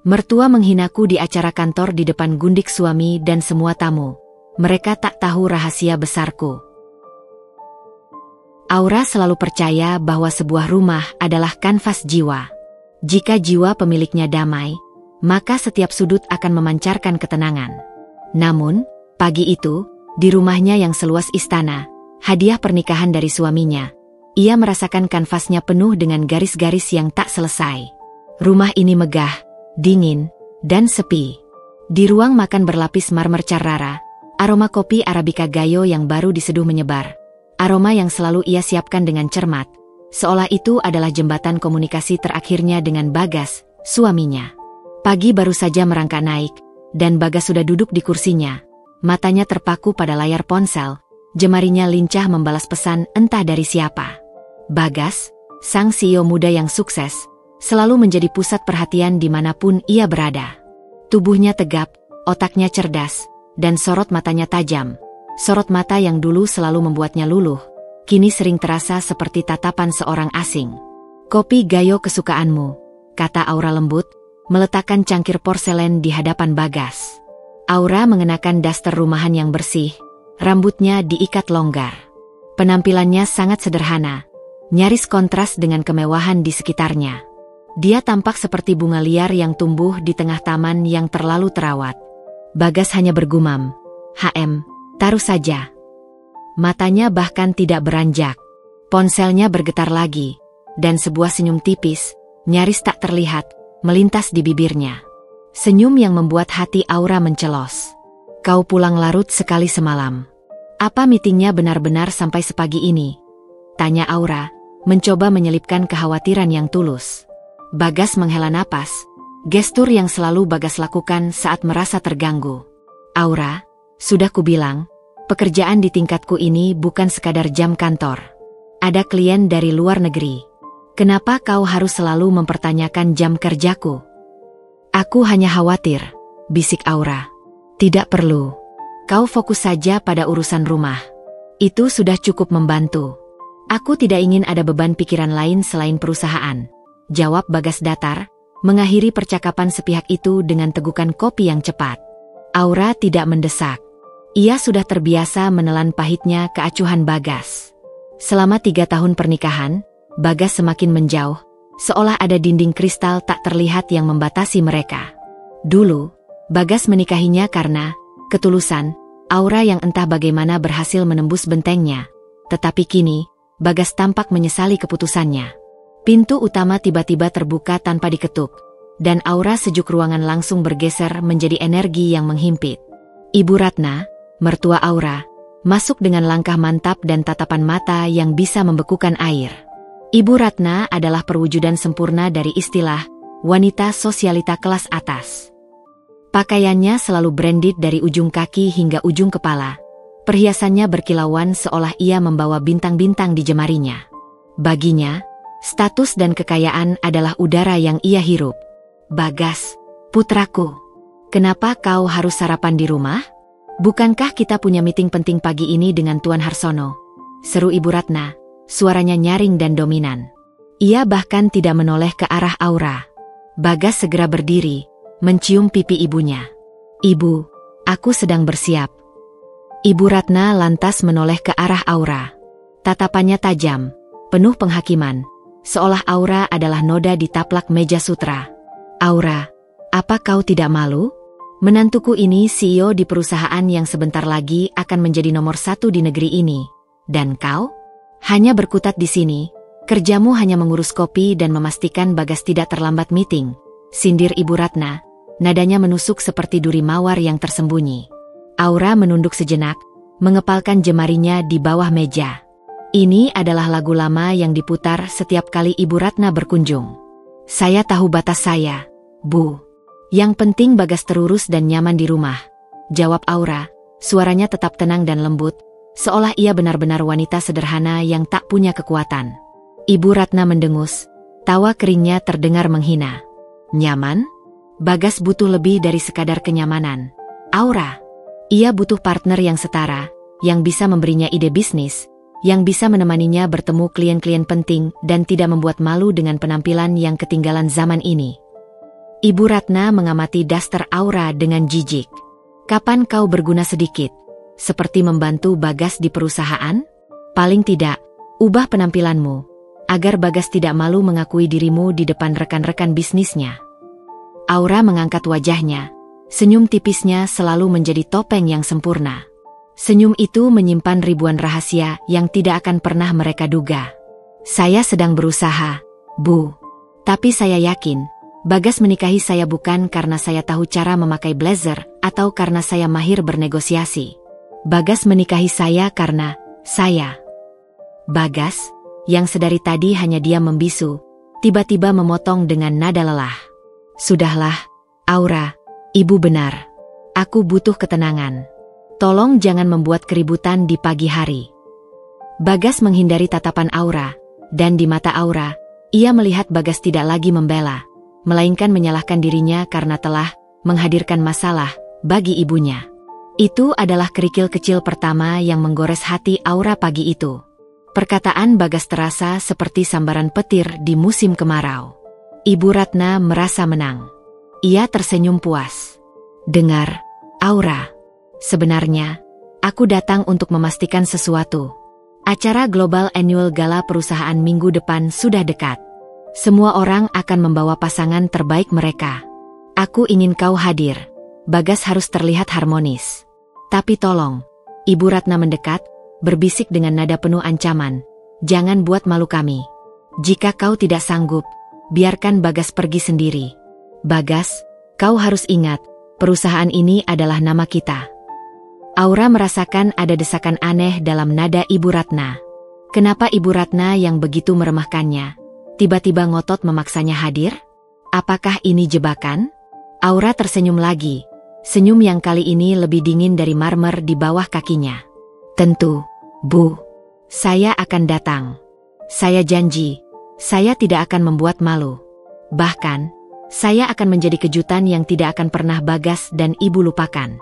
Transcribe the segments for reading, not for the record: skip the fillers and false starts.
Mertua menghinaku di acara kantor di depan gundik suami dan semua tamu. Mereka tak tahu rahasia besarku. Aura selalu percaya bahwa sebuah rumah adalah kanvas jiwa. Jika jiwa pemiliknya damai, maka setiap sudut akan memancarkan ketenangan. Namun, pagi itu, di rumahnya yang seluas istana, hadiah pernikahan dari suaminya, ia merasakan kanvasnya penuh dengan garis-garis yang tak selesai. Rumah ini megah, dingin, dan sepi. Di ruang makan berlapis marmer Carrara, aroma kopi Arabica Gayo yang baru diseduh menyebar. Aroma yang selalu ia siapkan dengan cermat, seolah itu adalah jembatan komunikasi terakhirnya dengan Bagas, suaminya. Pagi baru saja merangkak naik, dan Bagas sudah duduk di kursinya. Matanya terpaku pada layar ponsel, jemarinya lincah membalas pesan entah dari siapa. Bagas, sang CEO muda yang sukses, selalu menjadi pusat perhatian dimanapun ia berada. Tubuhnya tegap, otaknya cerdas, dan sorot matanya tajam. Sorot mata yang dulu selalu membuatnya luluh, kini sering terasa seperti tatapan seorang asing. "Kopi Gayo kesukaanmu," kata Aura lembut, meletakkan cangkir porselen di hadapan Bagas. Aura mengenakan daster rumahan yang bersih, rambutnya diikat longgar. Penampilannya sangat sederhana, nyaris kontras dengan kemewahan di sekitarnya. Dia tampak seperti bunga liar yang tumbuh di tengah taman yang terlalu terawat. Bagas hanya bergumam, taruh saja." Matanya bahkan tidak beranjak. Ponselnya bergetar lagi, dan sebuah senyum tipis, nyaris tak terlihat, melintas di bibirnya. Senyum yang membuat hati Aura mencelos. "Kau pulang larut sekali semalam. Apa meetingnya benar-benar sampai sepagi ini?" tanya Aura, mencoba menyelipkan kekhawatiran yang tulus. Bagas menghela napas, gestur yang selalu Bagas lakukan saat merasa terganggu. "Aura, sudah kubilang, pekerjaan di tingkatku ini bukan sekadar jam kantor. Ada klien dari luar negeri. Kenapa kau harus selalu mempertanyakan jam kerjaku?" "Aku hanya khawatir," bisik Aura. "Tidak perlu. Kau fokus saja pada urusan rumah. Itu sudah cukup membantu. Aku tidak ingin ada beban pikiran lain selain perusahaan," jawab Bagas datar, mengakhiri percakapan sepihak itu dengan tegukan kopi yang cepat. Aura tidak mendesak. Ia sudah terbiasa menelan pahitnya keacuhan Bagas. Selama 3 tahun pernikahan, Bagas semakin menjauh, seolah ada dinding kristal tak terlihat yang membatasi mereka. Dulu, Bagas menikahinya karena ketulusan, Aura yang entah bagaimana berhasil menembus bentengnya. Tetapi kini, Bagas tampak menyesali keputusannya. Pintu utama tiba-tiba terbuka tanpa diketuk, dan aura sejuk ruangan langsung bergeser menjadi energi yang menghimpit. Ibu Ratna, mertua Aura, masuk dengan langkah mantap dan tatapan mata yang bisa membekukan air. Ibu Ratna adalah perwujudan sempurna dari istilah wanita sosialita kelas atas. Pakaiannya selalu branded dari ujung kaki hingga ujung kepala. Perhiasannya berkilauan seolah ia membawa bintang-bintang di jemarinya. Baginya, status dan kekayaan adalah udara yang ia hirup. "Bagas, putraku, kenapa kau harus sarapan di rumah? Bukankah kita punya meeting penting pagi ini dengan Tuan Harsono?" seru Ibu Ratna, suaranya nyaring dan dominan. Ia bahkan tidak menoleh ke arah Aura. Bagas segera berdiri, mencium pipi ibunya. "Ibu, aku sedang bersiap." Ibu Ratna lantas menoleh ke arah Aura. Tatapannya tajam, penuh penghakiman, seolah Aura adalah noda di taplak meja sutra. "Aura, apa kau tidak malu? Menantuku ini CEO di perusahaan yang sebentar lagi akan menjadi nomor 1 di negeri ini. Dan kau? Hanya berkutat di sini, kerjamu hanya mengurus kopi dan memastikan Bagas tidak terlambat meeting," sindir Ibu Ratna, nadanya menusuk seperti duri mawar yang tersembunyi. Aura menunduk sejenak, mengepalkan jemarinya di bawah meja. Ini adalah lagu lama yang diputar setiap kali Ibu Ratna berkunjung. "Saya tahu batas saya, Bu. Yang penting Bagas terurus dan nyaman di rumah," jawab Aura, suaranya tetap tenang dan lembut, seolah ia benar-benar wanita sederhana yang tak punya kekuatan. Ibu Ratna mendengus, tawa keringnya terdengar menghina. "Nyaman? Bagas butuh lebih dari sekadar kenyamanan, Aura. Ia butuh partner yang setara, yang bisa memberinya ide bisnis, yang bisa menemaninya bertemu klien-klien penting dan tidak membuat malu dengan penampilan yang ketinggalan zaman ini." Ibu Ratna mengamati daster Aura dengan jijik. Kapan kau berguna sedikit? Seperti membantu Bagas di perusahaan? Paling tidak, ubah penampilanmu, agar Bagas tidak malu mengakui dirimu di depan rekan-rekan bisnisnya. Aura mengangkat wajahnya. Senyum tipisnya selalu menjadi topeng yang sempurna. Senyum itu menyimpan ribuan rahasia yang tidak akan pernah mereka duga. Saya sedang berusaha, Bu. Tapi saya yakin, Bagas menikahi saya bukan karena saya tahu cara memakai blazer atau karena saya mahir bernegosiasi. Bagas menikahi saya karena saya. Bagas, yang sedari tadi hanya diam membisu, tiba-tiba memotong dengan nada lelah. Sudahlah, Aura, Ibu benar. Aku butuh ketenangan. Tolong jangan membuat keributan di pagi hari. Bagas menghindari tatapan Aura, dan di mata Aura, ia melihat Bagas tidak lagi membela, melainkan menyalahkan dirinya karena telah menghadirkan masalah bagi ibunya. Itu adalah kerikil kecil pertama yang menggores hati Aura pagi itu. Perkataan Bagas terasa seperti sambaran petir di musim kemarau. Ibu Ratna merasa menang. Ia tersenyum puas. Dengar, Aura. Sebenarnya, aku datang untuk memastikan sesuatu. Acara Global Annual Gala perusahaan minggu depan sudah dekat. Semua orang akan membawa pasangan terbaik mereka. Aku ingin kau hadir. Bagas harus terlihat harmonis. Tapi tolong, Ibu Ratna mendekat, berbisik dengan nada penuh ancaman. Jangan buat malu kami. Jika kau tidak sanggup, biarkan Bagas pergi sendiri. Bagas, kau harus ingat, perusahaan ini adalah nama kita. Aura merasakan ada desakan aneh dalam nada Ibu Ratna. Kenapa Ibu Ratna yang begitu meremehkannya, tiba-tiba ngotot memaksanya hadir? Apakah ini jebakan? Aura tersenyum lagi, senyum yang kali ini lebih dingin dari marmer di bawah kakinya. Tentu, Bu. Saya akan datang. Saya janji, saya tidak akan membuat malu. Bahkan, saya akan menjadi kejutan yang tidak akan pernah Bagas dan Ibu lupakan.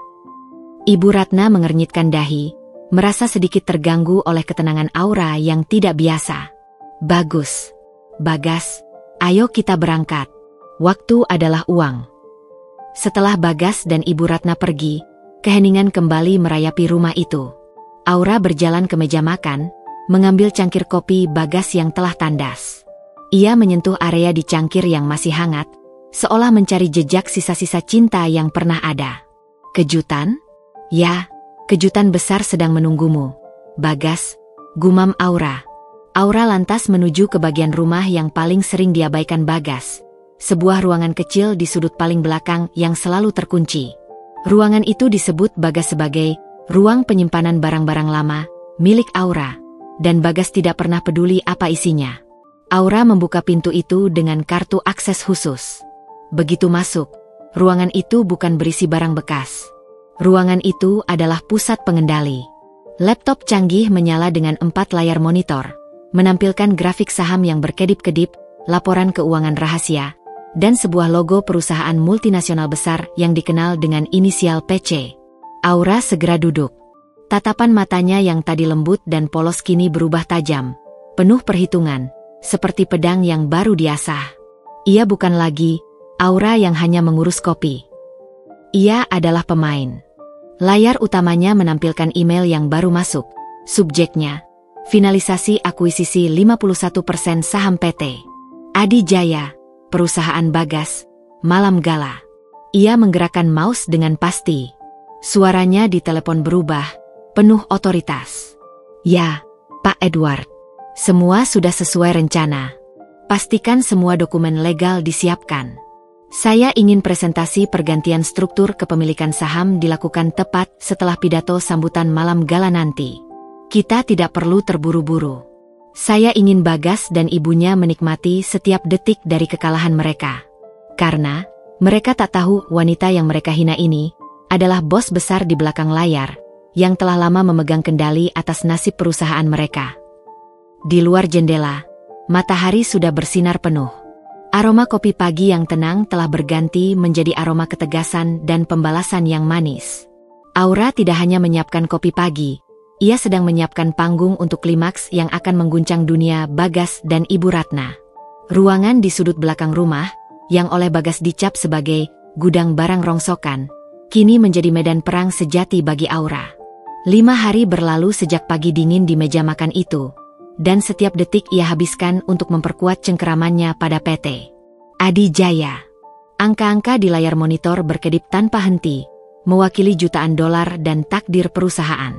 Ibu Ratna mengernyitkan dahi, merasa sedikit terganggu oleh ketenangan Aura yang tidak biasa. Bagus. Bagas, ayo kita berangkat. Waktu adalah uang. Setelah Bagas dan Ibu Ratna pergi, keheningan kembali merayapi rumah itu. Aura berjalan ke meja makan, mengambil cangkir kopi Bagas yang telah tandas. Ia menyentuh area di cangkir yang masih hangat, seolah mencari jejak sisa-sisa cinta yang pernah ada. Kejutan? Ya, kejutan besar sedang menunggumu, Bagas, gumam Aura. Aura lantas menuju ke bagian rumah yang paling sering diabaikan Bagas. Sebuah ruangan kecil di sudut paling belakang yang selalu terkunci. Ruangan itu disebut Bagas sebagai ruang penyimpanan barang-barang lama, milik Aura. Dan Bagas tidak pernah peduli apa isinya. Aura membuka pintu itu dengan kartu akses khusus. Begitu masuk, ruangan itu bukan berisi barang bekas. Ruangan itu adalah pusat pengendali. Laptop canggih menyala dengan 4 layar monitor, menampilkan grafik saham yang berkedip-kedip, laporan keuangan rahasia, dan sebuah logo perusahaan multinasional besar yang dikenal dengan inisial PC. Aura segera duduk. Tatapan matanya yang tadi lembut dan polos kini berubah tajam, penuh perhitungan, seperti pedang yang baru diasah. Ia bukan lagi Aura yang hanya mengurus kopi. Ia adalah pemain. Layar utamanya menampilkan email yang baru masuk. Subjeknya, finalisasi akuisisi 51% saham PT Adi Jaya, perusahaan Bagas, malam gala. Ia menggerakkan mouse dengan pasti. Suaranya di telepon berubah, penuh otoritas. Ya, Pak Edward. Semua sudah sesuai rencana. Pastikan semua dokumen legal disiapkan. Saya ingin presentasi pergantian struktur kepemilikan saham dilakukan tepat setelah pidato sambutan malam gala nanti. Kita tidak perlu terburu-buru. Saya ingin Bagas dan ibunya menikmati setiap detik dari kekalahan mereka. Karena mereka tak tahu wanita yang mereka hina ini adalah bos besar di belakang layar yang telah lama memegang kendali atas nasib perusahaan mereka. Di luar jendela, matahari sudah bersinar penuh. Aroma kopi pagi yang tenang telah berganti menjadi aroma ketegasan dan pembalasan yang manis. Aura tidak hanya menyiapkan kopi pagi, ia sedang menyiapkan panggung untuk klimaks yang akan mengguncang dunia Bagas dan Ibu Ratna. Ruangan di sudut belakang rumah, yang oleh Bagas dicap sebagai gudang barang rongsokan, kini menjadi medan perang sejati bagi Aura. 5 hari berlalu sejak pagi dingin di meja makan itu, dan setiap detik ia habiskan untuk memperkuat cengkeramannya pada PT Adi Jaya. Angka-angka di layar monitor berkedip tanpa henti, mewakili jutaan dolar dan takdir perusahaan.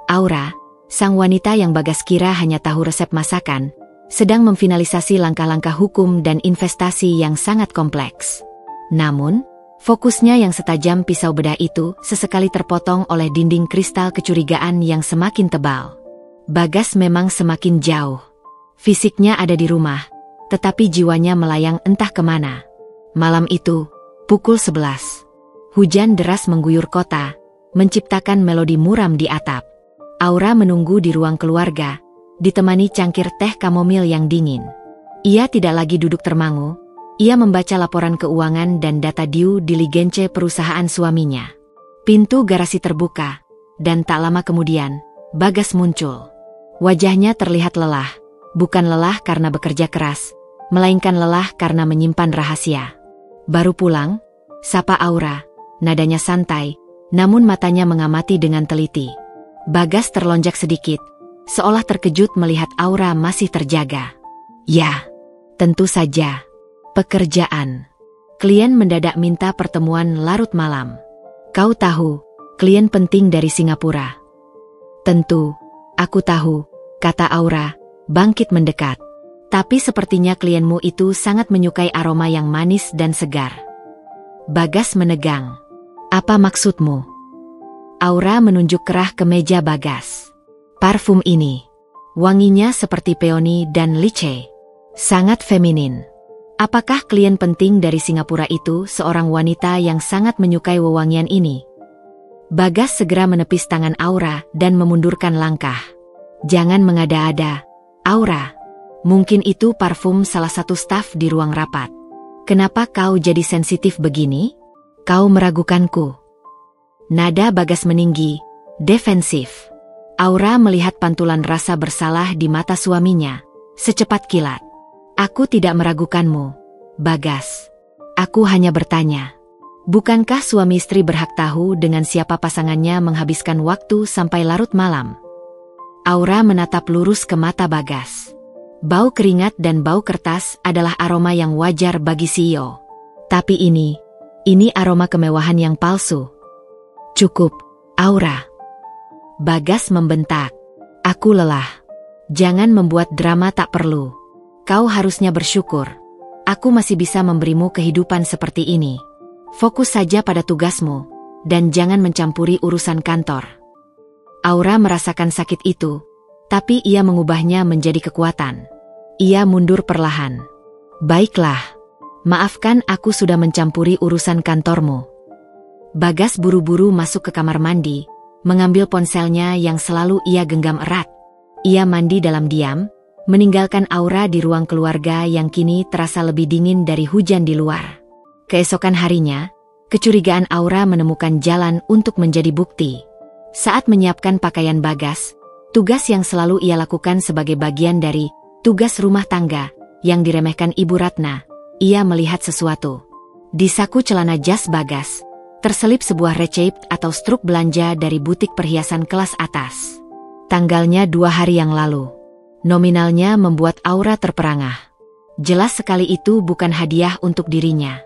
Aura, sang wanita yang Bagas kira hanya tahu resep masakan, sedang memfinalisasi langkah-langkah hukum dan investasi yang sangat kompleks. Namun, fokusnya yang setajam pisau bedah itu sesekali terpotong oleh dinding kristal kecurigaan yang semakin tebal. Bagas memang semakin jauh. Fisiknya ada di rumah, tetapi jiwanya melayang entah kemana. Malam itu, pukul 11. Hujan deras mengguyur kota, menciptakan melodi muram di atap. Aura menunggu di ruang keluarga, ditemani cangkir teh kamomil yang dingin. Ia tidak lagi duduk termangu, ia membaca laporan keuangan dan data due diligence perusahaan suaminya. Pintu garasi terbuka, dan tak lama kemudian, Bagas muncul. Wajahnya terlihat lelah, bukan lelah karena bekerja keras, melainkan lelah karena menyimpan rahasia. Baru pulang? Sapa Aura, nadanya santai, namun matanya mengamati dengan teliti. Bagas terlonjak sedikit, seolah terkejut melihat Aura masih terjaga. Ya, tentu saja. Pekerjaan. Klien mendadak minta pertemuan larut malam. Kau tahu, klien penting dari Singapura. Tentu, aku tahu, kata Aura, bangkit mendekat. Tapi sepertinya klienmu itu sangat menyukai aroma yang manis dan segar. Bagas menegang. Apa maksudmu? Aura menunjuk kerah ke meja Bagas. Parfum ini. Wanginya seperti peony dan lice. Sangat feminin. Apakah klien penting dari Singapura itu seorang wanita yang sangat menyukai wewangian ini? Bagas segera menepis tangan Aura dan memundurkan langkah. Jangan mengada-ada, Aura. Mungkin itu parfum salah satu staf di ruang rapat. Kenapa kau jadi sensitif begini? Kau meragukanku. Nada Bagas meninggi, defensif. Aura melihat pantulan rasa bersalah di mata suaminya, secepat kilat. Aku tidak meragukanmu, Bagas. Aku hanya bertanya. Bukankah suami istri berhak tahu dengan siapa pasangannya menghabiskan waktu sampai larut malam? Aura menatap lurus ke mata Bagas. Bau keringat dan bau kertas adalah aroma yang wajar bagi CEO. Tapi ini aroma kemewahan yang palsu. Cukup, Aura. Bagas membentak. Aku lelah. Jangan membuat drama tak perlu. Kau harusnya bersyukur. Aku masih bisa memberimu kehidupan seperti ini. Fokus saja pada tugasmu, dan jangan mencampuri urusan kantor. Aura merasakan sakit itu, tapi ia mengubahnya menjadi kekuatan. Ia mundur perlahan. Baiklah, maafkan aku sudah mencampuri urusan kantormu. Bagas buru-buru masuk ke kamar mandi, mengambil ponselnya yang selalu ia genggam erat. Ia mandi dalam diam, meninggalkan Aura di ruang keluarga yang kini terasa lebih dingin dari hujan di luar. Keesokan harinya, kecurigaan Aura menemukan jalan untuk menjadi bukti. Saat menyiapkan pakaian Bagas, tugas yang selalu ia lakukan sebagai bagian dari tugas rumah tangga yang diremehkan Ibu Ratna, ia melihat sesuatu. Di saku celana jas Bagas, terselip sebuah receipt atau struk belanja dari butik perhiasan kelas atas. Tanggalnya 2 hari yang lalu. Nominalnya membuat Aura terperangah. Jelas sekali itu bukan hadiah untuk dirinya.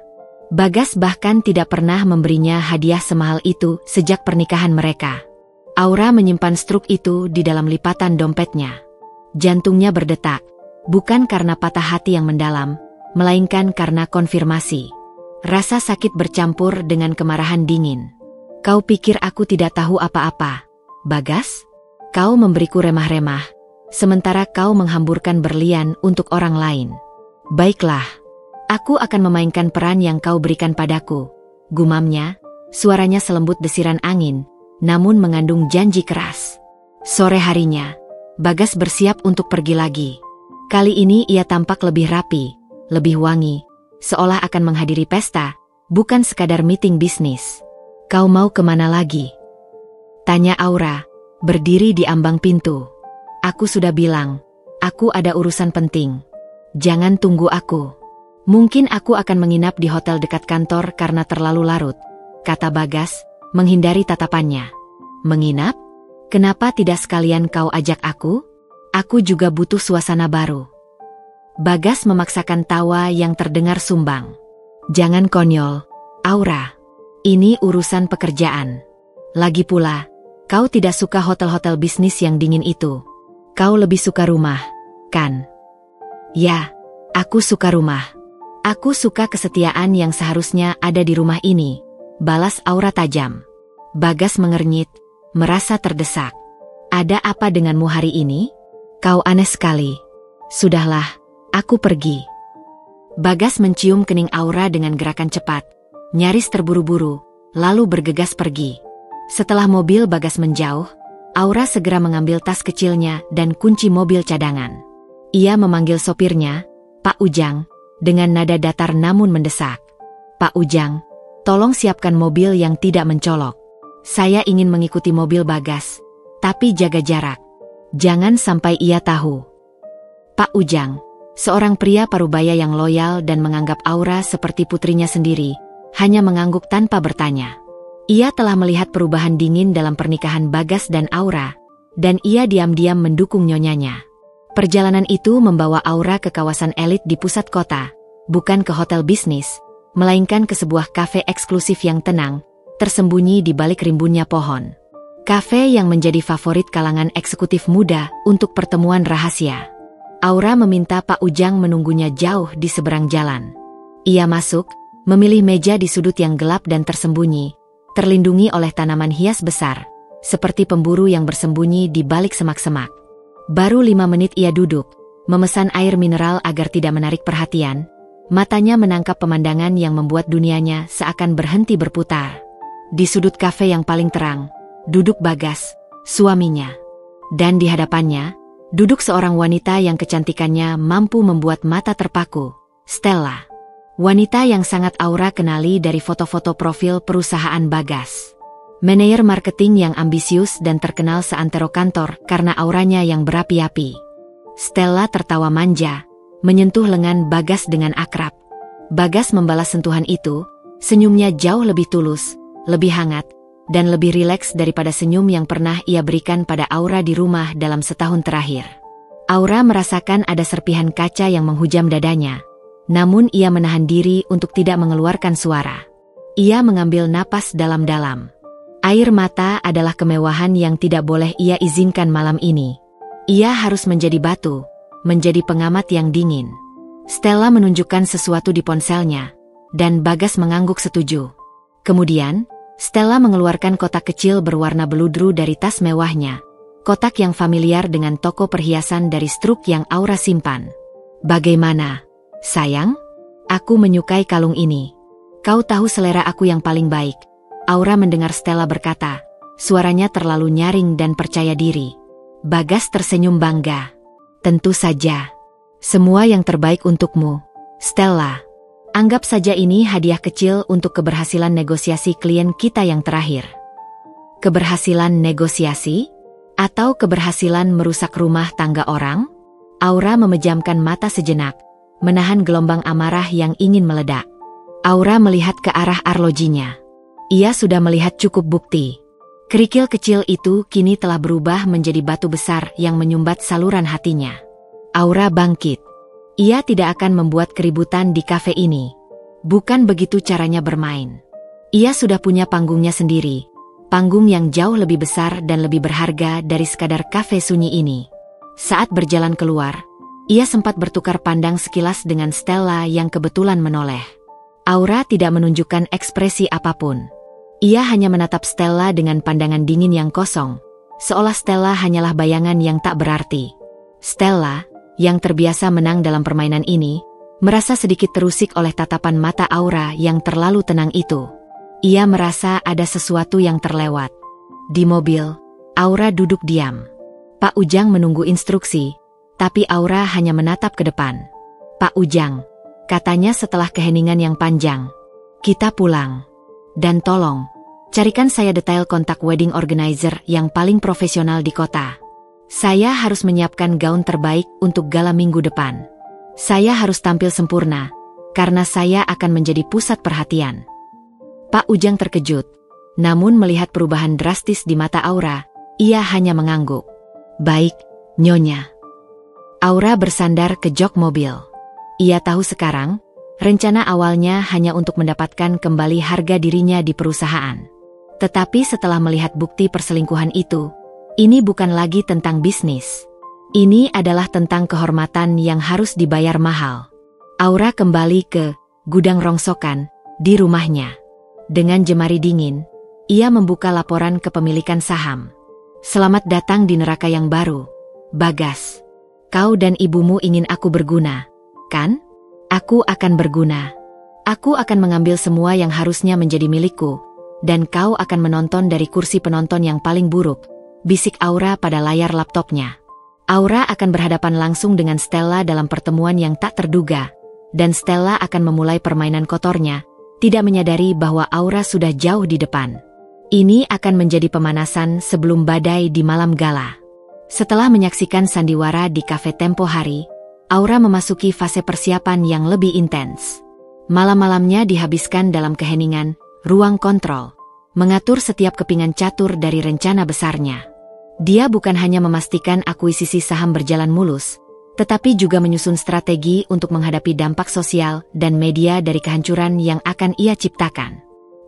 Bagas bahkan tidak pernah memberinya hadiah semahal itu sejak pernikahan mereka. Aura menyimpan struk itu di dalam lipatan dompetnya. Jantungnya berdetak, bukan karena patah hati yang mendalam, melainkan karena konfirmasi. Rasa sakit bercampur dengan kemarahan dingin. Kau pikir aku tidak tahu apa-apa, Bagas? Kau memberiku remah-remah, sementara kau menghamburkan berlian untuk orang lain. Baiklah, aku akan memainkan peran yang kau berikan padaku, gumamnya, suaranya selembut desiran angin, namun mengandung janji keras. Sore harinya, Bagas bersiap untuk pergi lagi. Kali ini ia tampak lebih rapi, lebih wangi, seolah akan menghadiri pesta, bukan sekadar meeting bisnis. Kau mau kemana lagi? Tanya Aura, berdiri di ambang pintu. Aku sudah bilang, aku ada urusan penting. Jangan tunggu aku. Mungkin aku akan menginap di hotel dekat kantor karena terlalu larut, kata Bagas, menghindari tatapannya. Menginap? Kenapa tidak sekalian kau ajak aku? Aku juga butuh suasana baru. Bagas memaksakan tawa yang terdengar sumbang. Jangan konyol, Aura. Ini urusan pekerjaan. Lagi pula, kau tidak suka hotel-hotel bisnis yang dingin itu. Kau lebih suka rumah, kan? Ya, aku suka rumah. Aku suka kesetiaan yang seharusnya ada di rumah ini, balas Aura tajam. Bagas mengernyit, merasa terdesak. Ada apa denganmu hari ini? Kau aneh sekali. Sudahlah, aku pergi. Bagas mencium kening Aura dengan gerakan cepat, nyaris terburu-buru, lalu bergegas pergi. Setelah mobil Bagas menjauh, Aura segera mengambil tas kecilnya dan kunci mobil cadangan. Ia memanggil sopirnya, Pak Ujang, dengan nada datar namun mendesak. Pak Ujang, tolong siapkan mobil yang tidak mencolok. Saya ingin mengikuti mobil Bagas, tapi jaga jarak. Jangan sampai ia tahu. Pak Ujang, seorang pria parubaya yang loyal dan menganggap Aura seperti putrinya sendiri, hanya mengangguk tanpa bertanya. Ia telah melihat perubahan dingin dalam pernikahan Bagas dan Aura, dan ia diam-diam mendukung nyonyanya. Perjalanan itu membawa Aura ke kawasan elit di pusat kota, bukan ke hotel bisnis, melainkan ke sebuah kafe eksklusif yang tenang, tersembunyi di balik rimbunnya pohon. Kafe yang menjadi favorit kalangan eksekutif muda untuk pertemuan rahasia. Aura meminta Pak Ujang menunggunya jauh di seberang jalan. Ia masuk, memilih meja di sudut yang gelap dan tersembunyi, terlindungi oleh tanaman hias besar, seperti pemburu yang bersembunyi di balik semak-semak. Baru 5 menit ia duduk, memesan air mineral agar tidak menarik perhatian. Matanya menangkap pemandangan yang membuat dunianya seakan berhenti berputar. Di sudut kafe yang paling terang, duduk Bagas, suaminya. Dan di hadapannya, duduk seorang wanita yang kecantikannya mampu membuat mata terpaku, Stella. Wanita yang sangat Aura kenali dari foto-foto profil perusahaan Bagas. Manajer marketing yang ambisius dan terkenal seantero kantor karena auranya yang berapi-api. Stella tertawa manja, menyentuh lengan Bagas dengan akrab. Bagas membalas sentuhan itu, senyumnya jauh lebih tulus, lebih hangat, dan lebih rileks daripada senyum yang pernah ia berikan pada Aura di rumah dalam setahun terakhir. Aura merasakan ada serpihan kaca yang menghujam dadanya, namun ia menahan diri untuk tidak mengeluarkan suara. Ia mengambil napas dalam-dalam. Air mata adalah kemewahan yang tidak boleh ia izinkan malam ini. Ia harus menjadi batu, menjadi pengamat yang dingin. Stella menunjukkan sesuatu di ponselnya, dan Bagas mengangguk setuju. Kemudian, Stella mengeluarkan kotak kecil berwarna beludru dari tas mewahnya, kotak yang familiar dengan toko perhiasan dari struk yang Aura simpan. Bagaimana, sayang? Aku menyukai kalung ini. Kau tahu selera aku yang paling baik. Aura mendengar Stella berkata, suaranya terlalu nyaring dan percaya diri. Bagas tersenyum bangga. Tentu saja. Semua yang terbaik untukmu, Stella. Anggap saja ini hadiah kecil untuk keberhasilan negosiasi klien kita yang terakhir. Keberhasilan negosiasi? Atau keberhasilan merusak rumah tangga orang? Aura memejamkan mata sejenak, menahan gelombang amarah yang ingin meledak. Aura melihat ke arah arlojinya. Ia sudah melihat cukup bukti. Kerikil kecil itu kini telah berubah menjadi batu besar yang menyumbat saluran hatinya. Aura bangkit. Ia tidak akan membuat keributan di kafe ini. Bukan begitu caranya bermain. Ia sudah punya panggungnya sendiri. Panggung yang jauh lebih besar dan lebih berharga dari sekadar kafe sunyi ini. Saat berjalan keluar, ia sempat bertukar pandang sekilas dengan Stella yang kebetulan menoleh. Aura tidak menunjukkan ekspresi apapun. Ia hanya menatap Stella dengan pandangan dingin yang kosong, seolah Stella hanyalah bayangan yang tak berarti. Stella, yang terbiasa menang dalam permainan ini, merasa sedikit terusik oleh tatapan mata Aura yang terlalu tenang itu. Ia merasa ada sesuatu yang terlewat. Di mobil, Aura duduk diam. Pak Ujang menunggu instruksi, tapi Aura hanya menatap ke depan. Pak Ujang, katanya setelah keheningan yang panjang, kita pulang. Dan tolong, carikan saya detail kontak wedding organizer yang paling profesional di kota. Saya harus menyiapkan gaun terbaik untuk gala minggu depan. Saya harus tampil sempurna, karena saya akan menjadi pusat perhatian. Pak Ujang terkejut. Namun melihat perubahan drastis di mata Aura, ia hanya mengangguk. Baik, Nyonya. Aura bersandar ke jok mobil. Ia tahu sekarang, rencana awalnya hanya untuk mendapatkan kembali harga dirinya di perusahaan. Tetapi setelah melihat bukti perselingkuhan itu, ini bukan lagi tentang bisnis. Ini adalah tentang kehormatan yang harus dibayar mahal. Aura kembali ke gudang rongsokan di rumahnya. Dengan jemari dingin, ia membuka laporan kepemilikan saham. Selamat datang di neraka yang baru, Bagas. Kau dan ibumu ingin aku berguna, kan? Aku akan berguna. Aku akan mengambil semua yang harusnya menjadi milikku, dan kau akan menonton dari kursi penonton yang paling buruk, bisik Aura pada layar laptopnya. Aura akan berhadapan langsung dengan Stella dalam pertemuan yang tak terduga, dan Stella akan memulai permainan kotornya, tidak menyadari bahwa Aura sudah jauh di depan. Ini akan menjadi pemanasan sebelum badai di malam gala. Setelah menyaksikan sandiwara di kafe tempo hari, Aura memasuki fase persiapan yang lebih intens. Malam-malamnya dihabiskan dalam keheningan, ruang kontrol, mengatur setiap kepingan catur dari rencana besarnya. Dia bukan hanya memastikan akuisisi saham berjalan mulus, tetapi juga menyusun strategi untuk menghadapi dampak sosial dan media dari kehancuran yang akan ia ciptakan.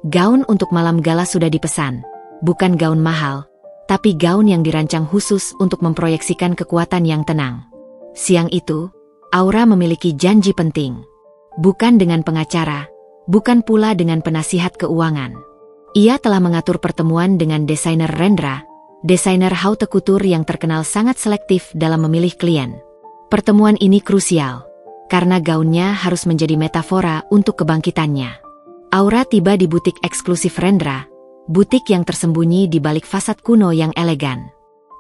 Gaun untuk malam gala sudah dipesan, bukan gaun mahal, tapi gaun yang dirancang khusus untuk memproyeksikan kekuatan yang tenang. Siang itu, Aura memiliki janji penting. Bukan dengan pengacara, bukan pula dengan penasihat keuangan. Ia telah mengatur pertemuan dengan desainer Rendra, desainer haute couture yang terkenal sangat selektif dalam memilih klien. Pertemuan ini krusial, karena gaunnya harus menjadi metafora untuk kebangkitannya. Aura tiba di butik eksklusif Rendra, butik yang tersembunyi di balik fasad kuno yang elegan.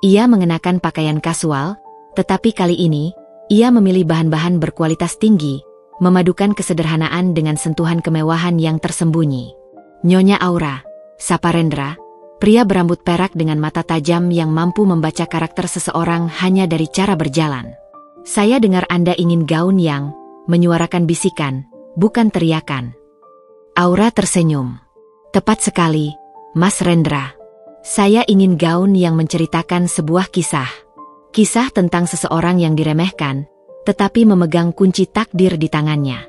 Ia mengenakan pakaian kasual, tetapi kali ini, ia memilih bahan-bahan berkualitas tinggi, memadukan kesederhanaan dengan sentuhan kemewahan yang tersembunyi. Nyonya Aura, sapa Rendra, pria berambut perak dengan mata tajam yang mampu membaca karakter seseorang hanya dari cara berjalan. Saya dengar Anda ingin gaun yang menyuarakan bisikan, bukan teriakan. Aura tersenyum. Tepat sekali, Mas Rendra. Saya ingin gaun yang menceritakan sebuah kisah. Kisah tentang seseorang yang diremehkan, tetapi memegang kunci takdir di tangannya.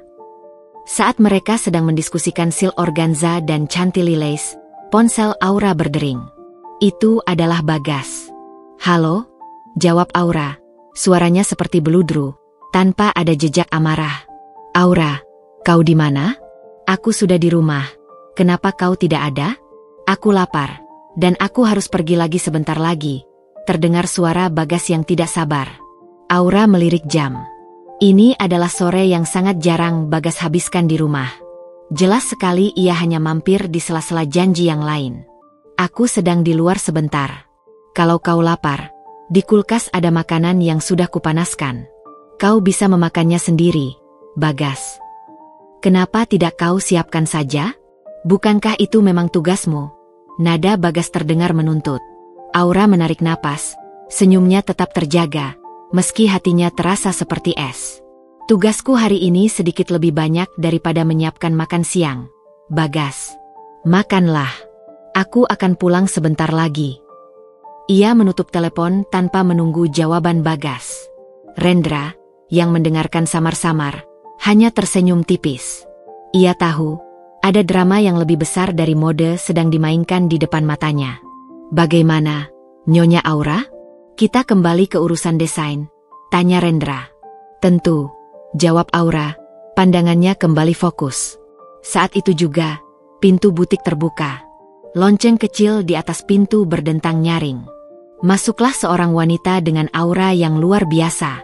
Saat mereka sedang mendiskusikan silk organza dan chantilly lace, ponsel Aura berdering. Itu adalah Bagas. Halo? Jawab Aura. Suaranya seperti beludru, tanpa ada jejak amarah. Aura, kau di mana? Aku sudah di rumah. Kenapa kau tidak ada? Aku lapar, dan aku harus pergi lagi sebentar lagi. Terdengar suara Bagas yang tidak sabar. Aura melirik jam. Ini adalah sore yang sangat jarang Bagas habiskan di rumah. Jelas sekali ia hanya mampir di sela-sela janji yang lain. Aku sedang di luar sebentar. Kalau kau lapar, di kulkas ada makanan yang sudah kupanaskan. Kau bisa memakannya sendiri, Bagas. Kenapa tidak kau siapkan saja? Bukankah itu memang tugasmu? Nada Bagas terdengar menuntut. Aura menarik napas, senyumnya tetap terjaga, meski hatinya terasa seperti es. Tugasku hari ini sedikit lebih banyak daripada menyiapkan makan siang. Bagas, makanlah. Aku akan pulang sebentar lagi. Ia menutup telepon tanpa menunggu jawaban Bagas. Rendra, yang mendengarkan samar-samar, hanya tersenyum tipis. Ia tahu, ada drama yang lebih besar dari mode sedang dimainkan di depan matanya. Bagaimana, Nyonya Aura? Kita kembali ke urusan desain, tanya Rendra. Tentu, jawab Aura, pandangannya kembali fokus. Saat itu juga, pintu butik terbuka. Lonceng kecil di atas pintu berdentang nyaring. Masuklah seorang wanita dengan aura yang luar biasa.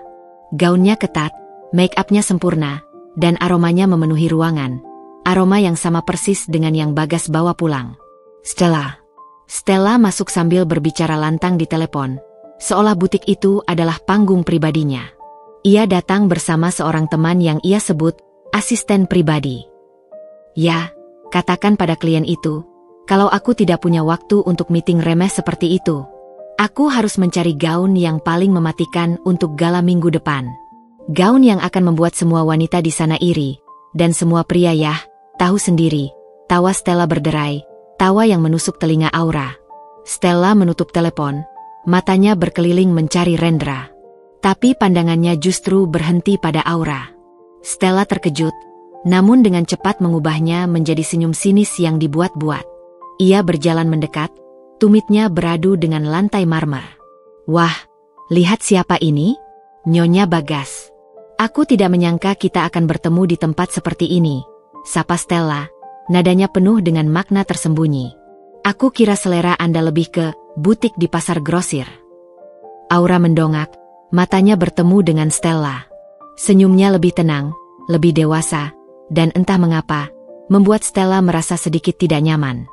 Gaunnya ketat, make-upnya sempurna, dan aromanya memenuhi ruangan. Aroma yang sama persis dengan yang Bagas bawa pulang. Stella. Stella masuk sambil berbicara lantang di telepon, seolah butik itu adalah panggung pribadinya. Ia datang bersama seorang teman yang ia sebut asisten pribadi. Ya, katakan pada klien itu, kalau aku tidak punya waktu untuk meeting remeh seperti itu. Aku harus mencari gaun yang paling mematikan untuk gala minggu depan. Gaun yang akan membuat semua wanita di sana iri, Dan semua pria ya, tahu sendiri. Tawa Stella berderai, tawa yang menusuk telinga Aura. Stella menutup telepon, matanya berkeliling mencari Rendra. Tapi pandangannya justru berhenti pada Aura. Stella terkejut, namun dengan cepat mengubahnya menjadi senyum sinis yang dibuat-buat. Ia berjalan mendekat, tumitnya beradu dengan lantai marmer. Wah, lihat siapa ini? Nyonya Bagas. Aku tidak menyangka kita akan bertemu di tempat seperti ini, sapa Stella, nadanya penuh dengan makna tersembunyi. Aku kira selera Anda lebih ke butik di pasar grosir. Aura mendongak, matanya bertemu dengan Stella. Senyumnya lebih tenang, lebih dewasa, dan entah mengapa, membuat Stella merasa sedikit tidak nyaman.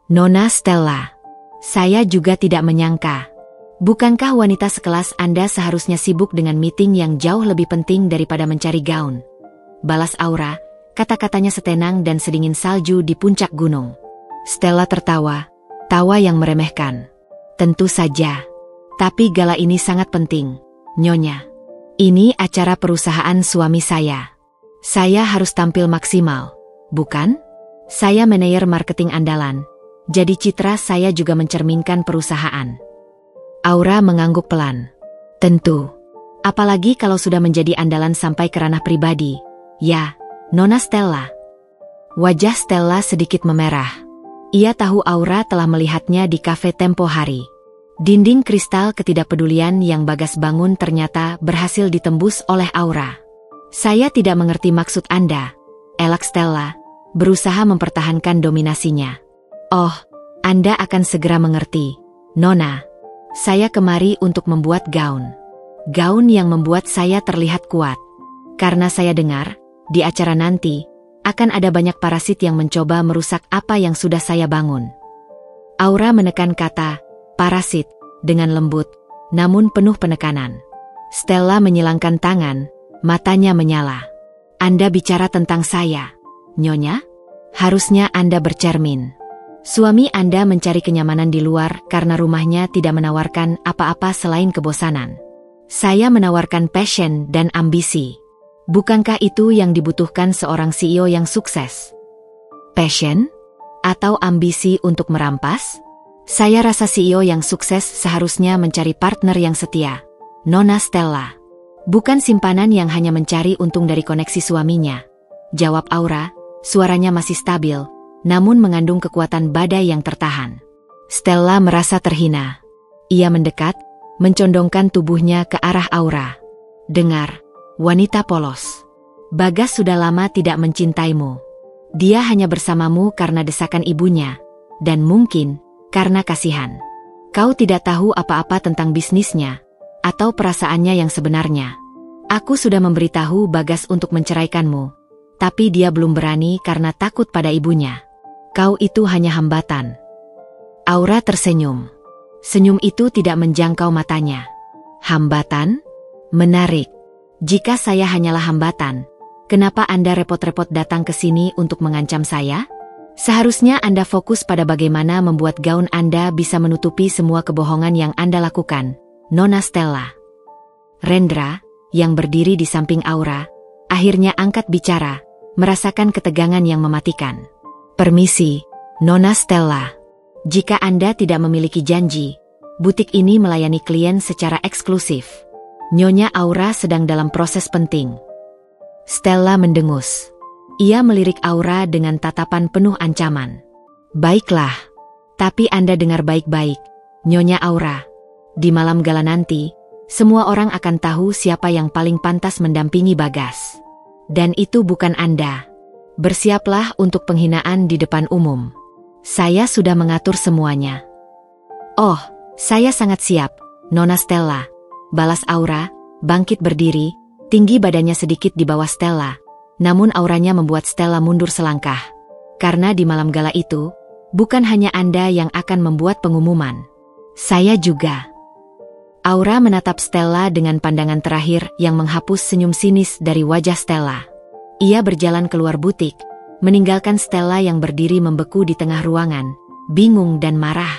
Nona Stella, saya juga tidak menyangka. Bukankah wanita sekelas Anda seharusnya sibuk dengan meeting yang jauh lebih penting daripada mencari gaun? Balas Aura, kata-katanya setenang dan sedingin salju di puncak gunung. Stella tertawa, tawa yang meremehkan. Tentu saja. Tapi gala ini sangat penting, Nyonya. Ini acara perusahaan suami saya. Saya harus tampil maksimal, bukan? Saya manajer marketing andalan, jadi citra saya juga mencerminkan perusahaan. Aura mengangguk pelan. Tentu. Apalagi kalau sudah menjadi andalan sampai ke ranah pribadi. Ya, Nona Stella. Wajah Stella sedikit memerah. Ia tahu Aura telah melihatnya di kafe tempo hari. Dinding kristal ketidakpedulian yang Bagas bangun ternyata berhasil ditembus oleh Aura. Saya tidak mengerti maksud Anda, elak Stella, berusaha mempertahankan dominasinya. Oh, Anda akan segera mengerti, Nona. Saya kemari untuk membuat gaun. Gaun yang membuat saya terlihat kuat. Karena saya dengar, di acara nanti, akan ada banyak parasit yang mencoba merusak apa yang sudah saya bangun. Aura menekan kata, parasit, dengan lembut, namun penuh penekanan. Stella menyilangkan tangan, matanya menyala. Anda bicara tentang saya, Nyonya? Harusnya Anda bercermin. Suami Anda mencari kenyamanan di luar karena rumahnya tidak menawarkan apa-apa selain kebosanan. Saya menawarkan passion dan ambisi. Bukankah itu yang dibutuhkan seorang CEO yang sukses? Passion? Atau ambisi untuk merampas? Saya rasa CEO yang sukses seharusnya mencari partner yang setia, Nona Stella. Bukan simpanan yang hanya mencari untung dari koneksi suaminya. Jawab Aura, suaranya masih stabil, namun mengandung kekuatan badai yang tertahan. Stella merasa terhina. Ia mendekat, mencondongkan tubuhnya ke arah Aura. Dengar, wanita polos. Bagas sudah lama tidak mencintaimu. Dia hanya bersamamu karena desakan ibunya, dan mungkin karena kasihan. Kau tidak tahu apa-apa tentang bisnisnya, atau perasaannya yang sebenarnya. Aku sudah memberitahu Bagas untuk menceraikanmu, tapi dia belum berani karena takut pada ibunya. Kau itu hanya hambatan. Aura tersenyum. Senyum itu tidak menjangkau matanya. Hambatan? Menarik. Jika saya hanyalah hambatan, kenapa Anda repot-repot datang ke sini untuk mengancam saya? Seharusnya Anda fokus pada bagaimana membuat gaun Anda bisa menutupi semua kebohongan yang Anda lakukan, Nona Stella. Rendra, yang berdiri di samping Aura, akhirnya angkat bicara, merasakan ketegangan yang mematikan. Permisi, Nona Stella. Jika Anda tidak memiliki janji, butik ini melayani klien secara eksklusif. Nyonya Aura sedang dalam proses penting. Stella mendengus. Ia melirik Aura dengan tatapan penuh ancaman. Baiklah, tapi Anda dengar baik-baik, Nyonya Aura. Di malam gala nanti, semua orang akan tahu siapa yang paling pantas mendampingi Bagas. Dan itu bukan Anda. Bersiaplah untuk penghinaan di depan umum. Saya sudah mengatur semuanya. Oh, saya sangat siap, Nona Stella. Balas Aura, bangkit berdiri, tinggi badannya sedikit di bawah Stella. Namun auranya membuat Stella mundur selangkah. Karena di malam gala itu, bukan hanya Anda yang akan membuat pengumuman. Saya juga. Aura menatap Stella dengan pandangan terakhir yang menghapus senyum sinis dari wajah Stella. Ia berjalan keluar butik, meninggalkan Stella yang berdiri membeku di tengah ruangan, bingung dan marah.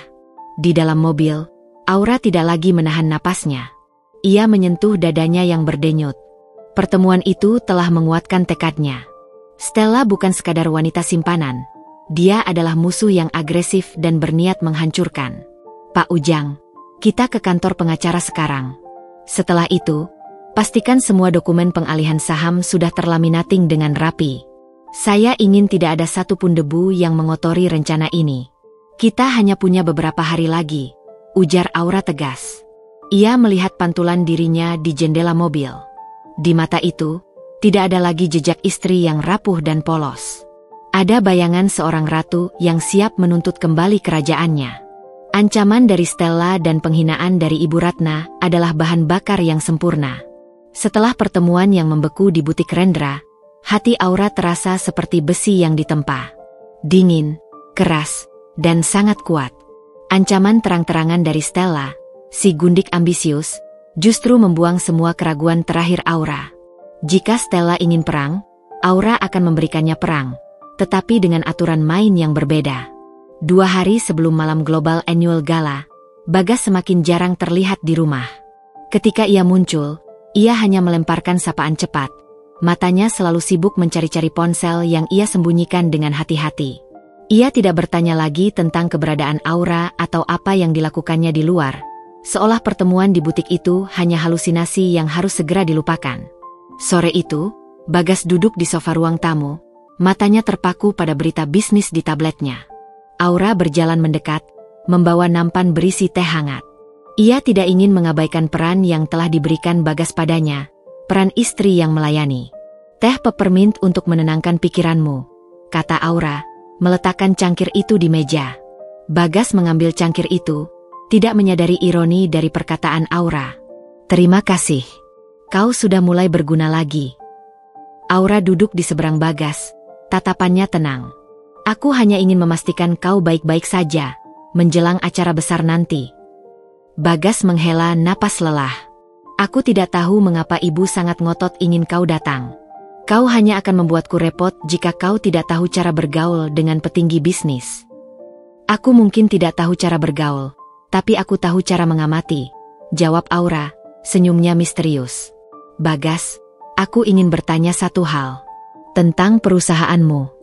Di dalam mobil, Aura tidak lagi menahan napasnya. Ia menyentuh dadanya yang berdenyut. Pertemuan itu telah menguatkan tekadnya. Stella bukan sekadar wanita simpanan. Dia adalah musuh yang agresif dan berniat menghancurkan. Pak Ujang, kita ke kantor pengacara sekarang. Setelah itu, pastikan semua dokumen pengalihan saham sudah terlaminating dengan rapi. Saya ingin tidak ada satupun debu yang mengotori rencana ini. Kita hanya punya beberapa hari lagi, ujar Aura tegas. Ia melihat pantulan dirinya di jendela mobil. Di mata itu, tidak ada lagi jejak istri yang rapuh dan polos. Ada bayangan seorang ratu yang siap menuntut kembali kerajaannya. Ancaman dari Stella dan penghinaan dari Ibu Ratna adalah bahan bakar yang sempurna. Setelah pertemuan yang membeku di butik Rendra, hati Aura terasa seperti besi yang ditempa. Dingin, keras, dan sangat kuat. Ancaman terang-terangan dari Stella, si gundik ambisius, justru membuang semua keraguan terakhir Aura. Jika Stella ingin perang, Aura akan memberikannya perang, tetapi dengan aturan main yang berbeda. 2 hari sebelum malam Global Annual Gala, Bagas semakin jarang terlihat di rumah. Ketika ia muncul, ia hanya melemparkan sapaan cepat. Matanya selalu sibuk mencari-cari ponsel yang ia sembunyikan dengan hati-hati. Ia tidak bertanya lagi tentang keberadaan Aura atau apa yang dilakukannya di luar, seolah pertemuan di butik itu hanya halusinasi yang harus segera dilupakan. Sore itu, Bagas duduk di sofa ruang tamu, matanya terpaku pada berita bisnis di tabletnya. Aura berjalan mendekat, membawa nampan berisi teh hangat. Ia tidak ingin mengabaikan peran yang telah diberikan Bagas padanya, peran istri yang melayani. Teh peppermint untuk menenangkan pikiranmu, kata Aura, meletakkan cangkir itu di meja. Bagas mengambil cangkir itu, tidak menyadari ironi dari perkataan Aura. Terima kasih. Kau sudah mulai berguna lagi. Aura duduk di seberang Bagas, tatapannya tenang. Aku hanya ingin memastikan kau baik-baik saja, menjelang acara besar nanti. Bagas menghela napas lelah. Aku tidak tahu mengapa ibu sangat ngotot ingin kau datang. Kau hanya akan membuatku repot jika kau tidak tahu cara bergaul dengan petinggi bisnis. Aku mungkin tidak tahu cara bergaul, tapi aku tahu cara mengamati, jawab Aura, senyumnya misterius. Bagas, aku ingin bertanya satu hal. Tentang perusahaanmu.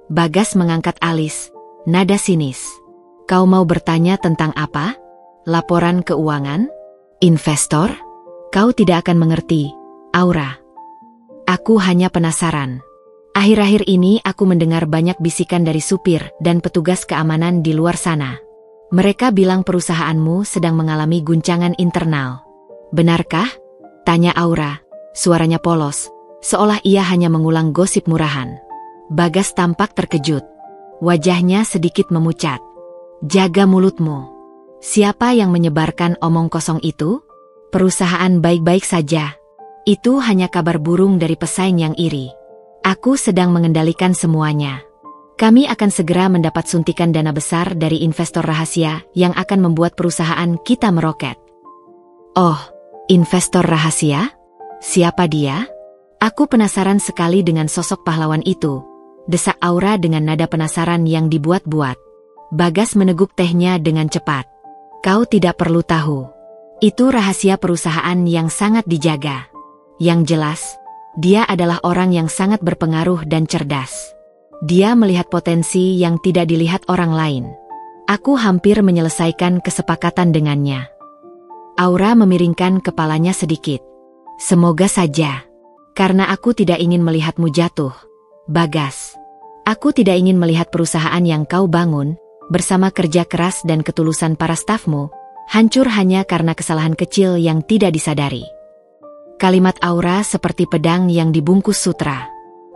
Bagas mengangkat alis, nada sinis. Kau mau bertanya tentang apa? Laporan keuangan? Investor? Kau tidak akan mengerti, Aura. Aku hanya penasaran. Akhir-akhir ini aku mendengar banyak bisikan dari supir dan petugas keamanan di luar sana. Mereka bilang perusahaanmu sedang mengalami guncangan internal. Benarkah? Tanya Aura, suaranya polos, seolah ia hanya mengulang gosip murahan. Bagas tampak terkejut. Wajahnya sedikit memucat. Jaga mulutmu. Siapa yang menyebarkan omong kosong itu? Perusahaan baik-baik saja. Itu hanya kabar burung dari pesaing yang iri. Aku sedang mengendalikan semuanya. Kami akan segera mendapat suntikan dana besar dari investor rahasia yang akan membuat perusahaan kita meroket. Oh, investor rahasia? Siapa dia? Aku penasaran sekali dengan sosok pahlawan itu, desak Aura dengan nada penasaran yang dibuat-buat. Bagas meneguk tehnya dengan cepat. Kau tidak perlu tahu. Itu rahasia perusahaan yang sangat dijaga. Yang jelas, dia adalah orang yang sangat berpengaruh dan cerdas. Dia melihat potensi yang tidak dilihat orang lain. Aku hampir menyelesaikan kesepakatan dengannya. Aura memiringkan kepalanya sedikit. Semoga saja. Karena aku tidak ingin melihatmu jatuh, Bagas. Aku tidak ingin melihat perusahaan yang kau bangun, bersama kerja keras dan ketulusan para stafmu, hancur hanya karena kesalahan kecil yang tidak disadari. Kalimat Aura seperti pedang yang dibungkus sutra.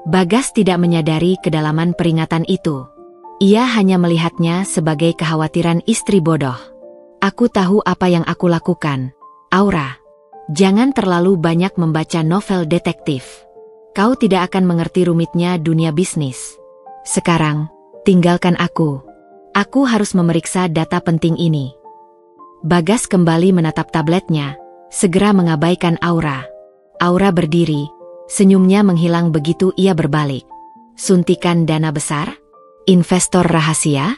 Bagas tidak menyadari kedalaman peringatan itu. Ia hanya melihatnya sebagai kekhawatiran istri bodoh. Aku tahu apa yang aku lakukan, Aura. Jangan terlalu banyak membaca novel detektif. Kau tidak akan mengerti rumitnya dunia bisnis. Sekarang, tinggalkan aku. Aku harus memeriksa data penting ini. Bagas kembali menatap tabletnya, segera mengabaikan Aura. Aura berdiri, senyumnya menghilang begitu ia berbalik. Suntikan dana besar? Investor rahasia?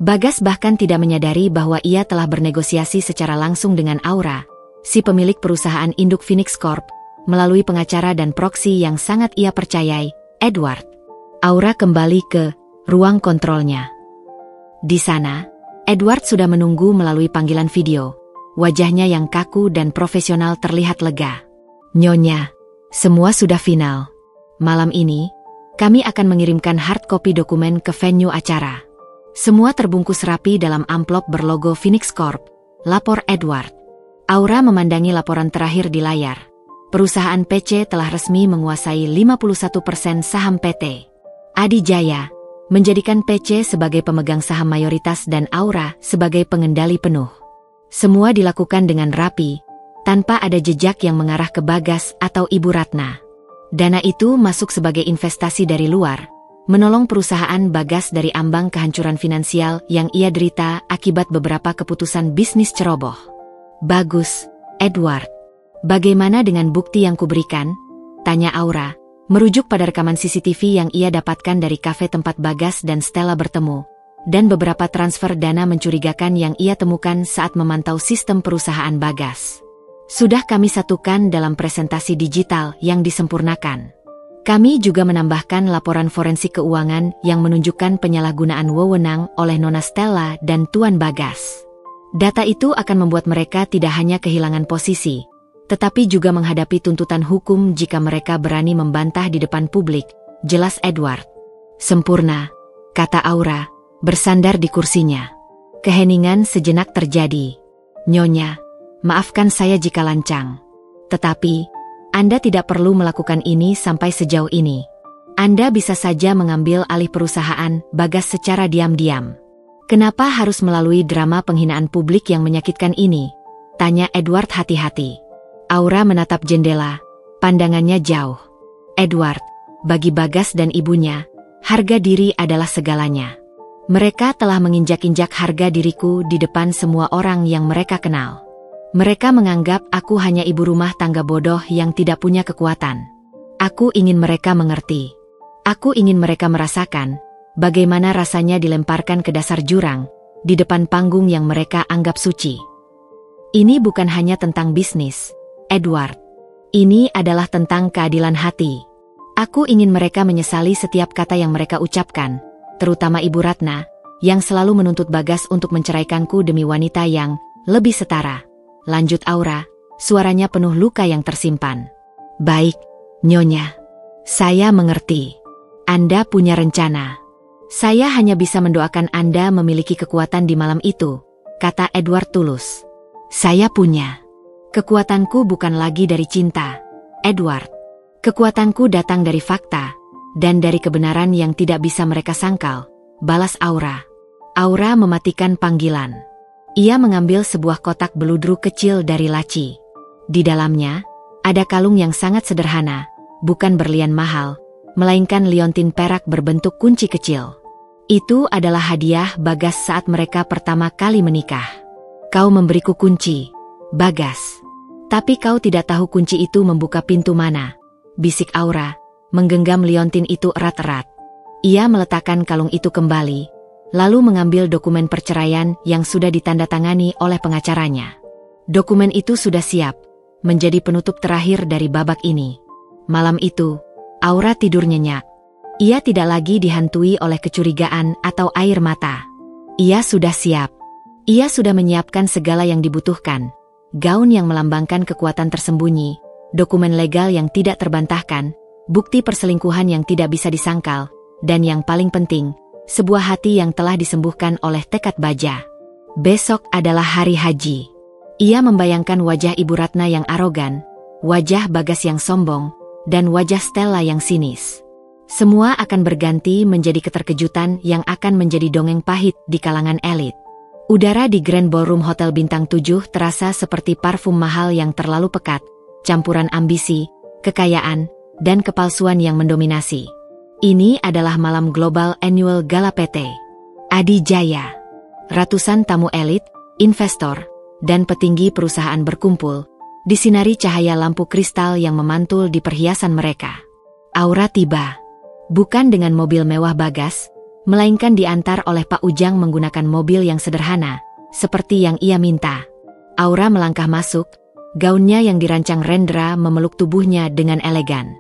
Bagas bahkan tidak menyadari bahwa ia telah bernegosiasi secara langsung dengan Aura, si pemilik perusahaan induk Phoenix Corp, melalui pengacara dan proksi yang sangat ia percayai, Edward. Aura kembali ke ruang kontrolnya. Di sana, Edward sudah menunggu melalui panggilan video. Wajahnya yang kaku dan profesional terlihat lega. Nyonya, semua sudah final. Malam ini, kami akan mengirimkan hard copy dokumen ke venue acara. Semua terbungkus rapi dalam amplop berlogo Phoenix Corp, lapor Edward. Aura memandangi laporan terakhir di layar. Perusahaan PC telah resmi menguasai 51% saham PT Adi Jaya, menjadikan PC sebagai pemegang saham mayoritas dan Aura sebagai pengendali penuh. Semua dilakukan dengan rapi, tanpa ada jejak yang mengarah ke Bagas atau Ibu Ratna. Dana itu masuk sebagai investasi dari luar, menolong perusahaan Bagas dari ambang kehancuran finansial yang ia derita akibat beberapa keputusan bisnis ceroboh. Bagus, Edward. Bagaimana dengan bukti yang kuberikan? Tanya Aura, merujuk pada rekaman CCTV yang ia dapatkan dari kafe tempat Bagas dan Stella bertemu, dan beberapa transfer dana mencurigakan yang ia temukan saat memantau sistem perusahaan Bagas. Sudah kami satukan dalam presentasi digital yang disempurnakan. Kami juga menambahkan laporan forensik keuangan yang menunjukkan penyalahgunaan wewenang oleh Nona Stella dan Tuan Bagas. Data itu akan membuat mereka tidak hanya kehilangan posisi, tetapi juga menghadapi tuntutan hukum jika mereka berani membantah di depan publik, jelas Edward. Sempurna, kata Aura, bersandar di kursinya. Keheningan sejenak terjadi. Nyonya, maafkan saya jika lancang. Tetapi, Anda tidak perlu melakukan ini sampai sejauh ini. Anda bisa saja mengambil alih perusahaan Bagas secara diam-diam. Kenapa harus melalui drama penghinaan publik yang menyakitkan ini? Tanya Edward hati-hati. Aura menatap jendela, pandangannya jauh. Edward, bagi Bagas dan ibunya, harga diri adalah segalanya. Mereka telah menginjak-injak harga diriku di depan semua orang yang mereka kenal. Mereka menganggap aku hanya ibu rumah tangga bodoh yang tidak punya kekuatan. Aku ingin mereka mengerti. Aku ingin mereka merasakan bagaimana rasanya dilemparkan ke dasar jurang, di depan panggung yang mereka anggap suci. Ini bukan hanya tentang bisnis, Edward. Ini adalah tentang keadilan hati. Aku ingin mereka menyesali setiap kata yang mereka ucapkan, terutama Ibu Ratna, yang selalu menuntut Bagas untuk menceraikanku demi wanita yang lebih setara. Lanjut Aura, suaranya penuh luka yang tersimpan. Baik, Nyonya. Saya mengerti. Anda punya rencana. Saya hanya bisa mendoakan Anda memiliki kekuatan di malam itu, kata Edward tulus. Saya punya. Kekuatanku bukan lagi dari cinta, Edward. Kekuatanku datang dari fakta, dan dari kebenaran yang tidak bisa mereka sangkal, balas Aura. Aura mematikan panggilan. Ia mengambil sebuah kotak beludru kecil dari laci. Di dalamnya, ada kalung yang sangat sederhana, bukan berlian mahal, melainkan liontin perak berbentuk kunci kecil. Itu adalah hadiah Bagas saat mereka pertama kali menikah. Kau memberiku kunci, Bagas. Tapi kau tidak tahu kunci itu membuka pintu mana, bisik Aura, menggenggam liontin itu erat-erat. Ia meletakkan kalung itu kembali, lalu mengambil dokumen perceraian yang sudah ditandatangani oleh pengacaranya. Dokumen itu sudah siap, menjadi penutup terakhir dari babak ini. Malam itu, Aura tidur nyenyak. Ia tidak lagi dihantui oleh kecurigaan atau air mata. Ia sudah siap. Ia sudah menyiapkan segala yang dibutuhkan. Gaun yang melambangkan kekuatan tersembunyi, dokumen legal yang tidak terbantahkan, bukti perselingkuhan yang tidak bisa disangkal, dan yang paling penting, sebuah hati yang telah disembuhkan oleh tekad baja. Besok adalah hari haji. Ia membayangkan wajah Ibu Ratna yang arogan, wajah Bagas yang sombong, dan wajah Stella yang sinis. Semua akan berganti menjadi keterkejutan yang akan menjadi dongeng pahit di kalangan elit. Udara di Grand Ballroom Hotel Bintang 7 terasa seperti parfum mahal yang terlalu pekat, campuran ambisi, kekayaan, dan kepalsuan yang mendominasi. Ini adalah malam global annual gala PT Adi Jaya. Ratusan tamu elit, investor, dan petinggi perusahaan berkumpul, disinari cahaya lampu kristal yang memantul di perhiasan mereka. Aura tiba. Bukan dengan mobil mewah Bagas, melainkan diantar oleh Pak Ujang menggunakan mobil yang sederhana, seperti yang ia minta. Aura melangkah masuk, gaunnya yang dirancang Rendra memeluk tubuhnya dengan elegan.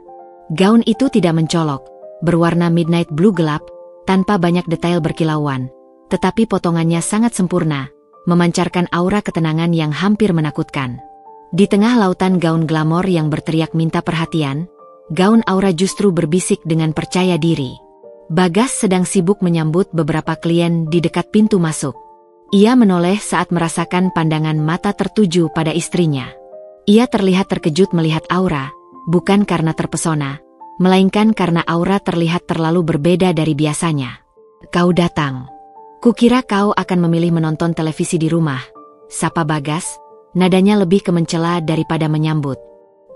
Gaun itu tidak mencolok, berwarna midnight blue gelap, tanpa banyak detail berkilauan, tetapi potongannya sangat sempurna, memancarkan aura ketenangan yang hampir menakutkan. Di tengah lautan gaun glamor yang berteriak minta perhatian, gaun Aura justru berbisik dengan percaya diri. Bagas sedang sibuk menyambut beberapa klien di dekat pintu masuk. Ia menoleh saat merasakan pandangan mata tertuju pada istrinya. Ia terlihat terkejut melihat Aura, bukan karena terpesona, melainkan karena Aura terlihat terlalu berbeda dari biasanya. "Kau datang. Kukira kau akan memilih menonton televisi di rumah," sapa Bagas, nadanya lebih ke mencela daripada menyambut.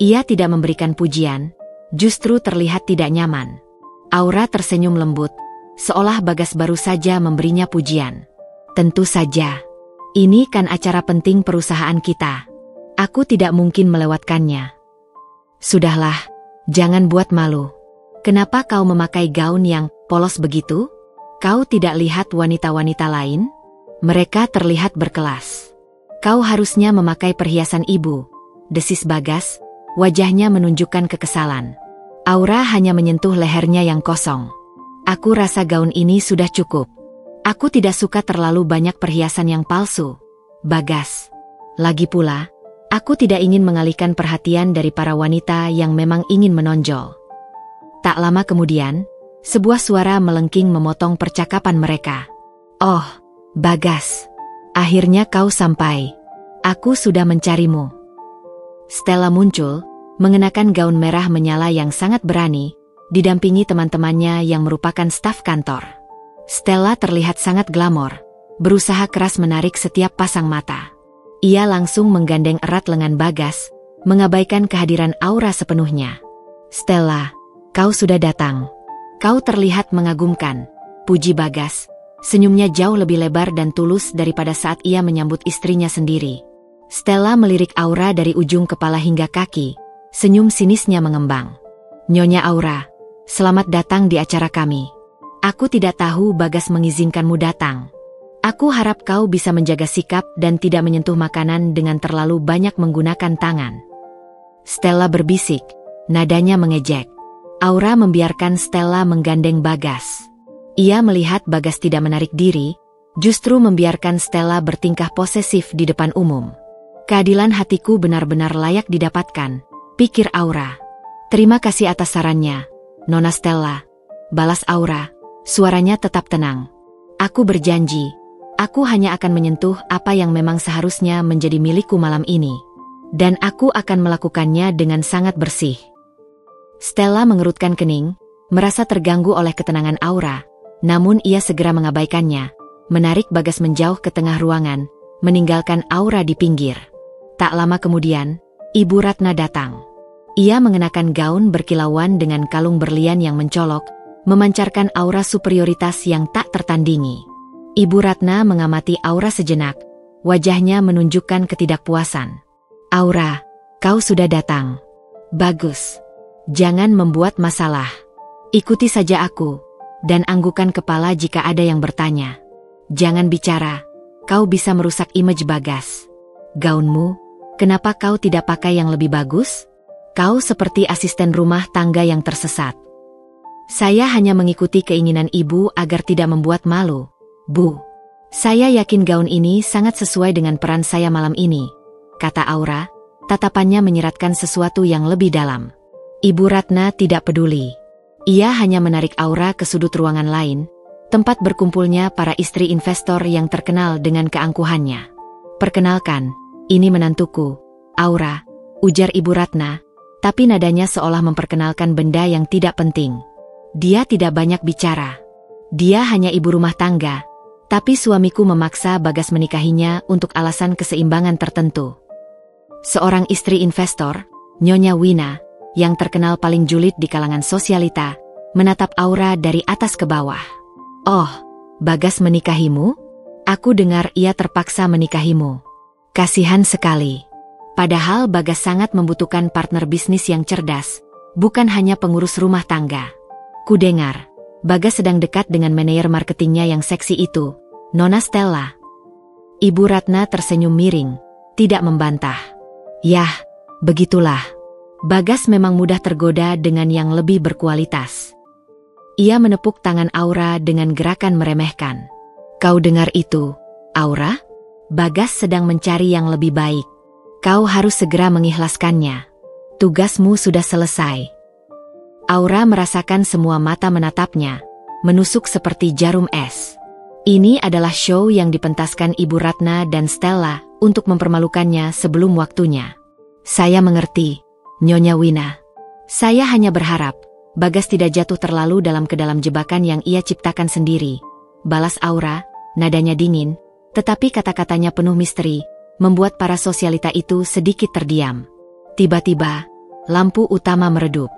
Ia tidak memberikan pujian, justru terlihat tidak nyaman. Aura tersenyum lembut, seolah Bagas baru saja memberinya pujian. "Tentu saja. Ini kan acara penting perusahaan kita. Aku tidak mungkin melewatkannya." "Sudahlah, jangan buat malu. Kenapa kau memakai gaun yang polos begitu? Kau tidak lihat wanita-wanita lain? Mereka terlihat berkelas. Kau harusnya memakai perhiasan ibu," desis Bagas, wajahnya menunjukkan kekesalan. Aura hanya menyentuh lehernya yang kosong. "Aku rasa gaun ini sudah cukup. Aku tidak suka terlalu banyak perhiasan yang palsu, Bagas. Lagi pula, aku tidak ingin mengalihkan perhatian dari para wanita yang memang ingin menonjol." Tak lama kemudian, sebuah suara melengking memotong percakapan mereka. "Oh, Bagas. Akhirnya kau sampai. Aku sudah mencarimu." Stella muncul, mengenakan gaun merah menyala yang sangat berani, didampingi teman-temannya yang merupakan staf kantor. Stella terlihat sangat glamor, berusaha keras menarik setiap pasang mata. Ia langsung menggandeng erat lengan Bagas, mengabaikan kehadiran Aura sepenuhnya. "Stella, kau sudah datang. Kau terlihat mengagumkan," puji Bagas. Senyumnya jauh lebih lebar dan tulus daripada saat ia menyambut istrinya sendiri. Stella melirik Aura dari ujung kepala hingga kaki, senyum sinisnya mengembang. "Nyonya Aura, selamat datang di acara kami. Aku tidak tahu Bagas mengizinkanmu datang. Aku harap kau bisa menjaga sikap dan tidak menyentuh makanan dengan terlalu banyak menggunakan tangan." Stella berbisik, nadanya mengejek. Aura membiarkan Stella menggandeng Bagas. Ia melihat Bagas tidak menarik diri, justru membiarkan Stella bertingkah posesif di depan umum. "Keadilan hatiku benar-benar layak didapatkan," pikir Aura. "Terima kasih atas sarannya, Nona Stella," balas Aura, suaranya tetap tenang. "Aku berjanji, aku hanya akan menyentuh apa yang memang seharusnya menjadi milikku malam ini. Dan aku akan melakukannya dengan sangat bersih." Stella mengerutkan kening, merasa terganggu oleh ketenangan Aura. Namun ia segera mengabaikannya, menarik Bagas menjauh ke tengah ruangan, meninggalkan Aura di pinggir. Tak lama kemudian, Ibu Ratna datang. Ia mengenakan gaun berkilauan dengan kalung berlian yang mencolok, memancarkan aura superioritas yang tak tertandingi. Ibu Ratna mengamati Aura sejenak, wajahnya menunjukkan ketidakpuasan. "Aura, kau sudah datang. Bagus. Jangan membuat masalah. Ikuti saja aku. Dan anggukan kepala jika ada yang bertanya. Jangan bicara, kau bisa merusak image Bagas. Gaunmu, kenapa kau tidak pakai yang lebih bagus? Kau seperti asisten rumah tangga yang tersesat." "Saya hanya mengikuti keinginan ibu agar tidak membuat malu, Bu. Saya yakin gaun ini sangat sesuai dengan peran saya malam ini," kata Aura, tatapannya menyiratkan sesuatu yang lebih dalam. Ibu Ratna tidak peduli. Ia hanya menarik Aura ke sudut ruangan lain, tempat berkumpulnya para istri investor yang terkenal dengan keangkuhannya. "Perkenalkan, ini menantuku, Aura," ujar Ibu Ratna, tapi nadanya seolah memperkenalkan benda yang tidak penting. Dia tidak banyak bicara. Dia hanya ibu rumah tangga, tapi suamiku memaksa Bagas menikahinya untuk alasan keseimbangan tertentu. Seorang istri investor, Nyonya Wina, yang terkenal paling julid di kalangan sosialita, menatap Aura dari atas ke bawah. "Oh, Bagas menikahimu? Aku dengar ia terpaksa menikahimu. Kasihan sekali. Padahal Bagas sangat membutuhkan partner bisnis yang cerdas, bukan hanya pengurus rumah tangga. Kudengar, Bagas sedang dekat dengan manajer marketingnya yang seksi itu, Nona Stella." Ibu Ratna tersenyum miring, tidak membantah. "Yah, begitulah. Bagas memang mudah tergoda dengan yang lebih berkualitas." Ia menepuk tangan Aura dengan gerakan meremehkan. Kau dengar itu, Aura? Bagas sedang mencari yang lebih baik. Kau harus segera mengikhlaskannya. Tugasmu sudah selesai. Aura merasakan semua mata menatapnya, menusuk seperti jarum es. Ini adalah show yang dipentaskan Ibu Ratna dan Stella untuk mempermalukannya sebelum waktunya. Saya mengerti, Nyonya Wina. Saya hanya berharap Bagas tidak jatuh terlalu dalam ke dalam jebakan yang ia ciptakan sendiri. Balas Aura, nadanya dingin, tetapi kata-katanya penuh misteri, membuat para sosialita itu sedikit terdiam. Tiba-tiba, lampu utama meredup.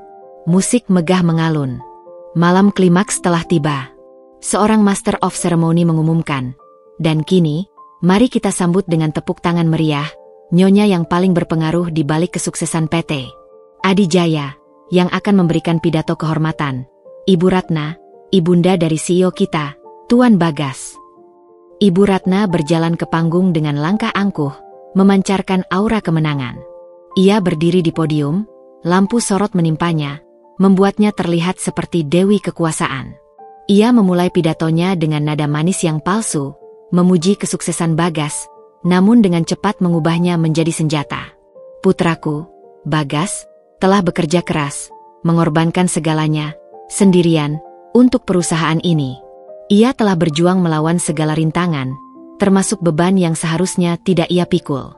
Musik megah mengalun. Malam klimaks telah tiba. Seorang Master of Ceremony mengumumkan. Dan kini, mari kita sambut dengan tepuk tangan meriah, Nyonya yang paling berpengaruh di balik kesuksesan PT Adi Jaya, yang akan memberikan pidato kehormatan. Ibu Ratna, ibunda dari CEO kita, Tuan Bagas. Ibu Ratna berjalan ke panggung dengan langkah angkuh, memancarkan aura kemenangan. Ia berdiri di podium, lampu sorot menimpanya, membuatnya terlihat seperti dewi kekuasaan. Ia memulai pidatonya dengan nada manis yang palsu, memuji kesuksesan Bagas, namun dengan cepat mengubahnya menjadi senjata. Putraku, Bagas, telah bekerja keras, mengorbankan segalanya, sendirian, untuk perusahaan ini. Ia telah berjuang melawan segala rintangan, termasuk beban yang seharusnya tidak ia pikul.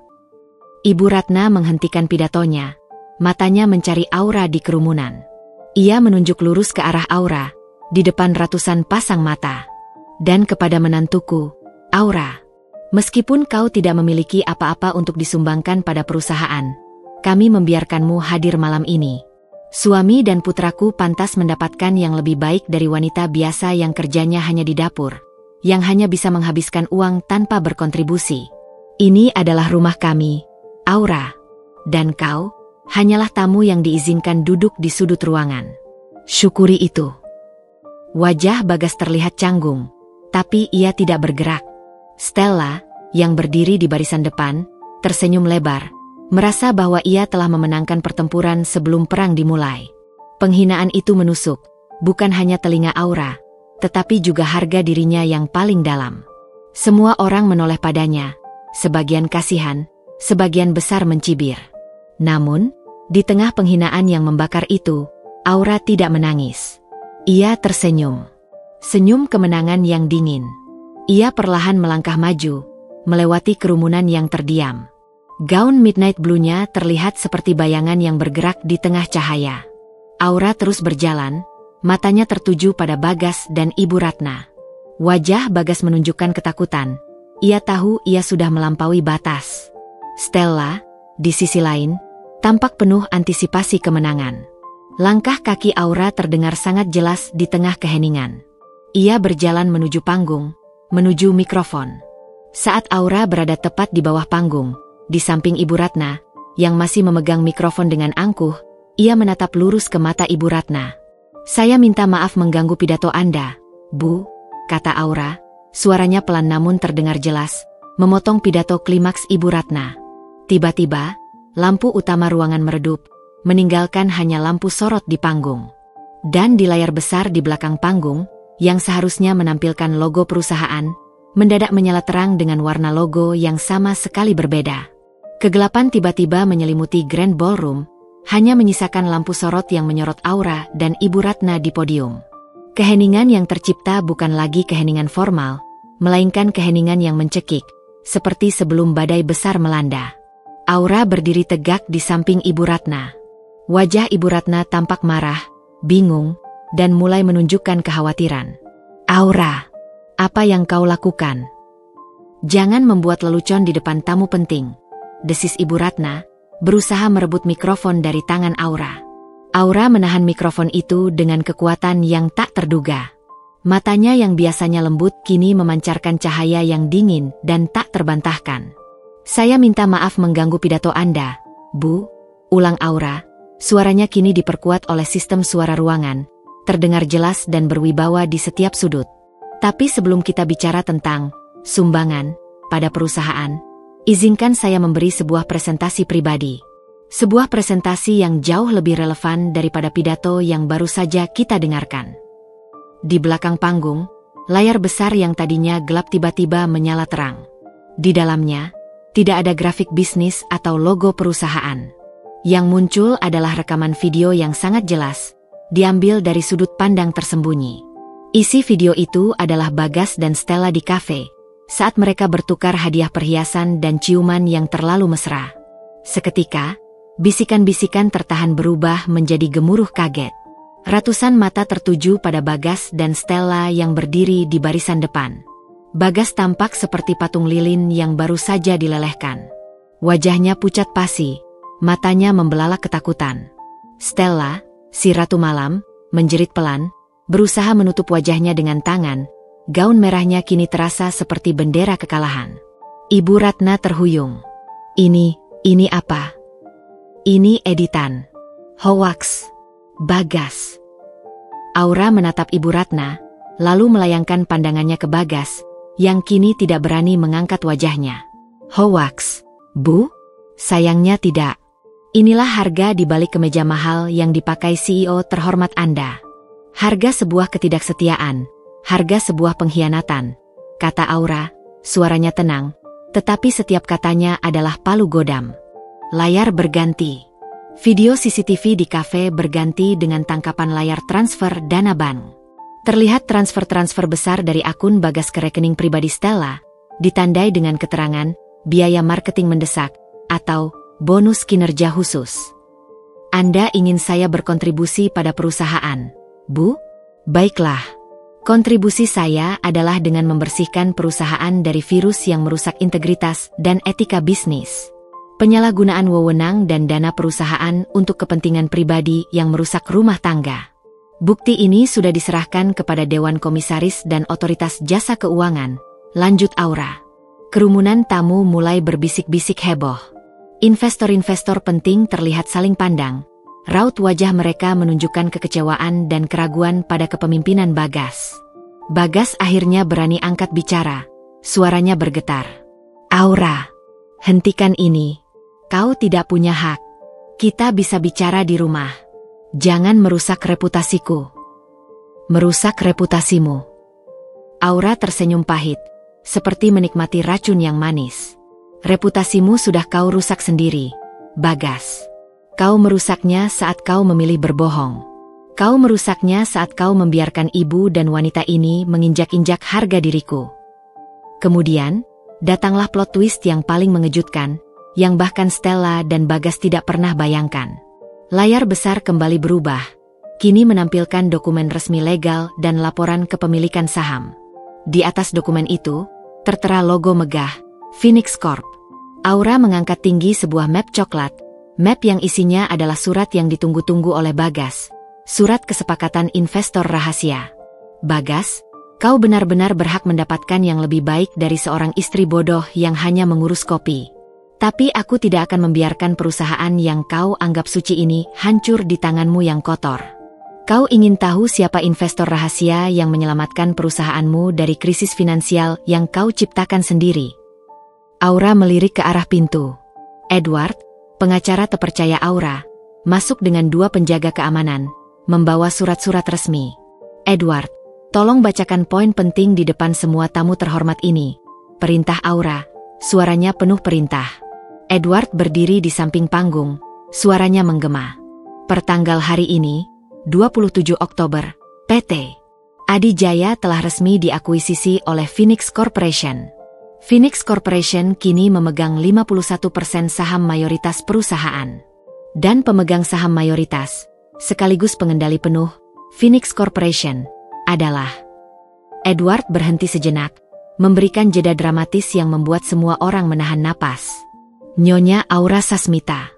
Ibu Ratna menghentikan pidatonya, matanya mencari Aura di kerumunan. Ia menunjuk lurus ke arah Aura, di depan ratusan pasang mata. Dan kepada menantuku, Aura, meskipun kau tidak memiliki apa-apa untuk disumbangkan pada perusahaan, kami membiarkanmu hadir malam ini. Suami dan putraku pantas mendapatkan yang lebih baik dari wanita biasa yang kerjanya hanya di dapur, yang hanya bisa menghabiskan uang tanpa berkontribusi. Ini adalah rumah kami, Aura. Dan kau, hanyalah tamu yang diizinkan duduk di sudut ruangan. Syukuri itu. Wajah Bagas terlihat canggung, tapi ia tidak bergerak. Stella, yang berdiri di barisan depan, tersenyum lebar, merasa bahwa ia telah memenangkan pertempuran sebelum perang dimulai. Penghinaan itu menusuk, bukan hanya telinga Aura, tetapi juga harga dirinya yang paling dalam. Semua orang menoleh padanya, sebagian kasihan, sebagian besar mencibir. Namun, di tengah penghinaan yang membakar itu, Aura tidak menangis. Ia tersenyum. Senyum kemenangan yang dingin. Ia perlahan melangkah maju, melewati kerumunan yang terdiam. Gaun midnight blue-nya terlihat seperti bayangan yang bergerak di tengah cahaya. Aura terus berjalan, matanya tertuju pada Bagas dan Ibu Ratna. Wajah Bagas menunjukkan ketakutan. Ia tahu ia sudah melampaui batas. Stella, di sisi lain, tampak penuh antisipasi kemenangan. Langkah kaki Aura terdengar sangat jelas di tengah keheningan. Ia berjalan menuju panggung, menuju mikrofon. Saat Aura berada tepat di bawah panggung, di samping Ibu Ratna, yang masih memegang mikrofon dengan angkuh, ia menatap lurus ke mata Ibu Ratna. "Saya minta maaf mengganggu pidato Anda, Bu," kata Aura, suaranya pelan namun terdengar jelas, memotong pidato klimaks Ibu Ratna. Tiba-tiba, lampu utama ruangan meredup, meninggalkan hanya lampu sorot di panggung. Dan di layar besar di belakang panggung, yang seharusnya menampilkan logo perusahaan, mendadak menyala terang dengan warna logo yang sama sekali berbeda. Kegelapan tiba-tiba menyelimuti Grand Ballroom, hanya menyisakan lampu sorot yang menyorot Aura dan Ibu Ratna di podium. Keheningan yang tercipta bukan lagi keheningan formal, melainkan keheningan yang mencekik, seperti sebelum badai besar melanda. Aura berdiri tegak di samping Ibu Ratna. Wajah Ibu Ratna tampak marah, bingung, dan mulai menunjukkan kekhawatiran. "Aura, apa yang kau lakukan? Jangan membuat lelucon di depan tamu penting," desis Ibu Ratna, berusaha merebut mikrofon dari tangan Aura. Aura menahan mikrofon itu dengan kekuatan yang tak terduga. Matanya yang biasanya lembut kini memancarkan cahaya yang dingin dan tak terbantahkan. "Saya minta maaf mengganggu pidato Anda, Bu," ulang Aura. Suaranya kini diperkuat oleh sistem suara ruangan, terdengar jelas dan berwibawa di setiap sudut. "Tapi sebelum kita bicara tentang sumbangan pada perusahaan, izinkan saya memberi sebuah presentasi pribadi. Sebuah presentasi yang jauh lebih relevan daripada pidato yang baru saja kita dengarkan." Di belakang panggung, layar besar yang tadinya gelap tiba-tiba menyala terang. Di dalamnya, tidak ada grafik bisnis atau logo perusahaan. Yang muncul adalah rekaman video yang sangat jelas, diambil dari sudut pandang tersembunyi. Isi video itu adalah Bagas dan Stella di kafe, saat mereka bertukar hadiah perhiasan dan ciuman yang terlalu mesra. Seketika, bisikan-bisikan tertahan berubah menjadi gemuruh kaget. Ratusan mata tertuju pada Bagas dan Stella yang berdiri di barisan depan. Bagas tampak seperti patung lilin yang baru saja dilelehkan. Wajahnya pucat pasi, matanya membelalak ketakutan. Stella, si Ratu Malam, menjerit pelan, berusaha menutup wajahnya dengan tangan. Gaun merahnya kini terasa seperti bendera kekalahan. Ibu Ratna terhuyung. Ini apa? Ini editan. Hoax. Bagas. Aura menatap Ibu Ratna, lalu melayangkan pandangannya ke Bagas, yang kini tidak berani mengangkat wajahnya. Hoax, Bu? Sayangnya tidak. Inilah harga di balik kemeja mahal yang dipakai CEO terhormat Anda. Harga sebuah ketidaksetiaan, harga sebuah pengkhianatan, kata Aura, suaranya tenang, tetapi setiap katanya adalah palu godam. Layar berganti. Video CCTV di kafe berganti dengan tangkapan layar transfer dana bank. Terlihat transfer-transfer besar dari akun Bagas ke rekening pribadi Stella, ditandai dengan keterangan, biaya marketing mendesak, atau bonus kinerja khusus. Anda ingin saya berkontribusi pada perusahaan, Bu? Baiklah. Kontribusi saya adalah dengan membersihkan perusahaan dari virus yang merusak integritas dan etika bisnis. Penyalahgunaan wewenang dan dana perusahaan untuk kepentingan pribadi yang merusak rumah tangga. Bukti ini sudah diserahkan kepada Dewan Komisaris dan Otoritas Jasa Keuangan, lanjut Aura. Kerumunan tamu mulai berbisik-bisik heboh. Investor-investor penting terlihat saling pandang. Raut wajah mereka menunjukkan kekecewaan dan keraguan pada kepemimpinan Bagas. Bagas akhirnya berani angkat bicara. Suaranya bergetar. Aura, hentikan ini. Kau tidak punya hak. Kita bisa bicara di rumah. Jangan merusak reputasiku. Merusak reputasimu. Aura tersenyum pahit, seperti menikmati racun yang manis. Reputasimu sudah kau rusak sendiri, Bagas. Kau merusaknya saat kau memilih berbohong. Kau merusaknya saat kau membiarkan ibu dan wanita ini menginjak-injak harga diriku. Kemudian, datanglah plot twist yang paling mengejutkan, yang bahkan Stella dan Bagas tidak pernah bayangkan. Layar besar kembali berubah, kini menampilkan dokumen resmi legal dan laporan kepemilikan saham. Di atas dokumen itu, tertera logo megah, Phoenix Corp. Aura mengangkat tinggi sebuah map coklat, map yang isinya adalah surat yang ditunggu-tunggu oleh Bagas, surat kesepakatan investor rahasia. Bagas, kau benar-benar berhak mendapatkan yang lebih baik dari seorang istri bodoh yang hanya mengurus kopi. Tapi aku tidak akan membiarkan perusahaan yang kau anggap suci ini hancur di tanganmu yang kotor. Kau ingin tahu siapa investor rahasia yang menyelamatkan perusahaanmu dari krisis finansial yang kau ciptakan sendiri? Aura melirik ke arah pintu. Edward, pengacara terpercaya Aura, masuk dengan 2 penjaga keamanan, membawa surat-surat resmi. Edward, tolong bacakan poin penting di depan semua tamu terhormat ini. Perintah Aura, suaranya penuh perintah. Edward berdiri di samping panggung, suaranya menggema. Pertanggal hari ini, 27 Oktober, PT Adi Jaya telah resmi diakuisisi oleh Phoenix Corporation. Phoenix Corporation kini memegang 51% saham mayoritas perusahaan. Dan pemegang saham mayoritas, sekaligus pengendali penuh, Phoenix Corporation, adalah... Edward berhenti sejenak, memberikan jeda dramatis yang membuat semua orang menahan napas. Nyonya Aura Sasmita.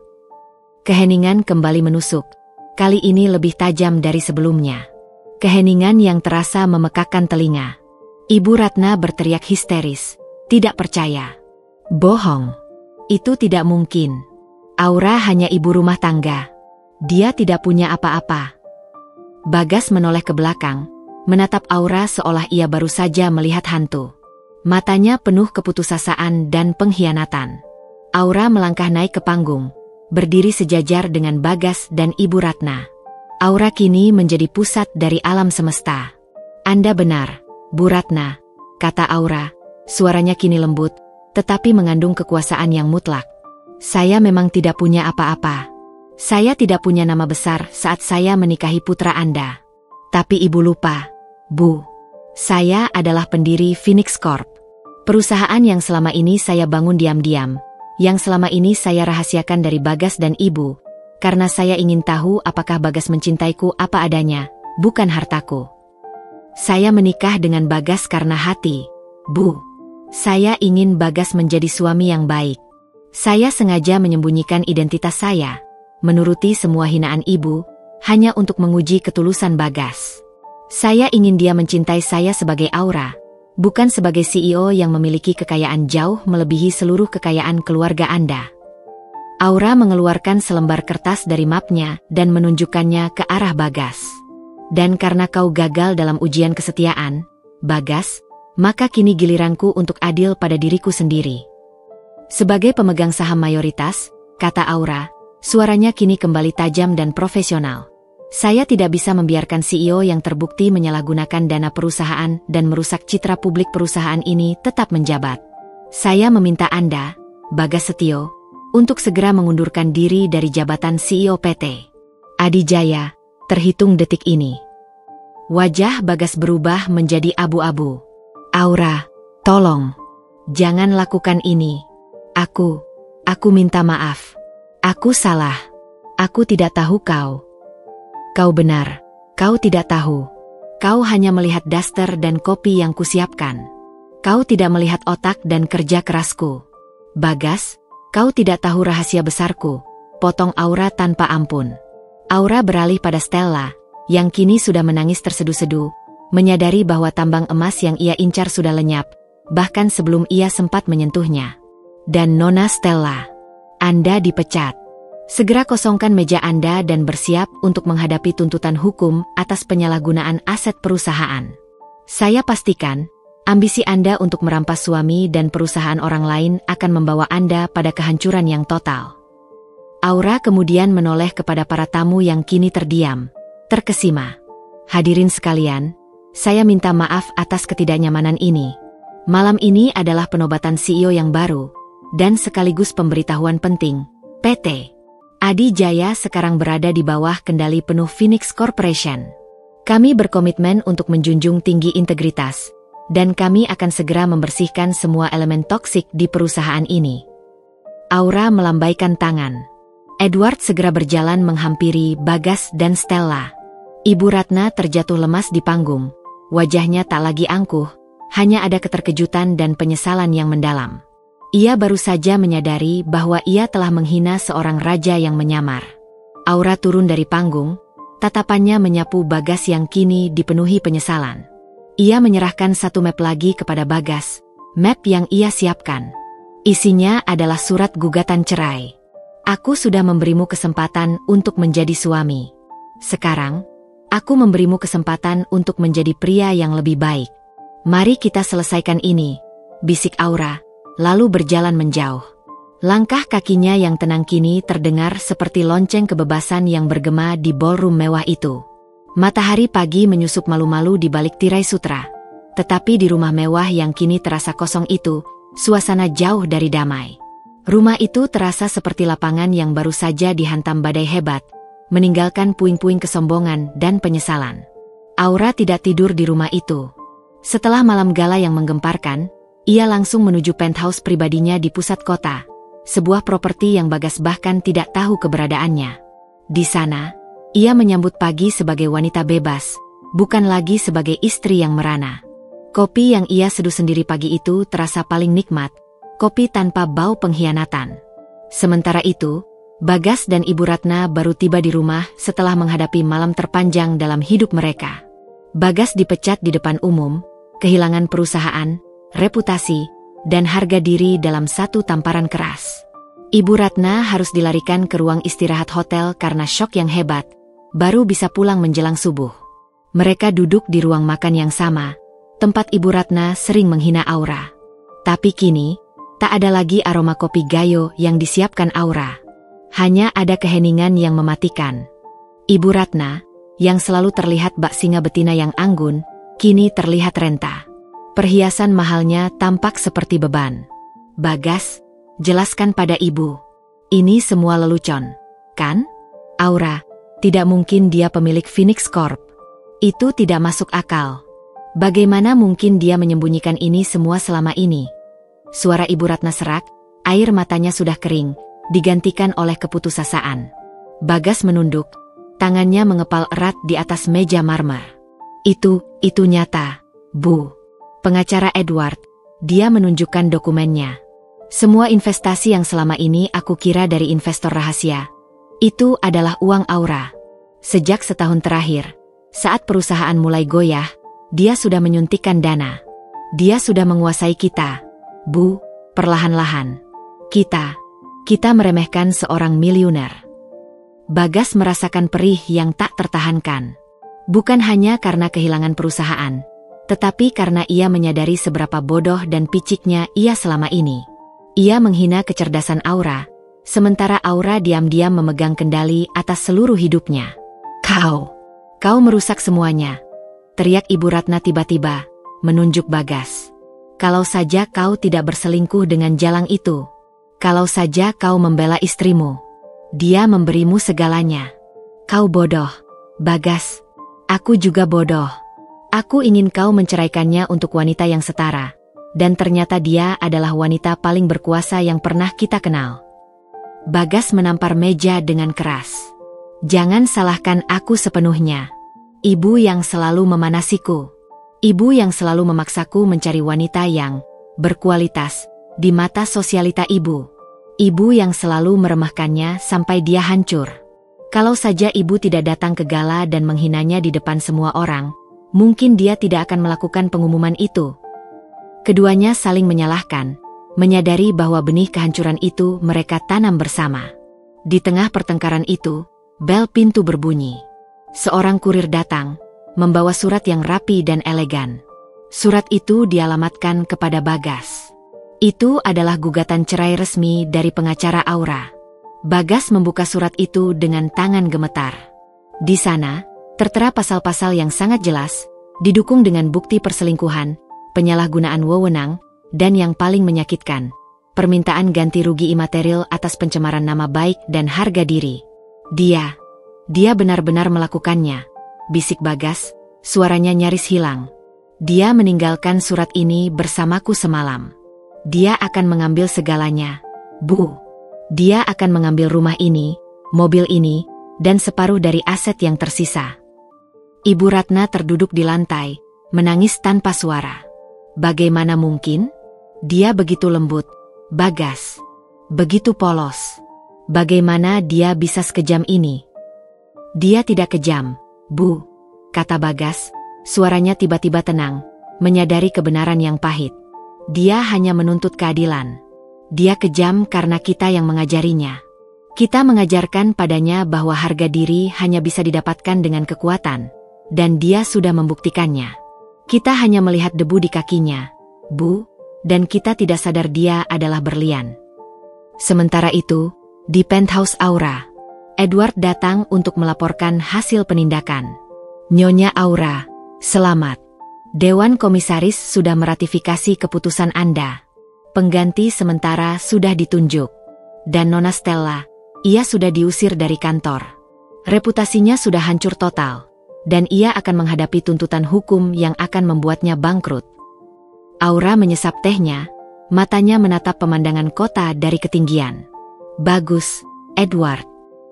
Keheningan kembali menusuk, kali ini lebih tajam dari sebelumnya. Keheningan yang terasa memekakkan telinga. Ibu Ratna berteriak histeris, tidak percaya. Bohong. Itu tidak mungkin. Aura hanya ibu rumah tangga. Dia tidak punya apa-apa. Bagas menoleh ke belakang, menatap Aura seolah ia baru saja melihat hantu. Matanya penuh keputusasaan dan pengkhianatan. Aura melangkah naik ke panggung, berdiri sejajar dengan Bagas dan Ibu Ratna. Aura kini menjadi pusat dari alam semesta. Anda benar, Bu Ratna, kata Aura. Suaranya kini lembut, tetapi mengandung kekuasaan yang mutlak. Saya memang tidak punya apa-apa. Saya tidak punya nama besar saat saya menikahi putra Anda. Tapi Ibu lupa, Bu. Saya adalah pendiri Phoenix Corp. Perusahaan yang selama ini saya bangun diam-diam, yang selama ini saya rahasiakan dari Bagas dan Ibu, karena saya ingin tahu apakah Bagas mencintaiku apa adanya, bukan hartaku. Saya menikah dengan Bagas karena hati, Bu. Saya ingin Bagas menjadi suami yang baik. Saya sengaja menyembunyikan identitas saya, menuruti semua hinaan Ibu, hanya untuk menguji ketulusan Bagas. Saya ingin dia mencintai saya sebagai Aura, bukan sebagai CEO yang memiliki kekayaan jauh melebihi seluruh kekayaan keluarga Anda. Aura mengeluarkan selembar kertas dari mapnya dan menunjukkannya ke arah Bagas. Dan karena kau gagal dalam ujian kesetiaan, Bagas, maka kini giliranku untuk adil pada diriku sendiri. Sebagai pemegang saham mayoritas, kata Aura, suaranya kini kembali tajam dan profesional. Saya tidak bisa membiarkan CEO yang terbukti menyalahgunakan dana perusahaan dan merusak citra publik perusahaan ini tetap menjabat. Saya meminta Anda, Bagas Setio, untuk segera mengundurkan diri dari jabatan CEO PT Adijaya, terhitung detik ini. Wajah Bagas berubah menjadi abu-abu. Aura, tolong, jangan lakukan ini. Aku minta maaf. Aku salah. Aku tidak tahu kau. Kau benar, kau tidak tahu. Kau hanya melihat daster dan kopi yang kusiapkan. Kau tidak melihat otak dan kerja kerasku. Bagas, kau tidak tahu rahasia besarku, potong Aura tanpa ampun. Aura beralih pada Stella, yang kini sudah menangis terseduh-seduh, menyadari bahwa tambang emas yang ia incar sudah lenyap, bahkan sebelum ia sempat menyentuhnya. Dan Nona Stella, Anda dipecat. Segera kosongkan meja Anda dan bersiap untuk menghadapi tuntutan hukum atas penyalahgunaan aset perusahaan. Saya pastikan, ambisi Anda untuk merampas suami dan perusahaan orang lain akan membawa Anda pada kehancuran yang total. Aura kemudian menoleh kepada para tamu yang kini terdiam, terkesima. Hadirin sekalian, saya minta maaf atas ketidaknyamanan ini. Malam ini adalah penobatan CEO yang baru, dan sekaligus pemberitahuan penting. PT Adijaya sekarang berada di bawah kendali penuh Phoenix Corporation. Kami berkomitmen untuk menjunjung tinggi integritas, dan kami akan segera membersihkan semua elemen toksik di perusahaan ini. Aura melambaikan tangan. Edward segera berjalan menghampiri Bagas dan Stella. Ibu Ratna terjatuh lemas di panggung. Wajahnya tak lagi angkuh, hanya ada keterkejutan dan penyesalan yang mendalam. Ia baru saja menyadari bahwa ia telah menghina seorang raja yang menyamar. Aura turun dari panggung, tatapannya menyapu Bagas yang kini dipenuhi penyesalan. Ia menyerahkan satu map lagi kepada Bagas, map yang ia siapkan. Isinya adalah surat gugatan cerai. Aku sudah memberimu kesempatan untuk menjadi suami. Sekarang, aku memberimu kesempatan untuk menjadi pria yang lebih baik. Mari kita selesaikan ini, bisik Aura, lalu berjalan menjauh. Langkah kakinya yang tenang kini terdengar seperti lonceng kebebasan yang bergema di ballroom mewah itu. Matahari pagi menyusup malu-malu di balik tirai sutra. Tetapi di rumah mewah yang kini terasa kosong itu, suasana jauh dari damai. Rumah itu terasa seperti lapangan yang baru saja dihantam badai hebat, meninggalkan puing-puing kesombongan dan penyesalan. Aura tidak tidur di rumah itu. Setelah malam gala yang menggemparkan, ia langsung menuju penthouse pribadinya di pusat kota, sebuah properti yang Bagas bahkan tidak tahu keberadaannya. Di sana, ia menyambut pagi sebagai wanita bebas, bukan lagi sebagai istri yang merana. Kopi yang ia seduh sendiri pagi itu terasa paling nikmat, kopi tanpa bau pengkhianatan. Sementara itu, Bagas dan Ibu Ratna baru tiba di rumah setelah menghadapi malam terpanjang dalam hidup mereka. Bagas dipecat di depan umum, kehilangan perusahaan, reputasi, dan harga diri dalam satu tamparan keras. Ibu Ratna harus dilarikan ke ruang istirahat hotel karena syok yang hebat, baru bisa pulang menjelang subuh. Mereka duduk di ruang makan yang sama, tempat Ibu Ratna sering menghina Aura. Tapi kini, tak ada lagi aroma kopi gayo yang disiapkan Aura. Hanya ada keheningan yang mematikan. Ibu Ratna, yang selalu terlihat bak singa betina yang anggun, kini terlihat renta. Perhiasan mahalnya tampak seperti beban. Bagas, jelaskan pada ibu. Ini semua lelucon, kan? Aura, tidak mungkin dia pemilik Phoenix Corp. Itu tidak masuk akal. Bagaimana mungkin dia menyembunyikan ini semua selama ini? Suara Ibu Ratna serak, air matanya sudah kering, digantikan oleh keputusasaan. Bagas menunduk, tangannya mengepal erat di atas meja marmer. Itu nyata, Bu. Pengacara Edward, dia menunjukkan dokumennya. Semua investasi yang selama ini aku kira dari investor rahasia, itu adalah uang Aura. Sejak setahun terakhir, saat perusahaan mulai goyah, dia sudah menyuntikkan dana. Dia sudah menguasai kita, Bu, perlahan-lahan. Kita meremehkan seorang miliuner. Bagas merasakan perih yang tak tertahankan. Bukan hanya karena kehilangan perusahaan, tetapi karena ia menyadari seberapa bodoh dan piciknya ia selama ini. Ia menghina kecerdasan Aura, sementara Aura diam-diam memegang kendali atas seluruh hidupnya. Kau merusak semuanya, teriak Ibu Ratna tiba-tiba, menunjuk Bagas. Kalau saja kau tidak berselingkuh dengan Jalang itu. Kalau saja kau membela istrimu. Dia memberimu segalanya. Kau bodoh, Bagas. Aku juga bodoh. Aku ingin kau menceraikannya untuk wanita yang setara. Dan ternyata dia adalah wanita paling berkuasa yang pernah kita kenal. Bagas menampar meja dengan keras. Jangan salahkan aku sepenuhnya. Ibu yang selalu memanasiku. Ibu yang selalu memaksaku mencari wanita yang berkualitas di mata sosialita ibu. Ibu yang selalu meremehkannya sampai dia hancur. Kalau saja ibu tidak datang ke gala dan menghinanya di depan semua orang, mungkin dia tidak akan melakukan pengumuman itu. Keduanya saling menyalahkan, menyadari bahwa benih kehancuran itu mereka tanam bersama. Di tengah pertengkaran itu, bel pintu berbunyi. Seorang kurir datang, membawa surat yang rapi dan elegan. Surat itu dialamatkan kepada Bagas. Itu adalah gugatan cerai resmi dari pengacara Aura. Bagas membuka surat itu dengan tangan gemetar. Di sana, tertera pasal-pasal yang sangat jelas, didukung dengan bukti perselingkuhan, penyalahgunaan wewenang, dan yang paling menyakitkan, permintaan ganti rugi imaterial atas pencemaran nama baik dan harga diri. Dia benar-benar melakukannya, bisik Bagas, suaranya nyaris hilang. Dia meninggalkan surat ini bersamaku semalam. Dia akan mengambil segalanya, Bu. Dia akan mengambil rumah ini, mobil ini, dan separuh dari aset yang tersisa. Ibu Ratna terduduk di lantai, menangis tanpa suara. Bagaimana mungkin? Dia begitu lembut, Bagas. Begitu polos. Bagaimana dia bisa sekejam ini? Dia tidak kejam, Bu, kata Bagas. Suaranya tiba-tiba tenang, menyadari kebenaran yang pahit. Dia hanya menuntut keadilan. Dia kejam karena kita yang mengajarinya. Kita mengajarkan padanya bahwa harga diri hanya bisa didapatkan dengan kekuatan, dan dia sudah membuktikannya. Kita hanya melihat debu di kakinya, Bu, dan kita tidak sadar dia adalah berlian. Sementara itu, di penthouse Aura, Edward datang untuk melaporkan hasil penindakan. Nyonya Aura, selamat. Dewan Komisaris sudah meratifikasi keputusan Anda. Pengganti sementara sudah ditunjuk. Dan Nona Stella, ia sudah diusir dari kantor. Reputasinya sudah hancur total. Dan ia akan menghadapi tuntutan hukum yang akan membuatnya bangkrut. Aura menyesap tehnya, matanya menatap pemandangan kota dari ketinggian. Bagus, Edward.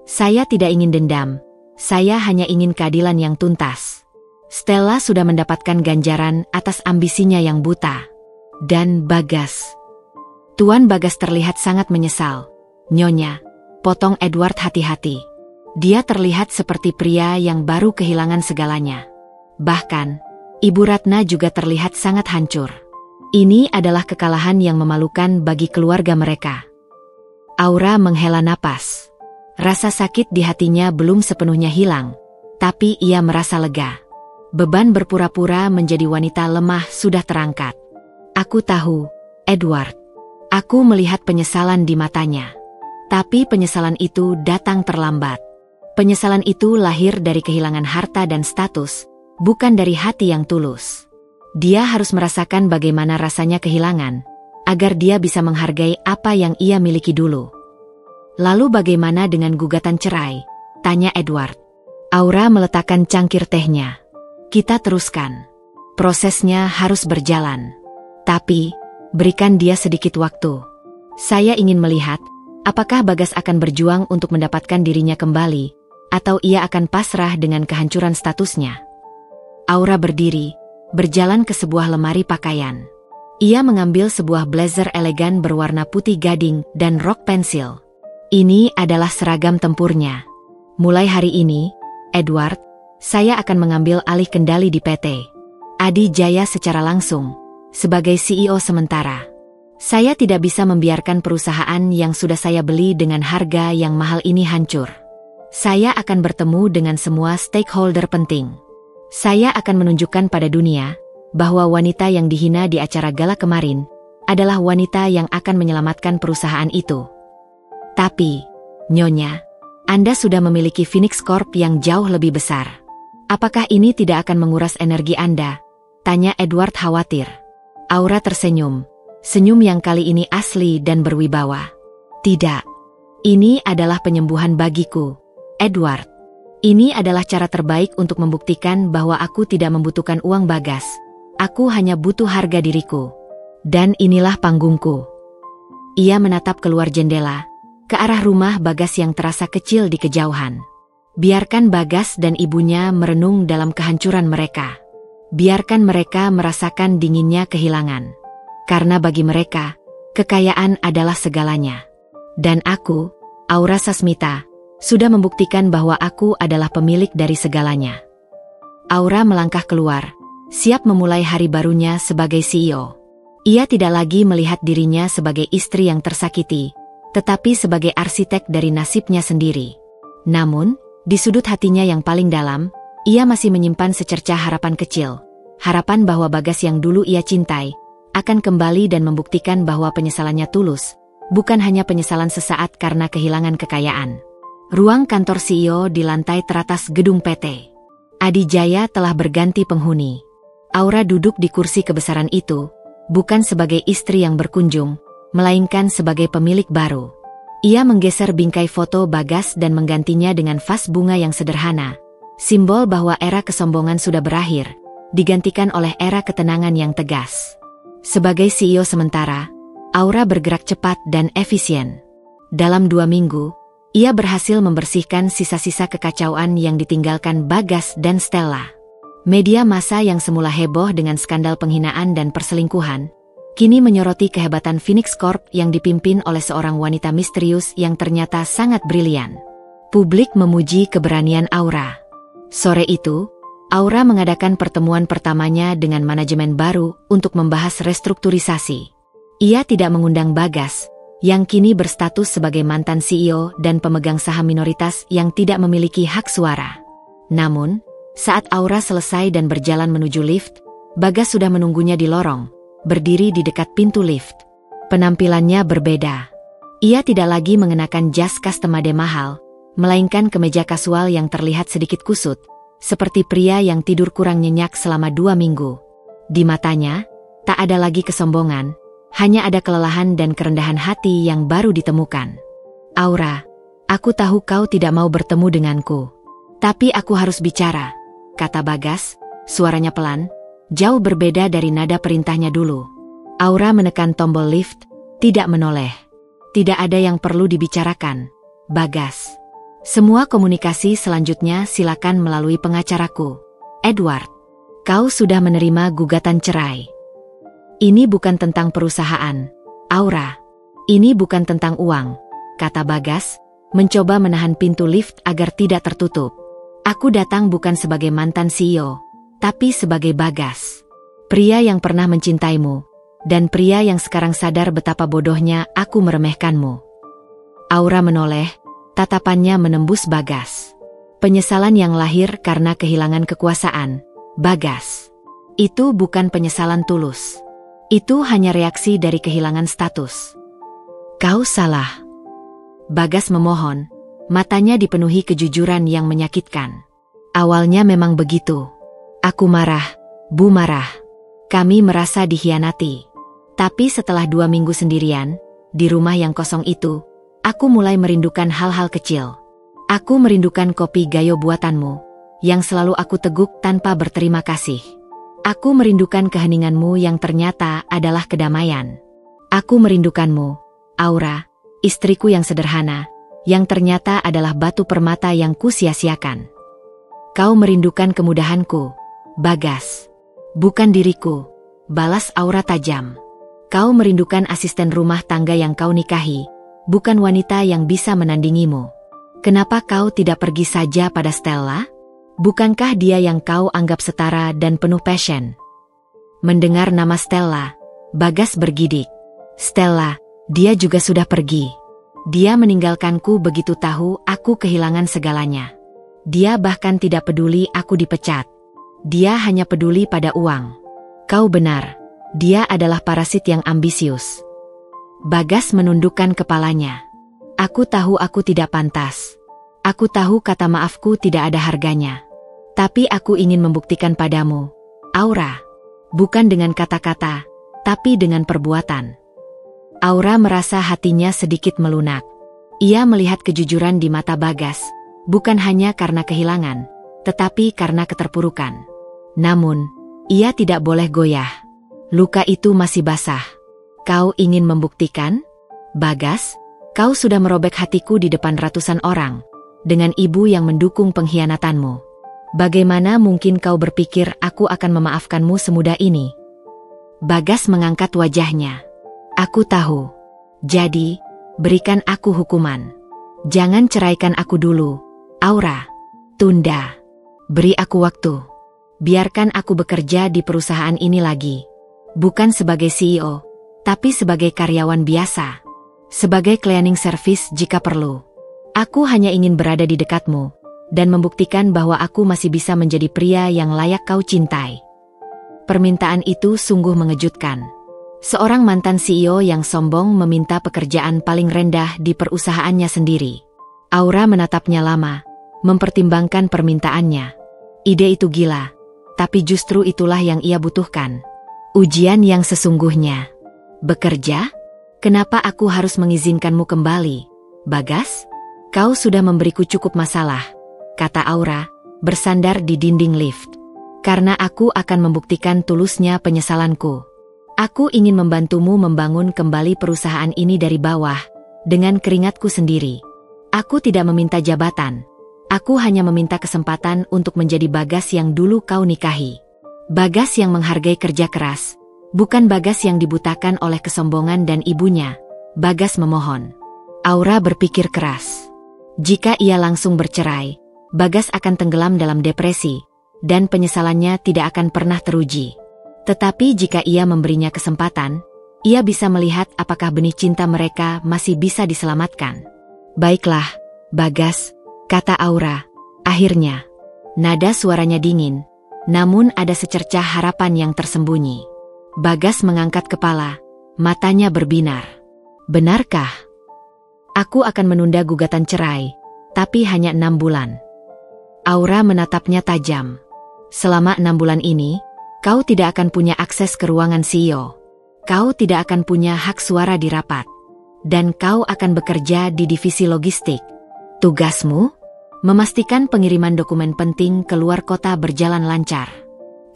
Saya tidak ingin dendam. Saya hanya ingin keadilan yang tuntas. Stella sudah mendapatkan ganjaran atas ambisinya yang buta. Dan Bagas. Tuan Bagas terlihat sangat menyesal. Nyonya, potong Edward hati-hati. Dia terlihat seperti pria yang baru kehilangan segalanya. Bahkan, Ibu Ratna juga terlihat sangat hancur. Ini adalah kekalahan yang memalukan bagi keluarga mereka. Aura menghela napas. Rasa sakit di hatinya belum sepenuhnya hilang, tapi ia merasa lega. Beban berpura-pura menjadi wanita lemah sudah terangkat. Aku tahu, Edward. Aku melihat penyesalan di matanya. Tapi penyesalan itu datang terlambat. Penyesalan itu lahir dari kehilangan harta dan status, bukan dari hati yang tulus. Dia harus merasakan bagaimana rasanya kehilangan, agar dia bisa menghargai apa yang ia miliki dulu. Lalu bagaimana dengan gugatan cerai? Tanya Edward. Aura meletakkan cangkir tehnya. Kita teruskan. Prosesnya harus berjalan. Tapi, berikan dia sedikit waktu. Saya ingin melihat, apakah Bagas akan berjuang untuk mendapatkan dirinya kembali, atau ia akan pasrah dengan kehancuran statusnya. Aura berdiri, berjalan ke sebuah lemari pakaian. Ia mengambil sebuah blazer elegan berwarna putih gading dan rok pensil. Ini adalah seragam tempurnya. Mulai hari ini, Edward, saya akan mengambil alih kendali di PT Adi Jaya secara langsung, sebagai CEO sementara. Saya tidak bisa membiarkan perusahaan yang sudah saya beli dengan harga yang mahal ini hancur. Saya akan bertemu dengan semua stakeholder penting. Saya akan menunjukkan pada dunia bahwa wanita yang dihina di acara gala kemarin adalah wanita yang akan menyelamatkan perusahaan itu. Tapi, Nyonya, Anda sudah memiliki Phoenix Corp yang jauh lebih besar. Apakah ini tidak akan menguras energi Anda? Tanya Edward khawatir. Aura tersenyum, senyum yang kali ini asli dan berwibawa. Tidak. Ini adalah penyembuhan bagiku, Edward. Ini adalah cara terbaik untuk membuktikan bahwa aku tidak membutuhkan uang Bagas. Aku hanya butuh harga diriku. Dan inilah panggungku. Ia menatap keluar jendela, ke arah rumah Bagas yang terasa kecil di kejauhan. Biarkan Bagas dan ibunya merenung dalam kehancuran mereka. Biarkan mereka merasakan dinginnya kehilangan. Karena bagi mereka, kekayaan adalah segalanya. Dan aku, Aura Sasmita, sudah membuktikan bahwa aku adalah pemilik dari segalanya. Aura melangkah keluar, siap memulai hari barunya sebagai CEO. Ia tidak lagi melihat dirinya sebagai istri yang tersakiti, tetapi sebagai arsitek dari nasibnya sendiri. Namun, di sudut hatinya yang paling dalam, ia masih menyimpan secercah harapan kecil. Harapan bahwa Bagas yang dulu ia cintai, akan kembali dan membuktikan bahwa penyesalannya tulus, bukan hanya penyesalan sesaat karena kehilangan kekayaan. Ruang kantor CEO di lantai teratas gedung PT Adi Jaya telah berganti penghuni. Aura duduk di kursi kebesaran itu, bukan sebagai istri yang berkunjung, melainkan sebagai pemilik baru. Ia menggeser bingkai foto Bagas dan menggantinya dengan vas bunga yang sederhana, simbol bahwa era kesombongan sudah berakhir, digantikan oleh era ketenangan yang tegas. Sebagai CEO sementara, Aura bergerak cepat dan efisien. Dalam 2 minggu, ia berhasil membersihkan sisa-sisa kekacauan yang ditinggalkan Bagas dan Stella. Media massa yang semula heboh dengan skandal penghinaan dan perselingkuhan, kini menyoroti kehebatan Phoenix Corp yang dipimpin oleh seorang wanita misterius yang ternyata sangat brilian. Publik memuji keberanian Aura. Sore itu, Aura mengadakan pertemuan pertamanya dengan manajemen baru untuk membahas restrukturisasi. Ia tidak mengundang Bagas, yang kini berstatus sebagai mantan CEO dan pemegang saham minoritas yang tidak memiliki hak suara. Namun, saat Aura selesai dan berjalan menuju lift, Bagas sudah menunggunya di lorong, berdiri di dekat pintu lift. Penampilannya berbeda. Ia tidak lagi mengenakan jas customade mahal, melainkan kemeja kasual yang terlihat sedikit kusut, seperti pria yang tidur kurang nyenyak selama 2 minggu. Di matanya, tak ada lagi kesombongan, hanya ada kelelahan dan kerendahan hati yang baru ditemukan. Aura, aku tahu kau tidak mau bertemu denganku. Tapi aku harus bicara, kata Bagas, suaranya pelan, jauh berbeda dari nada perintahnya dulu. Aura menekan tombol lift, tidak menoleh. Tidak ada yang perlu dibicarakan, Bagas. Semua komunikasi selanjutnya silakan melalui pengacaraku. Edward, kau sudah menerima gugatan cerai. Ini bukan tentang perusahaan, Aura. Ini bukan tentang uang, kata Bagas, mencoba menahan pintu lift agar tidak tertutup. Aku datang bukan sebagai mantan CEO, tapi sebagai Bagas. Pria yang pernah mencintaimu, dan pria yang sekarang sadar betapa bodohnya aku meremehkanmu. Aura menoleh, tatapannya menembus Bagas. Penyesalan yang lahir karena kehilangan kekuasaan, Bagas. Itu bukan penyesalan tulus. Itu hanya reaksi dari kehilangan status. Kau salah. Bagas memohon, matanya dipenuhi kejujuran yang menyakitkan. Awalnya memang begitu. Aku marah, Bu marah. Kami merasa dikhianati. Tapi setelah 2 minggu sendirian, di rumah yang kosong itu, aku mulai merindukan hal-hal kecil. Aku merindukan kopi gayo buatanmu, yang selalu aku teguk tanpa berterima kasih. Aku merindukan keheninganmu yang ternyata adalah kedamaian. Aku merindukanmu, Aura, istriku yang sederhana, yang ternyata adalah batu permata yang ku-sia-siakan. Kau merindukan kemudahanku, Bagas. Bukan diriku, balas Aura tajam. Kau merindukan asisten rumah tangga yang kau nikahi, bukan wanita yang bisa menandingimu. Kenapa kau tidak pergi saja pada Stella? Bukankah dia yang kau anggap setara dan penuh passion? Mendengar nama Stella, Bagas bergidik. Stella, dia juga sudah pergi. Dia meninggalkanku begitu tahu aku kehilangan segalanya. Dia bahkan tidak peduli aku dipecat. Dia hanya peduli pada uang. Kau benar, dia adalah parasit yang ambisius. Bagas menundukkan kepalanya. Aku tahu aku tidak pantas. Aku tahu kata maafku tidak ada harganya. Tapi aku ingin membuktikan padamu, Aura. Bukan dengan kata-kata, tapi dengan perbuatan. Aura merasa hatinya sedikit melunak. Ia melihat kejujuran di mata Bagas, bukan hanya karena kehilangan, tetapi karena keterpurukan. Namun, ia tidak boleh goyah. Luka itu masih basah. Kau ingin membuktikan? Bagas, kau sudah merobek hatiku di depan ratusan orang, dengan ibu yang mendukung pengkhianatanmu. Bagaimana mungkin kau berpikir aku akan memaafkanmu semudah ini? Bagas mengangkat wajahnya. Aku tahu. Jadi, berikan aku hukuman. Jangan ceraikan aku dulu, Aura. Tunda. Beri aku waktu. Biarkan aku bekerja di perusahaan ini lagi. Bukan sebagai CEO, tapi sebagai karyawan biasa. Sebagai cleaning service jika perlu. Aku hanya ingin berada di dekatmu, dan membuktikan bahwa aku masih bisa menjadi pria yang layak kau cintai. Permintaan itu sungguh mengejutkan. Seorang mantan CEO yang sombong meminta pekerjaan paling rendah di perusahaannya sendiri. Aura menatapnya lama, mempertimbangkan permintaannya. Ide itu gila, tapi justru itulah yang ia butuhkan. Ujian yang sesungguhnya. Bekerja? Kenapa aku harus mengizinkanmu kembali, Bagas? Kau sudah memberiku cukup masalah, kata Aura, bersandar di dinding lift. Karena aku akan membuktikan tulusnya penyesalanku. Aku ingin membantumu membangun kembali perusahaan ini dari bawah, dengan keringatku sendiri. Aku tidak meminta jabatan. Aku hanya meminta kesempatan untuk menjadi Bagas yang dulu kau nikahi. Bagas yang menghargai kerja keras, bukan Bagas yang dibutakan oleh kesombongan dan ibunya. Bagas memohon. Aura berpikir keras. Jika ia langsung bercerai, Bagas akan tenggelam dalam depresi, dan penyesalannya tidak akan pernah teruji. Tetapi jika ia memberinya kesempatan, ia bisa melihat apakah benih cinta mereka masih bisa diselamatkan. Baiklah, Bagas, kata Aura. Akhirnya, nada suaranya dingin, namun ada secercah harapan yang tersembunyi. Bagas mengangkat kepala, matanya berbinar. Benarkah? Aku akan menunda gugatan cerai, tapi hanya 6 bulan. Aura menatapnya tajam. Selama 6 bulan ini, kau tidak akan punya akses ke ruangan CEO. Kau tidak akan punya hak suara di rapat. Dan kau akan bekerja di divisi logistik. Tugasmu? Memastikan pengiriman dokumen penting ke luar kota berjalan lancar.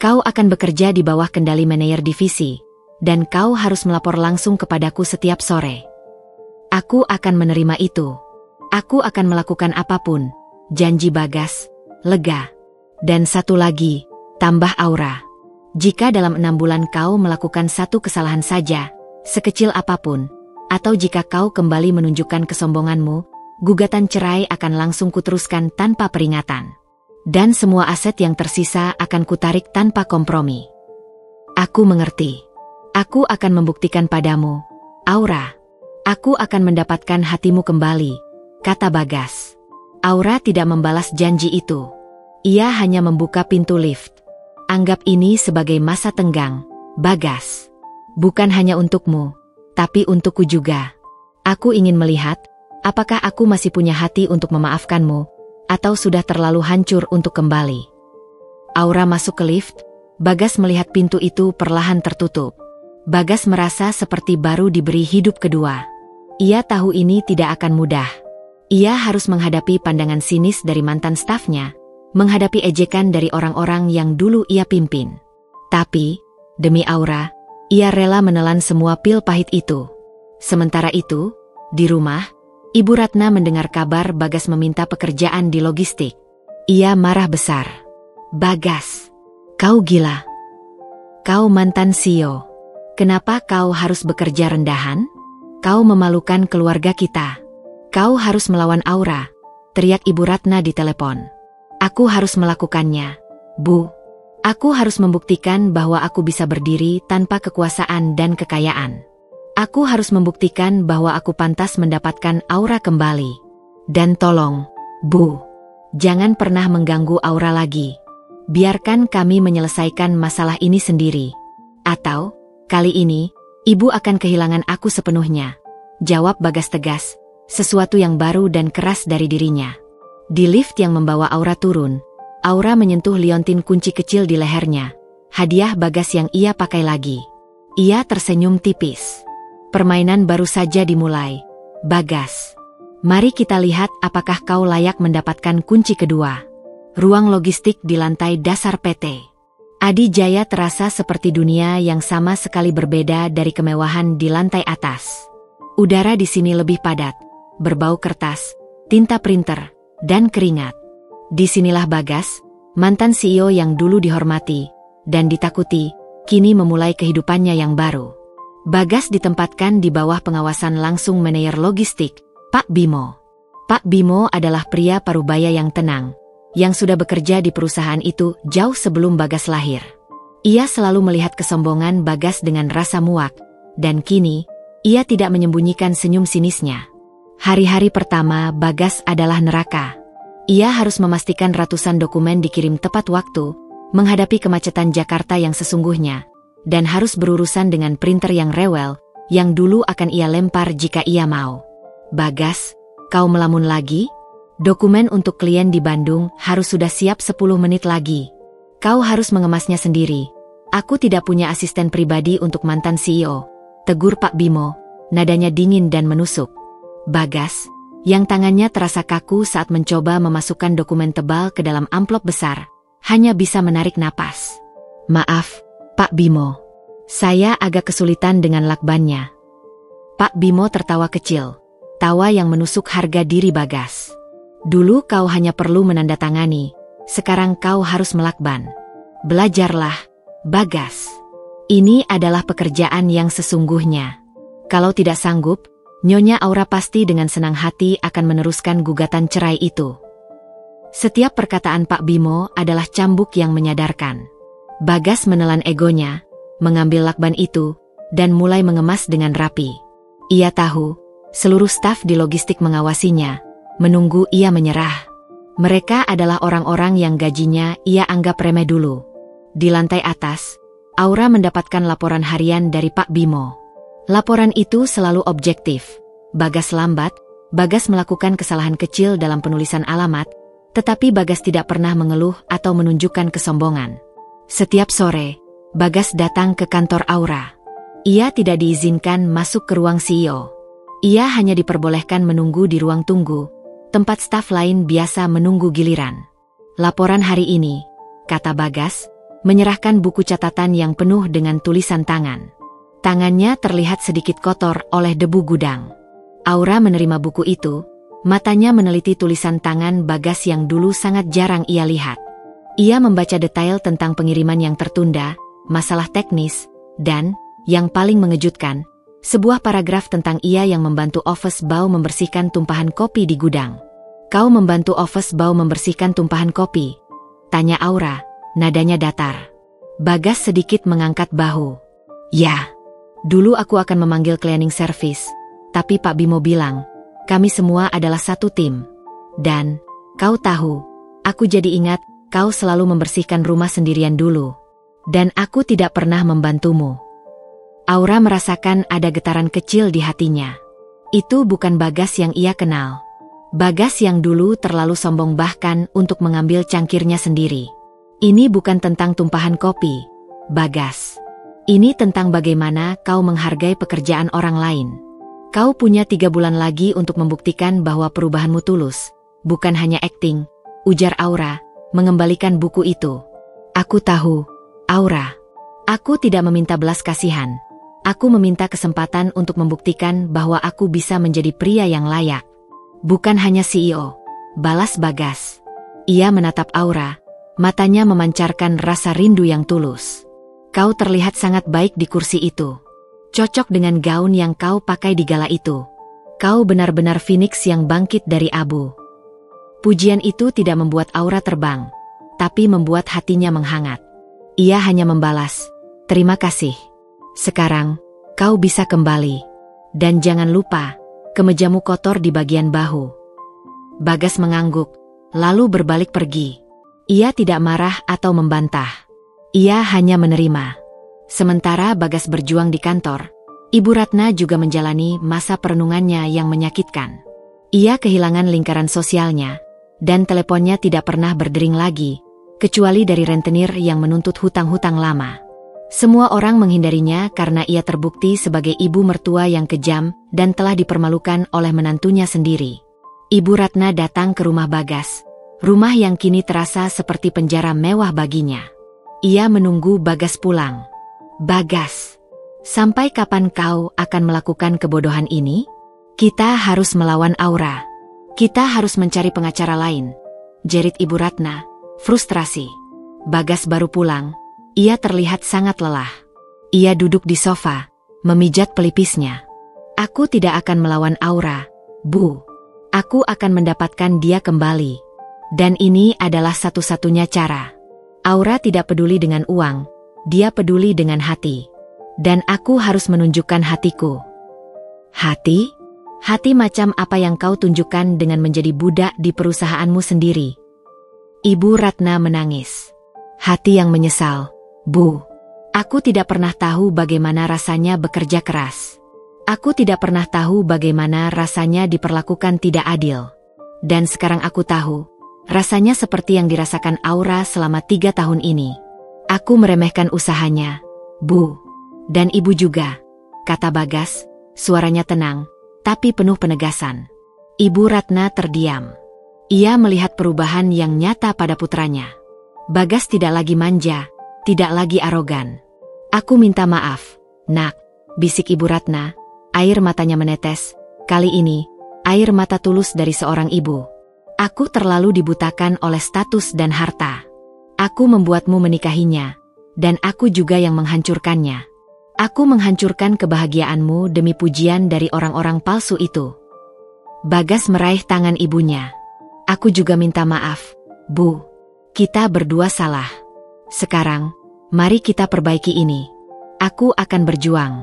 Kau akan bekerja di bawah kendali manajer divisi, dan kau harus melapor langsung kepadaku setiap sore. Aku akan menerima itu. Aku akan melakukan apapun, janji Bagas, lega. Dan satu lagi, tambah Aura. Jika dalam 6 bulan kau melakukan satu kesalahan saja, sekecil apapun, atau jika kau kembali menunjukkan kesombonganmu, gugatan cerai akan langsung kuteruskan tanpa peringatan. Dan semua aset yang tersisa akan kutarik tanpa kompromi. Aku mengerti. Aku akan membuktikan padamu, Aura. Aku akan mendapatkan hatimu kembali, kata Bagas. Aura tidak membalas janji itu. Ia hanya membuka pintu lift. Anggap ini sebagai masa tenggang, Bagas. Bukan hanya untukmu, tapi untukku juga. Aku ingin melihat, apakah aku masih punya hati untuk memaafkanmu, atau sudah terlalu hancur untuk kembali. Aura masuk ke lift. Bagas melihat pintu itu perlahan tertutup. Bagas merasa seperti baru diberi hidup kedua. Ia tahu ini tidak akan mudah. Ia harus menghadapi pandangan sinis dari mantan stafnya, menghadapi ejekan dari orang-orang yang dulu ia pimpin. Tapi, demi Aura, ia rela menelan semua pil pahit itu. Sementara itu, di rumah, Ibu Ratna mendengar kabar Bagas meminta pekerjaan di logistik. Ia marah besar. "Bagas, kau gila. Kau mantan CEO. Kenapa kau harus bekerja rendahan? Kau memalukan keluarga kita. Kau harus melawan Aura," teriak Ibu Ratna di telepon. "Aku harus melakukannya, Bu. Aku harus membuktikan bahwa aku bisa berdiri tanpa kekuasaan dan kekayaan. Aku harus membuktikan bahwa aku pantas mendapatkan Aura kembali. Dan tolong, Bu, jangan pernah mengganggu Aura lagi. Biarkan kami menyelesaikan masalah ini sendiri. Atau, kali ini, Ibu akan kehilangan aku sepenuhnya," jawab Bagas tegas, sesuatu yang baru dan keras dari dirinya. Di lift yang membawa Aura turun, Aura menyentuh liontin kunci kecil di lehernya, hadiah Bagas yang ia pakai lagi. Ia tersenyum tipis. "Permainan baru saja dimulai, Bagas. Mari kita lihat apakah kau layak mendapatkan kunci kedua." Ruang logistik di lantai dasar PT Adi Jaya terasa seperti dunia yang sama sekali berbeda dari kemewahan di lantai atas. Udara di sini lebih padat, berbau kertas, tinta printer, dan keringat. Disinilah Bagas, mantan CEO yang dulu dihormati dan ditakuti, kini memulai kehidupannya yang baru. Bagas ditempatkan di bawah pengawasan langsung manajer logistik, Pak Bimo. Pak Bimo adalah pria parubaya yang tenang, yang sudah bekerja di perusahaan itu jauh sebelum Bagas lahir. Ia selalu melihat kesombongan Bagas dengan rasa muak, dan kini, ia tidak menyembunyikan senyum sinisnya. Hari-hari pertama Bagas adalah neraka. Ia harus memastikan ratusan dokumen dikirim tepat waktu, menghadapi kemacetan Jakarta yang sesungguhnya, dan harus berurusan dengan printer yang rewel, yang dulu akan ia lempar jika ia mau. "Bagas, kau melamun lagi? Dokumen untuk klien di Bandung harus sudah siap 10 menit lagi. Kau harus mengemasnya sendiri. Aku tidak punya asisten pribadi untuk mantan CEO," tegur Pak Bimo, nadanya dingin dan menusuk. Bagas, yang tangannya terasa kaku saat mencoba memasukkan dokumen tebal ke dalam amplop besar, hanya bisa menarik napas. "Maaf, Pak Bimo. Saya agak kesulitan dengan lakbannya." Pak Bimo tertawa kecil, tawa yang menusuk harga diri Bagas. "Dulu kau hanya perlu menandatangani, sekarang kau harus melakban. Belajarlah, Bagas. Ini adalah pekerjaan yang sesungguhnya. Kalau tidak sanggup, Nyonya Aura pasti dengan senang hati akan meneruskan gugatan cerai itu." Setiap perkataan Pak Bimo adalah cambuk yang menyadarkan. Bagas menelan egonya, mengambil lakban itu, dan mulai mengemas dengan rapi. Ia tahu, seluruh staf di logistik mengawasinya, menunggu ia menyerah. Mereka adalah orang-orang yang gajinya ia anggap remeh dulu. Di lantai atas, Aura mendapatkan laporan harian dari Pak Bimo. Laporan itu selalu objektif. Bagas lambat, Bagas melakukan kesalahan kecil dalam penulisan alamat, tetapi Bagas tidak pernah mengeluh atau menunjukkan kesombongan. Setiap sore, Bagas datang ke kantor Aura. Ia tidak diizinkan masuk ke ruang CEO. Ia hanya diperbolehkan menunggu di ruang tunggu, tempat staf lain biasa menunggu giliran. "Laporan hari ini," kata Bagas, menyerahkan buku catatan yang penuh dengan tulisan tangan. Tangannya terlihat sedikit kotor oleh debu gudang. Aura menerima buku itu, matanya meneliti tulisan tangan Bagas yang dulu sangat jarang ia lihat. Ia membaca detail tentang pengiriman yang tertunda, masalah teknis, dan, yang paling mengejutkan, sebuah paragraf tentang ia yang membantu Office Bow membersihkan tumpahan kopi di gudang. "Kau membantu Office Bow membersihkan tumpahan kopi?" tanya Aura, nadanya datar. Bagas sedikit mengangkat bahu. "Ya. Dulu aku akan memanggil cleaning service, tapi Pak Bimo bilang, kami semua adalah satu tim. Dan, kau tahu, aku jadi ingat, kau selalu membersihkan rumah sendirian dulu. Dan aku tidak pernah membantumu." Aura merasakan ada getaran kecil di hatinya. Itu bukan Bagas yang ia kenal. Bagas yang dulu terlalu sombong bahkan untuk mengambil cangkirnya sendiri. Ini bukan tentang tumpahan kopi, Bagas. Ini tentang bagaimana kau menghargai pekerjaan orang lain. Kau punya 3 bulan lagi untuk membuktikan bahwa perubahanmu tulus, bukan hanya akting, ujar Aura, mengembalikan buku itu. Aku tahu, Aura. Aku tidak meminta belas kasihan. Aku meminta kesempatan untuk membuktikan bahwa aku bisa menjadi pria yang layak. Bukan hanya CEO, balas Bagas. Ia menatap Aura, matanya memancarkan rasa rindu yang tulus. Kau terlihat sangat baik di kursi itu. Cocok dengan gaun yang kau pakai di gala itu. Kau benar-benar Phoenix yang bangkit dari abu. Pujian itu tidak membuat Aura terbang, tapi membuat hatinya menghangat. Ia hanya membalas, terima kasih. Sekarang, kau bisa kembali. Dan jangan lupa, kemejamu kotor di bagian bahu. Bagas mengangguk, lalu berbalik pergi. Ia tidak marah atau membantah. Ia hanya menerima. Sementara Bagas berjuang di kantor, Ibu Ratna juga menjalani masa perenungannya yang menyakitkan. Ia kehilangan lingkaran sosialnya, dan teleponnya tidak pernah berdering lagi, kecuali dari rentenir yang menuntut hutang-hutang lama. Semua orang menghindarinya karena ia terbukti sebagai ibu mertua yang kejam dan telah dipermalukan oleh menantunya sendiri. Ibu Ratna datang ke rumah Bagas, rumah yang kini terasa seperti penjara mewah baginya. Ia menunggu Bagas pulang. Bagas, sampai kapan kau akan melakukan kebodohan ini? Kita harus melawan Aura. Kita harus mencari pengacara lain, jerit Ibu Ratna, frustrasi. Bagas baru pulang, ia terlihat sangat lelah. Ia duduk di sofa, memijat pelipisnya. Aku tidak akan melawan Aura, Bu. Aku akan mendapatkan dia kembali. Dan ini adalah satu-satunya cara. Aura tidak peduli dengan uang, dia peduli dengan hati. Dan aku harus menunjukkan hatiku. Hati? Hati macam apa yang kau tunjukkan dengan menjadi budak di perusahaanmu sendiri? Ibu Ratna menangis. Hati yang menyesal. Bu, aku tidak pernah tahu bagaimana rasanya bekerja keras. Aku tidak pernah tahu bagaimana rasanya diperlakukan tidak adil. Dan sekarang aku tahu, rasanya seperti yang dirasakan Aura selama 3 tahun ini. Aku meremehkan usahanya, Bu. Dan ibu juga, kata Bagas, suaranya tenang, tapi penuh penegasan. Ibu Ratna terdiam. Ia melihat perubahan yang nyata pada putranya. Bagas tidak lagi manja, tidak lagi arogan. Aku minta maaf, Nak, bisik Ibu Ratna. Air matanya menetes, kali ini, air mata tulus dari seorang ibu. Aku terlalu dibutakan oleh status dan harta. Aku membuatmu menikahinya, dan aku juga yang menghancurkannya. Aku menghancurkan kebahagiaanmu demi pujian dari orang-orang palsu itu. Bagas meraih tangan ibunya. Aku juga minta maaf, Bu. Kita berdua salah. Sekarang, mari kita perbaiki ini. Aku akan berjuang.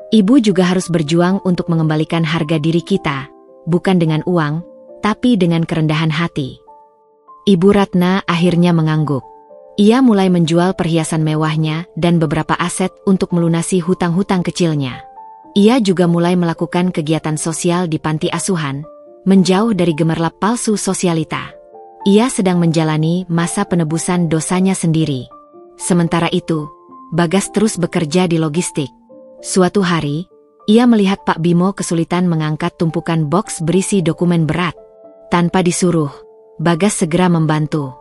Ibu juga harus berjuang untuk mengembalikan harga diri kita, bukan dengan uang, tapi dengan kerendahan hati. Ibu Ratna akhirnya mengangguk. Ia mulai menjual perhiasan mewahnya dan beberapa aset untuk melunasi hutang-hutang kecilnya. Ia juga mulai melakukan kegiatan sosial di panti asuhan, menjauh dari gemerlap palsu sosialita. Ia sedang menjalani masa penebusan dosanya sendiri. Sementara itu, Bagas terus bekerja di logistik. Suatu hari, ia melihat Pak Bimo kesulitan mengangkat tumpukan box berisi dokumen berat. Tanpa disuruh, Bagas segera membantu.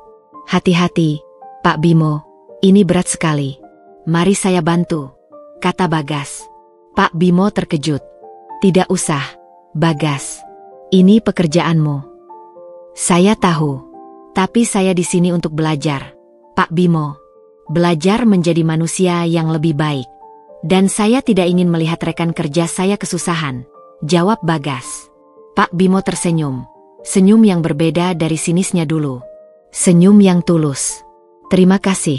Hati-hati, Pak Bimo, ini berat sekali. Mari saya bantu, kata Bagas. Pak Bimo terkejut. Tidak usah, Bagas. Ini pekerjaanmu. Saya tahu, tapi saya di sini untuk belajar, Pak Bimo. Belajar menjadi manusia yang lebih baik. Dan saya tidak ingin melihat rekan kerja saya kesusahan, jawab Bagas. Pak Bimo tersenyum. Senyum yang berbeda dari sinisnya dulu. Senyum yang tulus. Terima kasih,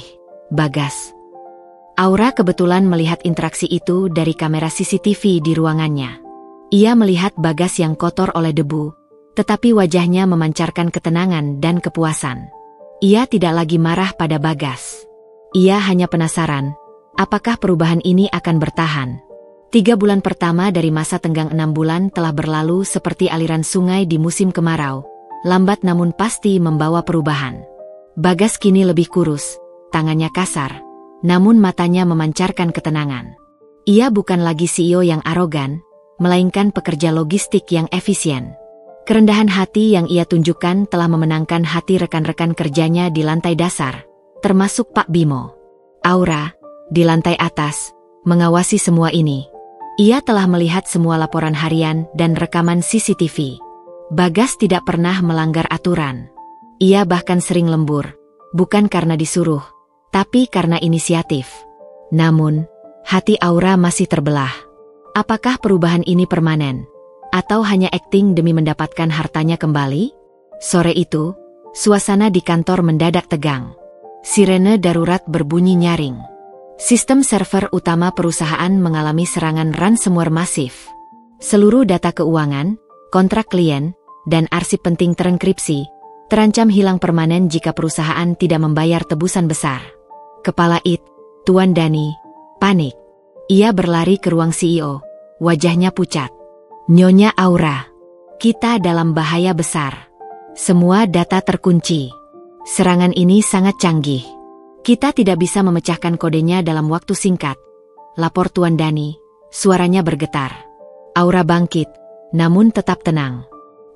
Bagas. Aura kebetulan melihat interaksi itu dari kamera CCTV di ruangannya. Ia melihat Bagas yang kotor oleh debu, tetapi wajahnya memancarkan ketenangan dan kepuasan. Ia tidak lagi marah pada Bagas. Ia hanya penasaran, apakah perubahan ini akan bertahan? 3 bulan pertama dari masa tenggang 6 bulan telah berlalu seperti aliran sungai di musim kemarau, lambat namun pasti membawa perubahan. Bagas kini lebih kurus, tangannya kasar, namun matanya memancarkan ketenangan. Ia bukan lagi CEO yang arogan, melainkan pekerja logistik yang efisien. Kerendahan hati yang ia tunjukkan telah memenangkan hati rekan-rekan kerjanya di lantai dasar, termasuk Pak Bimo. Aura, di lantai atas, mengawasi semua ini. Ia telah melihat semua laporan harian dan rekaman CCTV. Bagas tidak pernah melanggar aturan. Ia bahkan sering lembur, bukan karena disuruh, tapi karena inisiatif. Namun, hati Aura masih terbelah. Apakah perubahan ini permanen? Atau hanya akting demi mendapatkan hartanya kembali? Sore itu, suasana di kantor mendadak tegang. Sirene darurat berbunyi nyaring. Sistem server utama perusahaan mengalami serangan ransomware masif. Seluruh data keuangan, kontrak klien, dan arsip penting terenkripsi, terancam hilang permanen jika perusahaan tidak membayar tebusan besar. Kepala IT, Tuan Dani, panik. Ia berlari ke ruang CEO, wajahnya pucat. Nyonya Aura, kita dalam bahaya besar. Semua data terkunci. Serangan ini sangat canggih. Kita tidak bisa memecahkan kodenya dalam waktu singkat. Lapor Tuan Dani, suaranya bergetar. Aura bangkit, namun tetap tenang.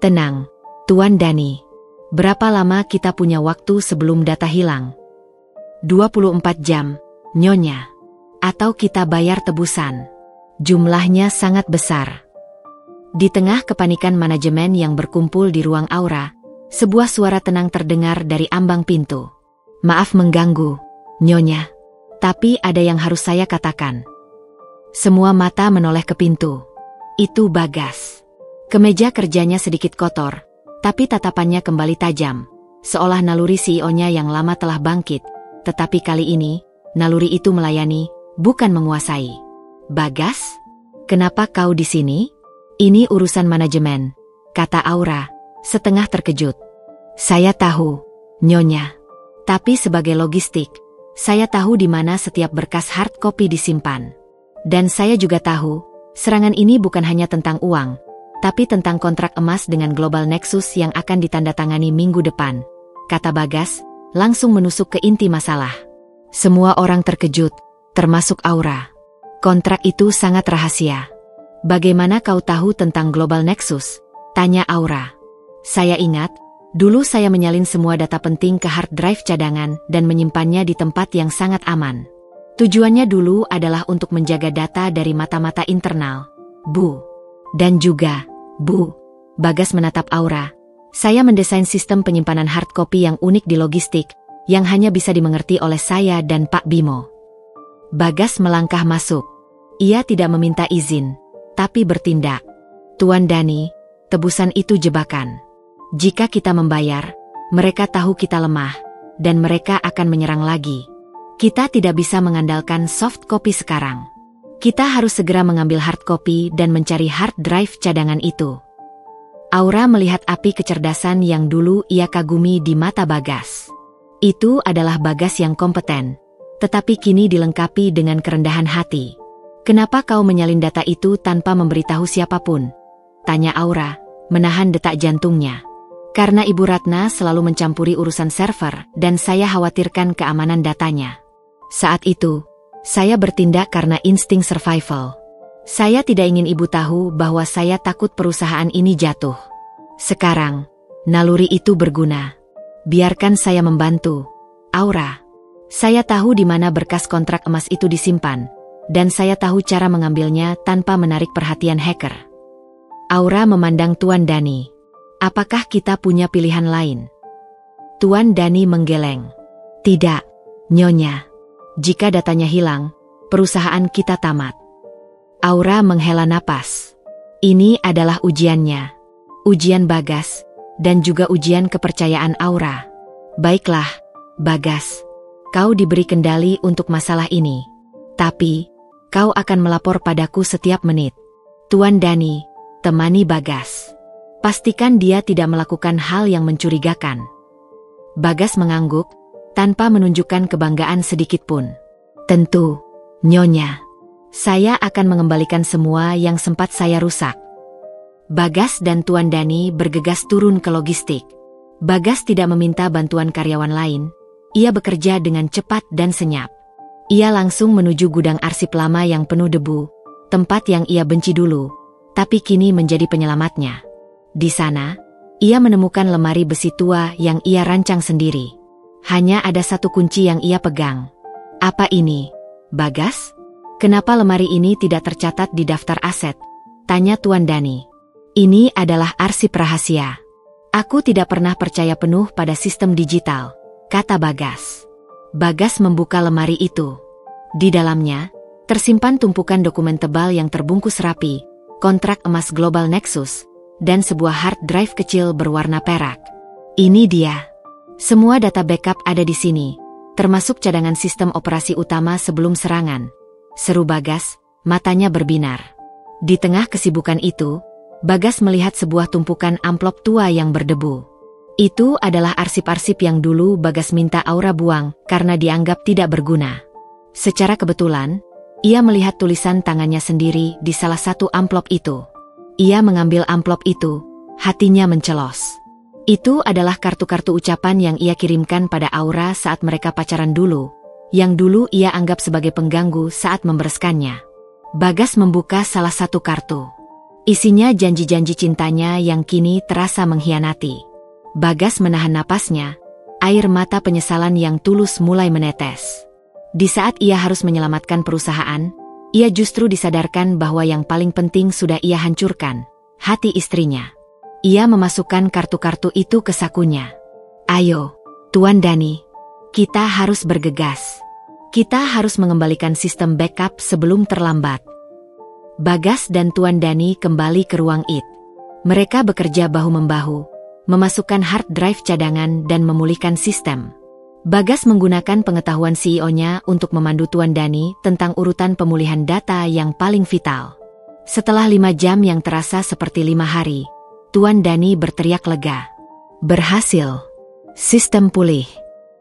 Tenang, Tuan Dani. Berapa lama kita punya waktu sebelum data hilang? 24 jam, Nyonya. Atau kita bayar tebusan. Jumlahnya sangat besar. Di tengah kepanikan manajemen yang berkumpul di ruang Aura, sebuah suara tenang terdengar dari ambang pintu. Maaf mengganggu, Nyonya. Tapi ada yang harus saya katakan. Semua mata menoleh ke pintu. Itu Bagas. Kemeja kerjanya sedikit kotor, tapi tatapannya kembali tajam, seolah naluri CEO-nya yang lama telah bangkit. Tetapi kali ini, naluri itu melayani, bukan menguasai. Bagas, kenapa kau di sini? Ini urusan manajemen, kata Aura, setengah terkejut. Saya tahu, Nyonya. Tapi sebagai logistik, saya tahu di mana setiap berkas hard copy disimpan. Dan saya juga tahu, serangan ini bukan hanya tentang uang, tapi tentang kontrak emas dengan Global Nexus yang akan ditandatangani minggu depan, kata Bagas, langsung menusuk ke inti masalah. Semua orang terkejut, termasuk Aura. Kontrak itu sangat rahasia. Bagaimana kau tahu tentang Global Nexus? Tanya Aura. Saya ingat, dulu saya menyalin semua data penting ke hard drive cadangan dan menyimpannya di tempat yang sangat aman. Tujuannya dulu adalah untuk menjaga data dari mata-mata internal, Bu. Dan juga, Bu. Bagas menatap Aura. Saya mendesain sistem penyimpanan hard copy yang unik di logistik, yang hanya bisa dimengerti oleh saya dan Pak Bimo. Bagas melangkah masuk. Ia tidak meminta izin, tapi bertindak. Tuan Dani, tebusan itu jebakan. Jika kita membayar, mereka tahu kita lemah, dan mereka akan menyerang lagi. Kita tidak bisa mengandalkan soft copy sekarang. Kita harus segera mengambil hard copy dan mencari hard drive cadangan itu. Aura melihat api kecerdasan yang dulu ia kagumi di mata Bagas. Itu adalah Bagas yang kompeten, tetapi kini dilengkapi dengan kerendahan hati. Kenapa kau menyalin data itu tanpa memberitahu siapapun? Tanya Aura, menahan detak jantungnya. Karena Ibu Ratna selalu mencampuri urusan server dan saya khawatirkan keamanan datanya. Saat itu, saya bertindak karena insting survival. Saya tidak ingin Ibu tahu bahwa saya takut perusahaan ini jatuh. Sekarang, naluri itu berguna. Biarkan saya membantu. Aura, saya tahu di mana berkas kontrak emas itu disimpan. Dan saya tahu cara mengambilnya tanpa menarik perhatian hacker. Aura memandang Tuan Dani. Apakah kita punya pilihan lain? Tuan Dani menggeleng. Tidak, Nyonya. Jika datanya hilang, perusahaan kita tamat. Aura menghela napas. Ini adalah ujiannya. Ujian Bagas, dan juga ujian kepercayaan Aura. Baiklah, Bagas. Kau diberi kendali untuk masalah ini. Tapi, kau akan melapor padaku setiap menit. Tuan Dani, temani Bagas. Pastikan dia tidak melakukan hal yang mencurigakan. Bagas mengangguk, tanpa menunjukkan kebanggaan sedikitpun. Tentu, Nyonya. Saya akan mengembalikan semua yang sempat saya rusak. Bagas dan Tuan Dani bergegas turun ke logistik. Bagas tidak meminta bantuan karyawan lain. ia bekerja dengan cepat dan senyap. Ia langsung menuju gudang arsip lama yang penuh debu, tempat yang ia benci dulu, tapi kini menjadi penyelamatnya. Di sana, ia menemukan lemari besi tua yang ia rancang sendiri. Hanya ada satu kunci yang ia pegang. Apa ini, Bagas? Kenapa lemari ini tidak tercatat di daftar aset? Tanya Tuan Dani. Ini adalah arsip rahasia. Aku tidak pernah percaya penuh pada sistem digital, kata Bagas. Bagas membuka lemari itu. Di dalamnya, tersimpan tumpukan dokumen tebal yang terbungkus rapi, kontrak emas Global Nexus, dan sebuah hard drive kecil berwarna perak. Ini dia. Semua data backup ada di sini, termasuk cadangan sistem operasi utama sebelum serangan. Seru Bagas, matanya berbinar. Di tengah kesibukan itu, Bagas melihat sebuah tumpukan amplop tua yang berdebu. Itu adalah arsip-arsip yang dulu Bagas minta Aura buang karena dianggap tidak berguna. Secara kebetulan, ia melihat tulisan tangannya sendiri di salah satu amplop itu. Ia mengambil amplop itu, hatinya mencelos. Itu adalah kartu-kartu ucapan yang ia kirimkan pada Aura saat mereka pacaran dulu, yang dulu ia anggap sebagai pengganggu saat membereskannya. Bagas membuka salah satu kartu. Isinya janji-janji cintanya yang kini terasa mengkhianati. Bagas menahan napasnya, air mata penyesalan yang tulus mulai menetes. Di saat ia harus menyelamatkan perusahaan, ia justru disadarkan bahwa yang paling penting sudah ia hancurkan, hati istrinya. Ia memasukkan kartu-kartu itu ke sakunya. Ayo, Tuan Dani, kita harus bergegas. Kita harus mengembalikan sistem backup sebelum terlambat. Bagas dan Tuan Dani kembali ke ruang IT. Mereka bekerja bahu-membahu, memasukkan hard drive cadangan dan memulihkan sistem. Bagas menggunakan pengetahuan CEO-nya untuk memandu Tuan Dani tentang urutan pemulihan data yang paling vital. Setelah 5 jam yang terasa seperti 5 hari, Tuan Dani berteriak lega. Berhasil. Sistem pulih.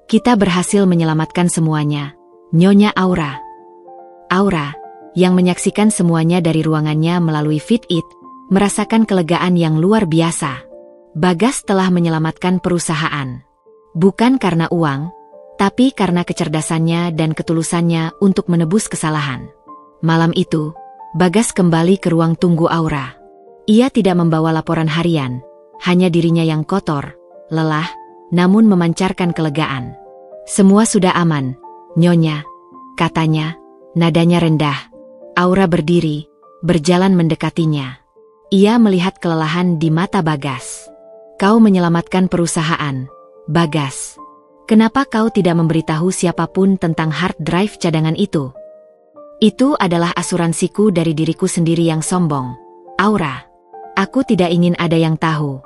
Kita berhasil menyelamatkan semuanya, Nyonya Aura. Aura, yang menyaksikan semuanya dari ruangannya melalui Fit-It, merasakan kelegaan yang luar biasa. Bagas telah menyelamatkan perusahaan. Bukan karena uang, tapi karena kecerdasannya dan ketulusannya untuk menebus kesalahan. Malam itu, Bagas kembali ke ruang tunggu Aura. Ia tidak membawa laporan harian, hanya dirinya yang kotor, lelah, namun memancarkan kelegaan. Semua sudah aman, Nyonya, katanya, nadanya rendah. Aura berdiri, berjalan mendekatinya. Ia melihat kelelahan di mata Bagas. Kau menyelamatkan perusahaan, Bagas. Kenapa kau tidak memberitahu siapapun tentang hard drive cadangan itu? Itu adalah asuransiku dari diriku sendiri yang sombong. Aura, aku tidak ingin ada yang tahu.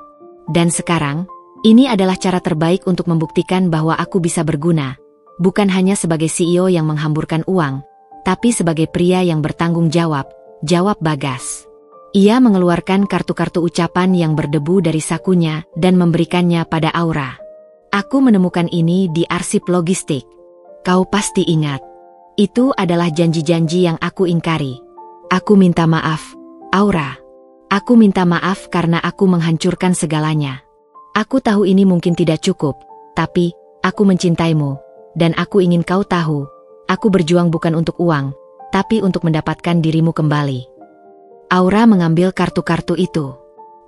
Dan sekarang, ini adalah cara terbaik untuk membuktikan bahwa aku bisa berguna, bukan hanya sebagai CEO yang menghamburkan uang, tapi sebagai pria yang bertanggung jawab, jawab Bagas. Ia mengeluarkan kartu-kartu ucapan yang berdebu dari sakunya dan memberikannya pada Aura. Aku menemukan ini di arsip logistik. Kau pasti ingat. Itu adalah janji-janji yang aku ingkari. Aku minta maaf, Aura. Aku minta maaf karena aku menghancurkan segalanya. Aku tahu ini mungkin tidak cukup, tapi aku mencintaimu, dan aku ingin kau tahu. Aku berjuang bukan untuk uang, tapi untuk mendapatkan dirimu kembali. Aura mengambil kartu-kartu itu.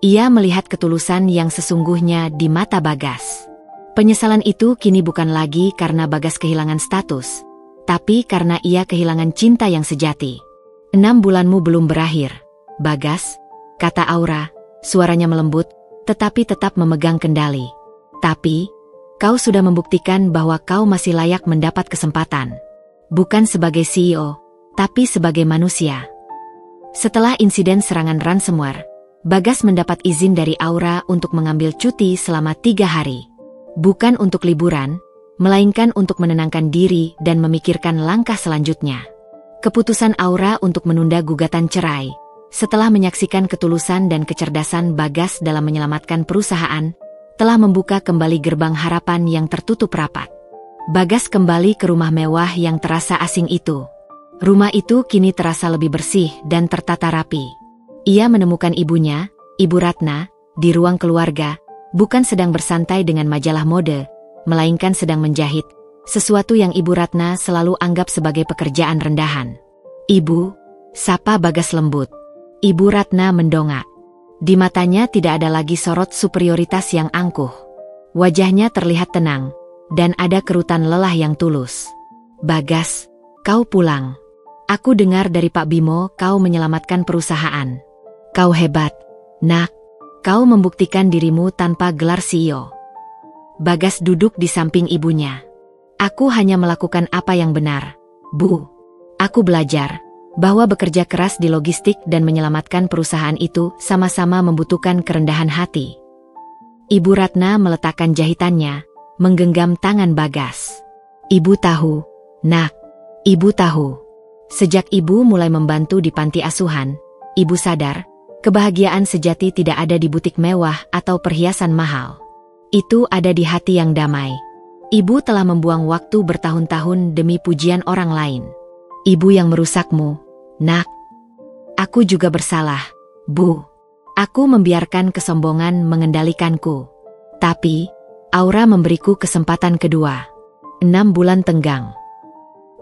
Ia melihat ketulusan yang sesungguhnya di mata Bagas. Penyesalan itu kini bukan lagi karena Bagas kehilangan status, tapi karena ia kehilangan cinta yang sejati. 6 bulanmu belum berakhir, Bagas, kata Aura, suaranya melembut, tetapi tetap memegang kendali. Tapi, kau sudah membuktikan bahwa kau masih layak mendapat kesempatan. Bukan sebagai CEO, tapi sebagai manusia. Setelah insiden serangan ransomware, Bagas mendapat izin dari Aura untuk mengambil cuti selama 3 hari. Bukan untuk liburan, melainkan untuk menenangkan diri dan memikirkan langkah selanjutnya. Keputusan Aura untuk menunda gugatan cerai, setelah menyaksikan ketulusan dan kecerdasan Bagas dalam menyelamatkan perusahaan, telah membuka kembali gerbang harapan yang tertutup rapat. Bagas kembali ke rumah mewah yang terasa asing itu. Rumah itu kini terasa lebih bersih dan tertata rapi. Ia menemukan ibunya, Ibu Ratna, di ruang keluarga, bukan sedang bersantai dengan majalah mode, melainkan sedang menjahit, sesuatu yang Ibu Ratna selalu anggap sebagai pekerjaan rendahan. "Ibu," sapa Bagas lembut. Ibu Ratna mendongak. Di matanya tidak ada lagi sorot superioritas yang angkuh. Wajahnya terlihat tenang, dan ada kerutan lelah yang tulus. "Bagas, kau pulang. Aku dengar dari Pak Bimo kau menyelamatkan perusahaan. Kau hebat, nak. Kau membuktikan dirimu tanpa gelar CEO." Bagas duduk di samping ibunya. "Aku hanya melakukan apa yang benar, Bu. Aku belajar bahwa bekerja keras di logistik dan menyelamatkan perusahaan itu sama-sama membutuhkan kerendahan hati." Ibu Ratna meletakkan jahitannya, menggenggam tangan Bagas. "Ibu tahu, nak. Ibu tahu. Sejak ibu mulai membantu di panti asuhan, ibu sadar, kebahagiaan sejati tidak ada di butik mewah atau perhiasan mahal. Itu ada di hati yang damai. Ibu telah membuang waktu bertahun-tahun demi pujian orang lain. Ibu yang merusakmu, nak. Aku juga bersalah, Bu. Aku membiarkan kesombongan mengendalikanku. Tapi, Aura memberiku kesempatan kedua. 6 bulan tenggang.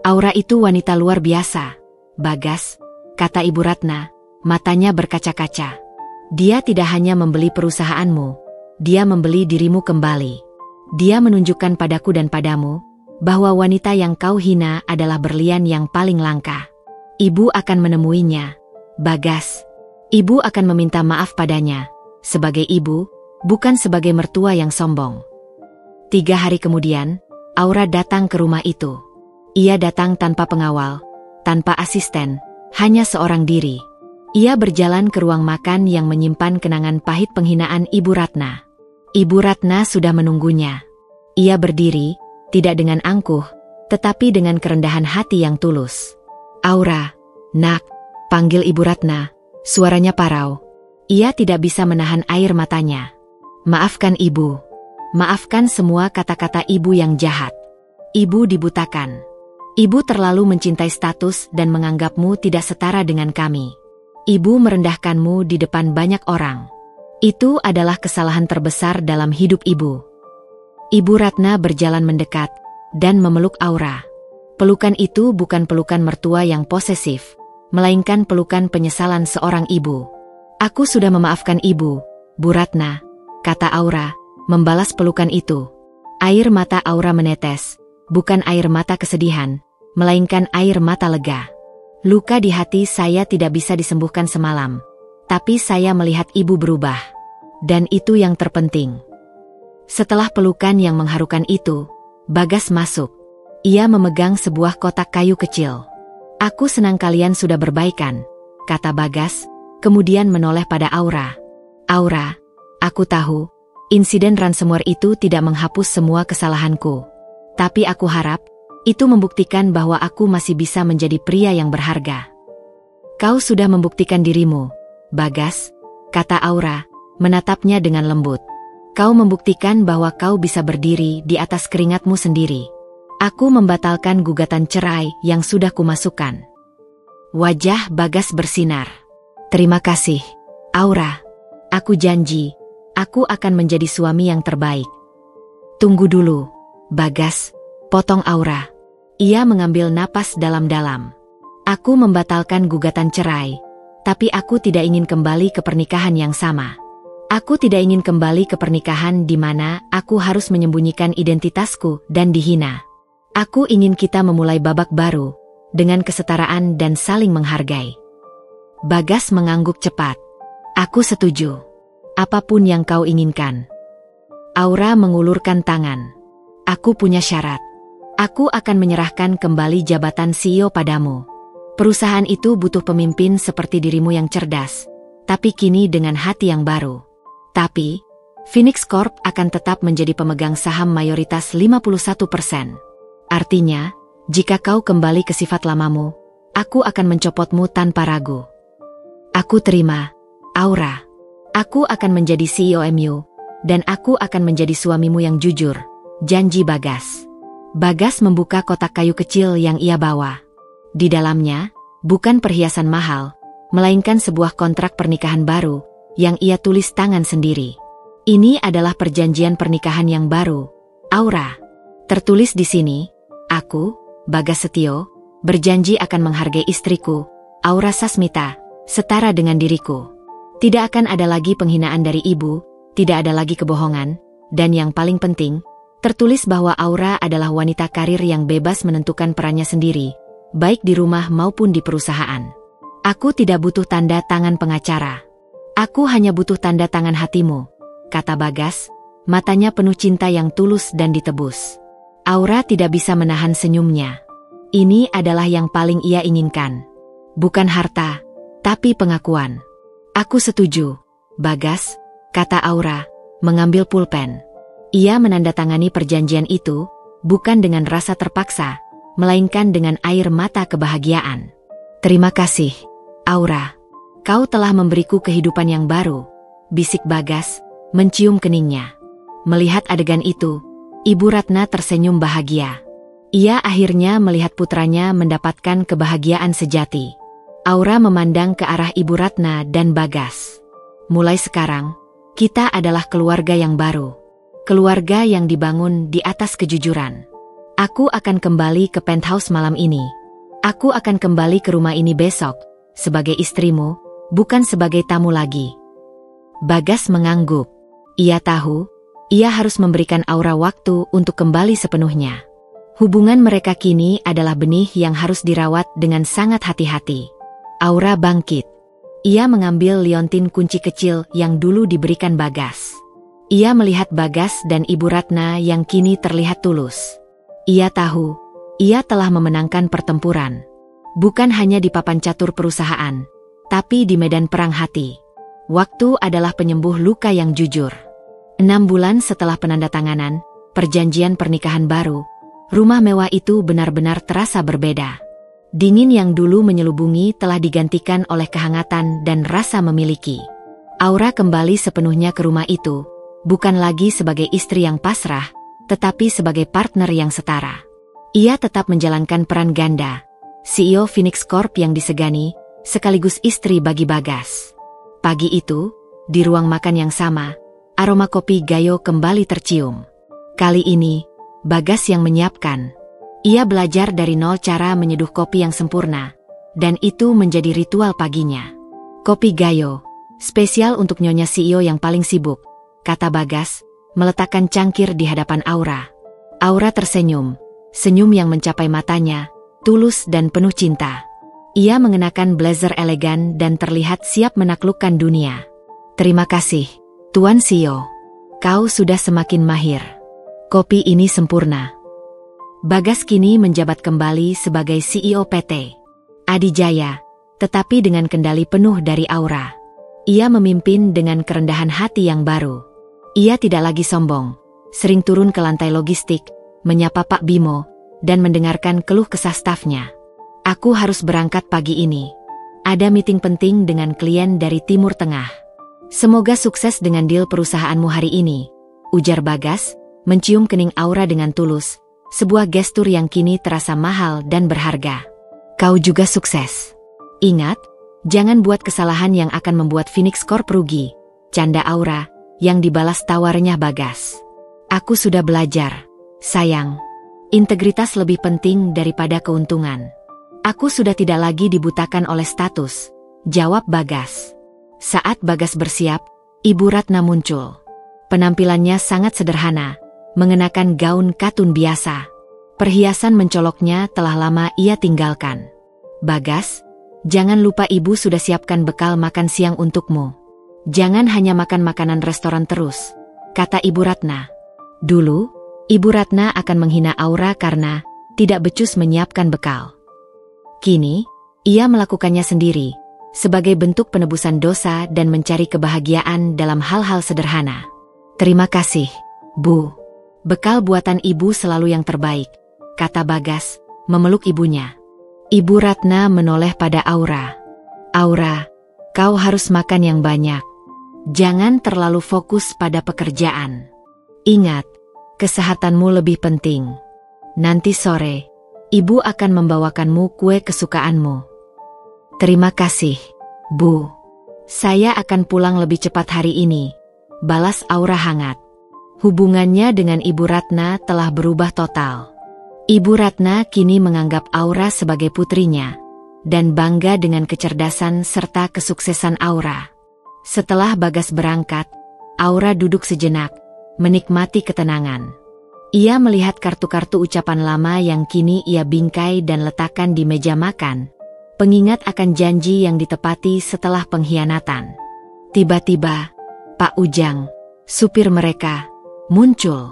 Aura itu wanita luar biasa, Bagas," kata Ibu Ratna, matanya berkaca-kaca. "Dia tidak hanya membeli perusahaanmu, dia membeli dirimu kembali. Dia menunjukkan padaku dan padamu, bahwa wanita yang kau hina adalah berlian yang paling langka. Ibu akan menemuinya, Bagas. Ibu akan meminta maaf padanya, sebagai ibu, bukan sebagai mertua yang sombong." 3 hari kemudian, Aura datang ke rumah itu. Ia datang tanpa pengawal, tanpa asisten, hanya seorang diri. Ia berjalan ke ruang makan yang menyimpan kenangan pahit penghinaan Ibu Ratna. Ibu Ratna sudah menunggunya. Ia berdiri, tidak dengan angkuh, tetapi dengan kerendahan hati yang tulus. "Aura, nak," panggil Ibu Ratna, suaranya parau. Ia tidak bisa menahan air matanya. "Maafkan Ibu. Maafkan semua kata-kata Ibu yang jahat. Ibu dibutakan. Ibu terlalu mencintai status dan menganggapmu tidak setara dengan kami. Ibu merendahkanmu di depan banyak orang. Itu adalah kesalahan terbesar dalam hidup Ibu." Ibu Ratna berjalan mendekat dan memeluk Aura. Pelukan itu bukan pelukan mertua yang posesif, melainkan pelukan penyesalan seorang ibu. "Aku sudah memaafkan Ibu, Bu Ratna," kata Aura, membalas pelukan itu. Air mata Aura menetes. Bukan air mata kesedihan, melainkan air mata lega. "Luka di hati saya tidak bisa disembuhkan semalam, tapi saya melihat Ibu berubah. Dan itu yang terpenting." Setelah pelukan yang mengharukan itu, Bagas masuk. Ia memegang sebuah kotak kayu kecil. "Aku senang kalian sudah berbaikan," kata Bagas, kemudian menoleh pada Aura. "Aura, aku tahu, insiden ransomware itu tidak menghapus semua kesalahanku. Tapi aku harap, itu membuktikan bahwa aku masih bisa menjadi pria yang berharga." "Kau sudah membuktikan dirimu, Bagas," kata Aura, menatapnya dengan lembut. "Kau membuktikan bahwa kau bisa berdiri di atas keringatmu sendiri. Aku membatalkan gugatan cerai yang sudah kumasukkan." Wajah Bagas bersinar. "Terima kasih, Aura. Aku janji, aku akan menjadi suami yang terbaik." "Tunggu dulu, Bagas," potong Aura. Ia mengambil napas dalam-dalam. "Aku membatalkan gugatan cerai, tapi aku tidak ingin kembali ke pernikahan yang sama. Aku tidak ingin kembali ke pernikahan di mana aku harus menyembunyikan identitasku dan dihina. Aku ingin kita memulai babak baru, dengan kesetaraan dan saling menghargai." Bagas mengangguk cepat. "Aku setuju. Apapun yang kau inginkan." Aura mengulurkan tangan. "Aku punya syarat. Aku akan menyerahkan kembali jabatan CEO padamu. Perusahaan itu butuh pemimpin seperti dirimu yang cerdas, tapi kini dengan hati yang baru. Tapi, Phoenix Corp akan tetap menjadi pemegang saham mayoritas 51%. Artinya, jika kau kembali ke sifat lamamu, aku akan mencopotmu tanpa ragu." "Aku terima, Aura. Aku akan menjadi CEO MU, dan aku akan menjadi suamimu yang jujur," janji Bagas. Bagas membuka kotak kayu kecil yang ia bawa. Di dalamnya, bukan perhiasan mahal, melainkan sebuah kontrak pernikahan baru, yang ia tulis tangan sendiri. "Ini adalah perjanjian pernikahan yang baru, Aura. Tertulis di sini, Aku, Bagas Setio, berjanji akan menghargai istriku, Aura Sasmita, setara dengan diriku. Tidak akan ada lagi penghinaan dari ibu, tidak ada lagi kebohongan, dan yang paling penting, tertulis bahwa Aura adalah wanita karir yang bebas menentukan perannya sendiri, baik di rumah maupun di perusahaan. Aku tidak butuh tanda tangan pengacara. Aku hanya butuh tanda tangan hatimu, kata Bagas, matanya penuh cinta yang tulus dan ditebus. Aura tidak bisa menahan senyumnya. Ini adalah yang paling ia inginkan. Bukan harta, tapi pengakuan. Aku setuju, Bagas, kata Aura, mengambil pulpen. Ia menandatangani perjanjian itu, bukan dengan rasa terpaksa, melainkan dengan air mata kebahagiaan. Terima kasih, Aura. Kau telah memberiku kehidupan yang baru, bisik Bagas, mencium keningnya. Melihat adegan itu, Ibu Ratna tersenyum bahagia. Ia akhirnya melihat putranya mendapatkan kebahagiaan sejati. Aura memandang ke arah Ibu Ratna dan Bagas. Mulai sekarang, kita adalah keluarga yang baru. Keluarga yang dibangun di atas kejujuran. Aku akan kembali ke penthouse malam ini. Aku akan kembali ke rumah ini besok, sebagai istrimu, bukan sebagai tamu lagi. Bagas mengangguk. Ia tahu, ia harus memberikan Aura waktu untuk kembali sepenuhnya. Hubungan mereka kini adalah benih yang harus dirawat dengan sangat hati-hati. Aura bangkit. Ia mengambil liontin kunci kecil yang dulu diberikan Bagas. Ia melihat Bagas dan Ibu Ratna yang kini terlihat tulus. Ia tahu, ia telah memenangkan pertempuran. Bukan hanya di papan catur perusahaan, tapi di medan perang hati. Waktu adalah penyembuh luka yang jujur. 6 bulan setelah penandatanganan, perjanjian pernikahan baru, rumah mewah itu benar-benar terasa berbeda. Dingin yang dulu menyelubungi telah digantikan oleh kehangatan dan rasa memiliki. Aura kembali sepenuhnya ke rumah itu, bukan lagi sebagai istri yang pasrah, tetapi sebagai partner yang setara. Ia tetap menjalankan peran ganda, CEO Phoenix Corp yang disegani, sekaligus istri bagi Bagas. Pagi itu, di ruang makan yang sama, aroma kopi Gayo kembali tercium. Kali ini, Bagas yang menyiapkan. Ia belajar dari nol cara menyeduh kopi yang sempurna, dan itu menjadi ritual paginya. Kopi Gayo, spesial untuk nyonya CEO yang paling sibuk, kata Bagas, meletakkan cangkir di hadapan Aura. Aura tersenyum, senyum yang mencapai matanya, tulus dan penuh cinta. Ia mengenakan blazer elegan dan terlihat siap menaklukkan dunia. Terima kasih, Tuan CEO. Kau sudah semakin mahir. Kopi ini sempurna. Bagas kini menjabat kembali sebagai CEO PT Adijaya, tetapi dengan kendali penuh dari Aura. Ia memimpin dengan kerendahan hati yang baru. Ia tidak lagi sombong, sering turun ke lantai logistik, menyapa Pak Bimo, dan mendengarkan keluh kesah stafnya. Aku harus berangkat pagi ini. Ada meeting penting dengan klien dari Timur Tengah. Semoga sukses dengan deal perusahaanmu hari ini, ujar Bagas, mencium kening Aura dengan tulus. Sebuah gestur yang kini terasa mahal dan berharga. Kau juga sukses. Ingat, jangan buat kesalahan yang akan membuat Phoenix Corp rugi, canda Aura, yang dibalas tawarnya Bagas. Aku sudah belajar, sayang. Integritas lebih penting daripada keuntungan. Aku sudah tidak lagi dibutakan oleh status, jawab Bagas. Saat Bagas bersiap, Ibu Ratna muncul. Penampilannya sangat sederhana, mengenakan gaun katun biasa. Perhiasan mencoloknya telah lama ia tinggalkan. Bagas, jangan lupa ibu sudah siapkan bekal makan siang untukmu. Jangan hanya makan makanan restoran terus, kata Ibu Ratna. Dulu, Ibu Ratna akan menghina Aura karena tidak becus menyiapkan bekal. Kini, ia melakukannya sendiri, sebagai bentuk penebusan dosa dan mencari kebahagiaan dalam hal-hal sederhana. Terima kasih, Bu. Bekal buatan ibu selalu yang terbaik, kata Bagas, memeluk ibunya. Ibu Ratna menoleh pada Aura. Aura, kau harus makan yang banyak. Jangan terlalu fokus pada pekerjaan. Ingat, kesehatanmu lebih penting. Nanti sore, ibu akan membawakanmu kue kesukaanmu. Terima kasih, Bu. Saya akan pulang lebih cepat hari ini, balas Aura hangat. Hubungannya dengan Ibu Ratna telah berubah total. Ibu Ratna kini menganggap Aura sebagai putrinya, dan bangga dengan kecerdasan serta kesuksesan Aura. Setelah Bagas berangkat, Aura duduk sejenak, menikmati ketenangan. Ia melihat kartu-kartu ucapan lama yang kini ia bingkai dan letakkan di meja makan, pengingat akan janji yang ditepati setelah pengkhianatan. Tiba-tiba, Pak Ujang, supir mereka, muncul.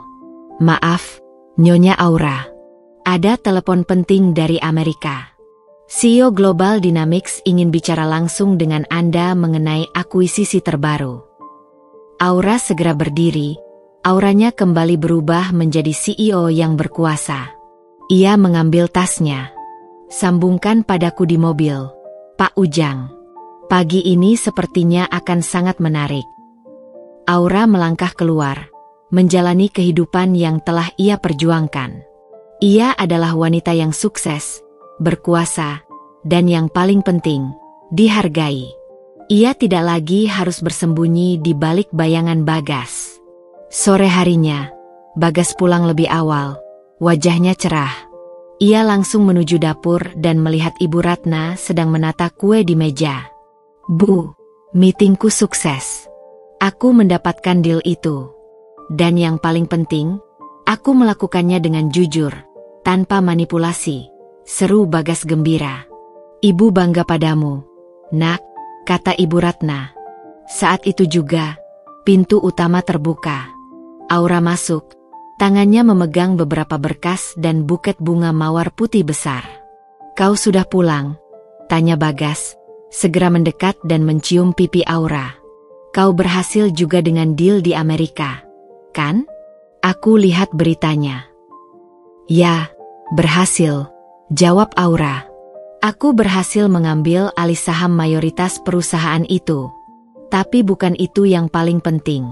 "Maaf, Nyonya Aura. Ada telepon penting dari Amerika. CEO Global Dynamics ingin bicara langsung dengan Anda mengenai akuisisi terbaru." Aura segera berdiri, auranya kembali berubah menjadi CEO yang berkuasa. Ia mengambil tasnya. "Sambungkan padaku di mobil, Pak Ujang. Pagi ini sepertinya akan sangat menarik." Aura melangkah keluar, menjalani kehidupan yang telah ia perjuangkan. Ia adalah wanita yang sukses, berkuasa, dan yang paling penting, dihargai. Ia tidak lagi harus bersembunyi di balik bayangan Bagas. Sore harinya, Bagas pulang lebih awal, wajahnya cerah. Ia langsung menuju dapur dan melihat Ibu Ratna sedang menata kue di meja. "Bu, meetingku sukses. Aku mendapatkan deal itu. Dan yang paling penting, aku melakukannya dengan jujur, tanpa manipulasi," seru Bagas gembira. "Ibu bangga padamu, Nak," kata Ibu Ratna. Saat itu juga, pintu utama terbuka. Aura masuk, tangannya memegang beberapa berkas dan buket bunga mawar putih besar. "Kau sudah pulang?" tanya Bagas, segera mendekat dan mencium pipi Aura. "Kau berhasil juga dengan deal di Amerika, kan? Aku lihat beritanya." "Ya, berhasil," jawab Aura. "Aku berhasil mengambil alih saham mayoritas perusahaan itu. Tapi bukan itu yang paling penting."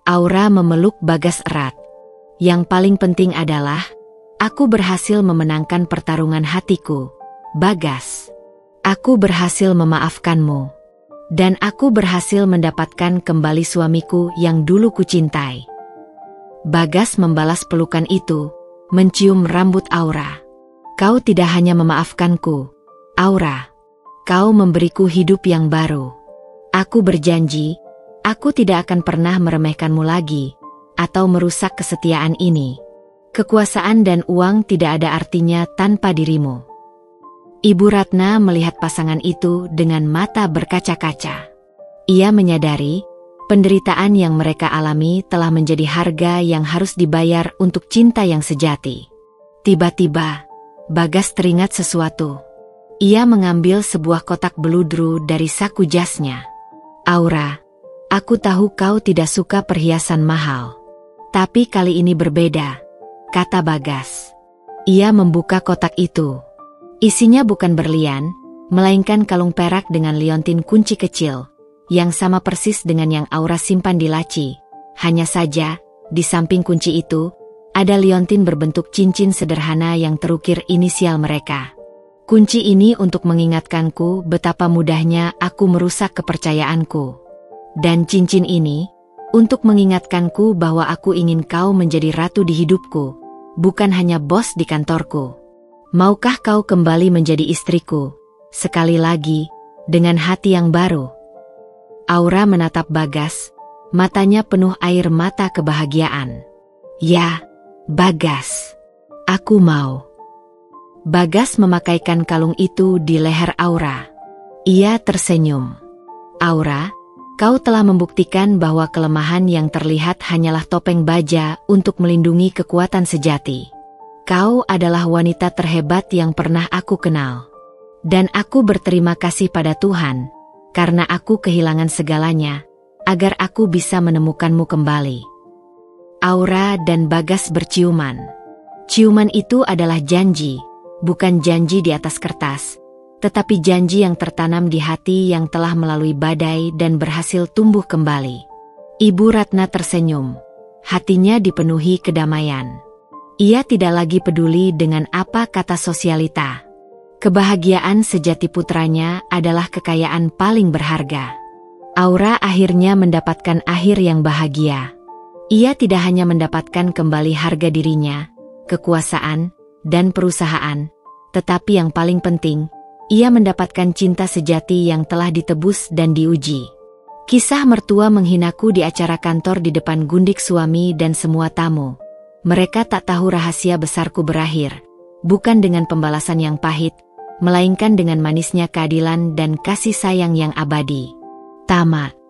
Aura memeluk Bagas erat. "Yang paling penting adalah, aku berhasil memenangkan pertarungan hatiku, Bagas. Aku berhasil memaafkanmu. Dan aku berhasil mendapatkan kembali suamiku yang dulu kucintai." Bagas membalas pelukan itu, mencium rambut Aura. "Kau tidak hanya memaafkanku, Aura. Kau memberiku hidup yang baru. Aku berjanji, aku tidak akan pernah meremehkanmu lagi, atau merusak kesetiaan ini. Kekuasaan dan uang tidak ada artinya tanpa dirimu." Ibu Ratna melihat pasangan itu dengan mata berkaca-kaca. Ia menyadari, penderitaan yang mereka alami telah menjadi harga yang harus dibayar untuk cinta yang sejati. Tiba-tiba, Bagas teringat sesuatu. Ia mengambil sebuah kotak beludru dari saku jasnya. "Aura, aku tahu kau tidak suka perhiasan mahal. Tapi kali ini berbeda," kata Bagas. Ia membuka kotak itu. Isinya bukan berlian, melainkan kalung perak dengan liontin kunci kecil, yang sama persis dengan yang Aura simpan di laci. Hanya saja, di samping kunci itu, ada liontin berbentuk cincin sederhana yang terukir inisial mereka. "Kunci ini untuk mengingatkanku betapa mudahnya aku merusak kepercayaanku. Dan cincin ini, untuk mengingatkanku bahwa aku ingin kau menjadi ratu di hidupku, bukan hanya bos di kantorku. Maukah kau kembali menjadi istriku, sekali lagi, dengan hati yang baru?" Aura menatap Bagas, matanya penuh air mata kebahagiaan. "Ya, Bagas, aku mau." Bagas memakaikan kalung itu di leher Aura. Ia tersenyum. "Aura, kau telah membuktikan bahwa kelemahan yang terlihat hanyalah topeng baja untuk melindungi kekuatan sejati. Kau adalah wanita terhebat yang pernah aku kenal. Dan aku berterima kasih pada Tuhan, karena aku kehilangan segalanya, agar aku bisa menemukanmu kembali." Aura dan Bagas berciuman. Ciuman itu adalah janji, bukan janji di atas kertas, tetapi janji yang tertanam di hati yang telah melalui badai dan berhasil tumbuh kembali. Ibu Ratna tersenyum, hatinya dipenuhi kedamaian. Ia tidak lagi peduli dengan apa kata sosialita. Kebahagiaan sejati putranya adalah kekayaan paling berharga. Aura akhirnya mendapatkan akhir yang bahagia. Ia tidak hanya mendapatkan kembali harga dirinya, kekuasaan, dan perusahaan. Tetapi yang paling penting, ia mendapatkan cinta sejati yang telah ditebus dan diuji. Kisah mertua menghinaku di acara kantor di depan gundik suami dan semua tamu. Mereka tak tahu rahasia besarku berakhir, bukan dengan pembalasan yang pahit, melainkan dengan manisnya keadilan dan kasih sayang yang abadi. Tamat.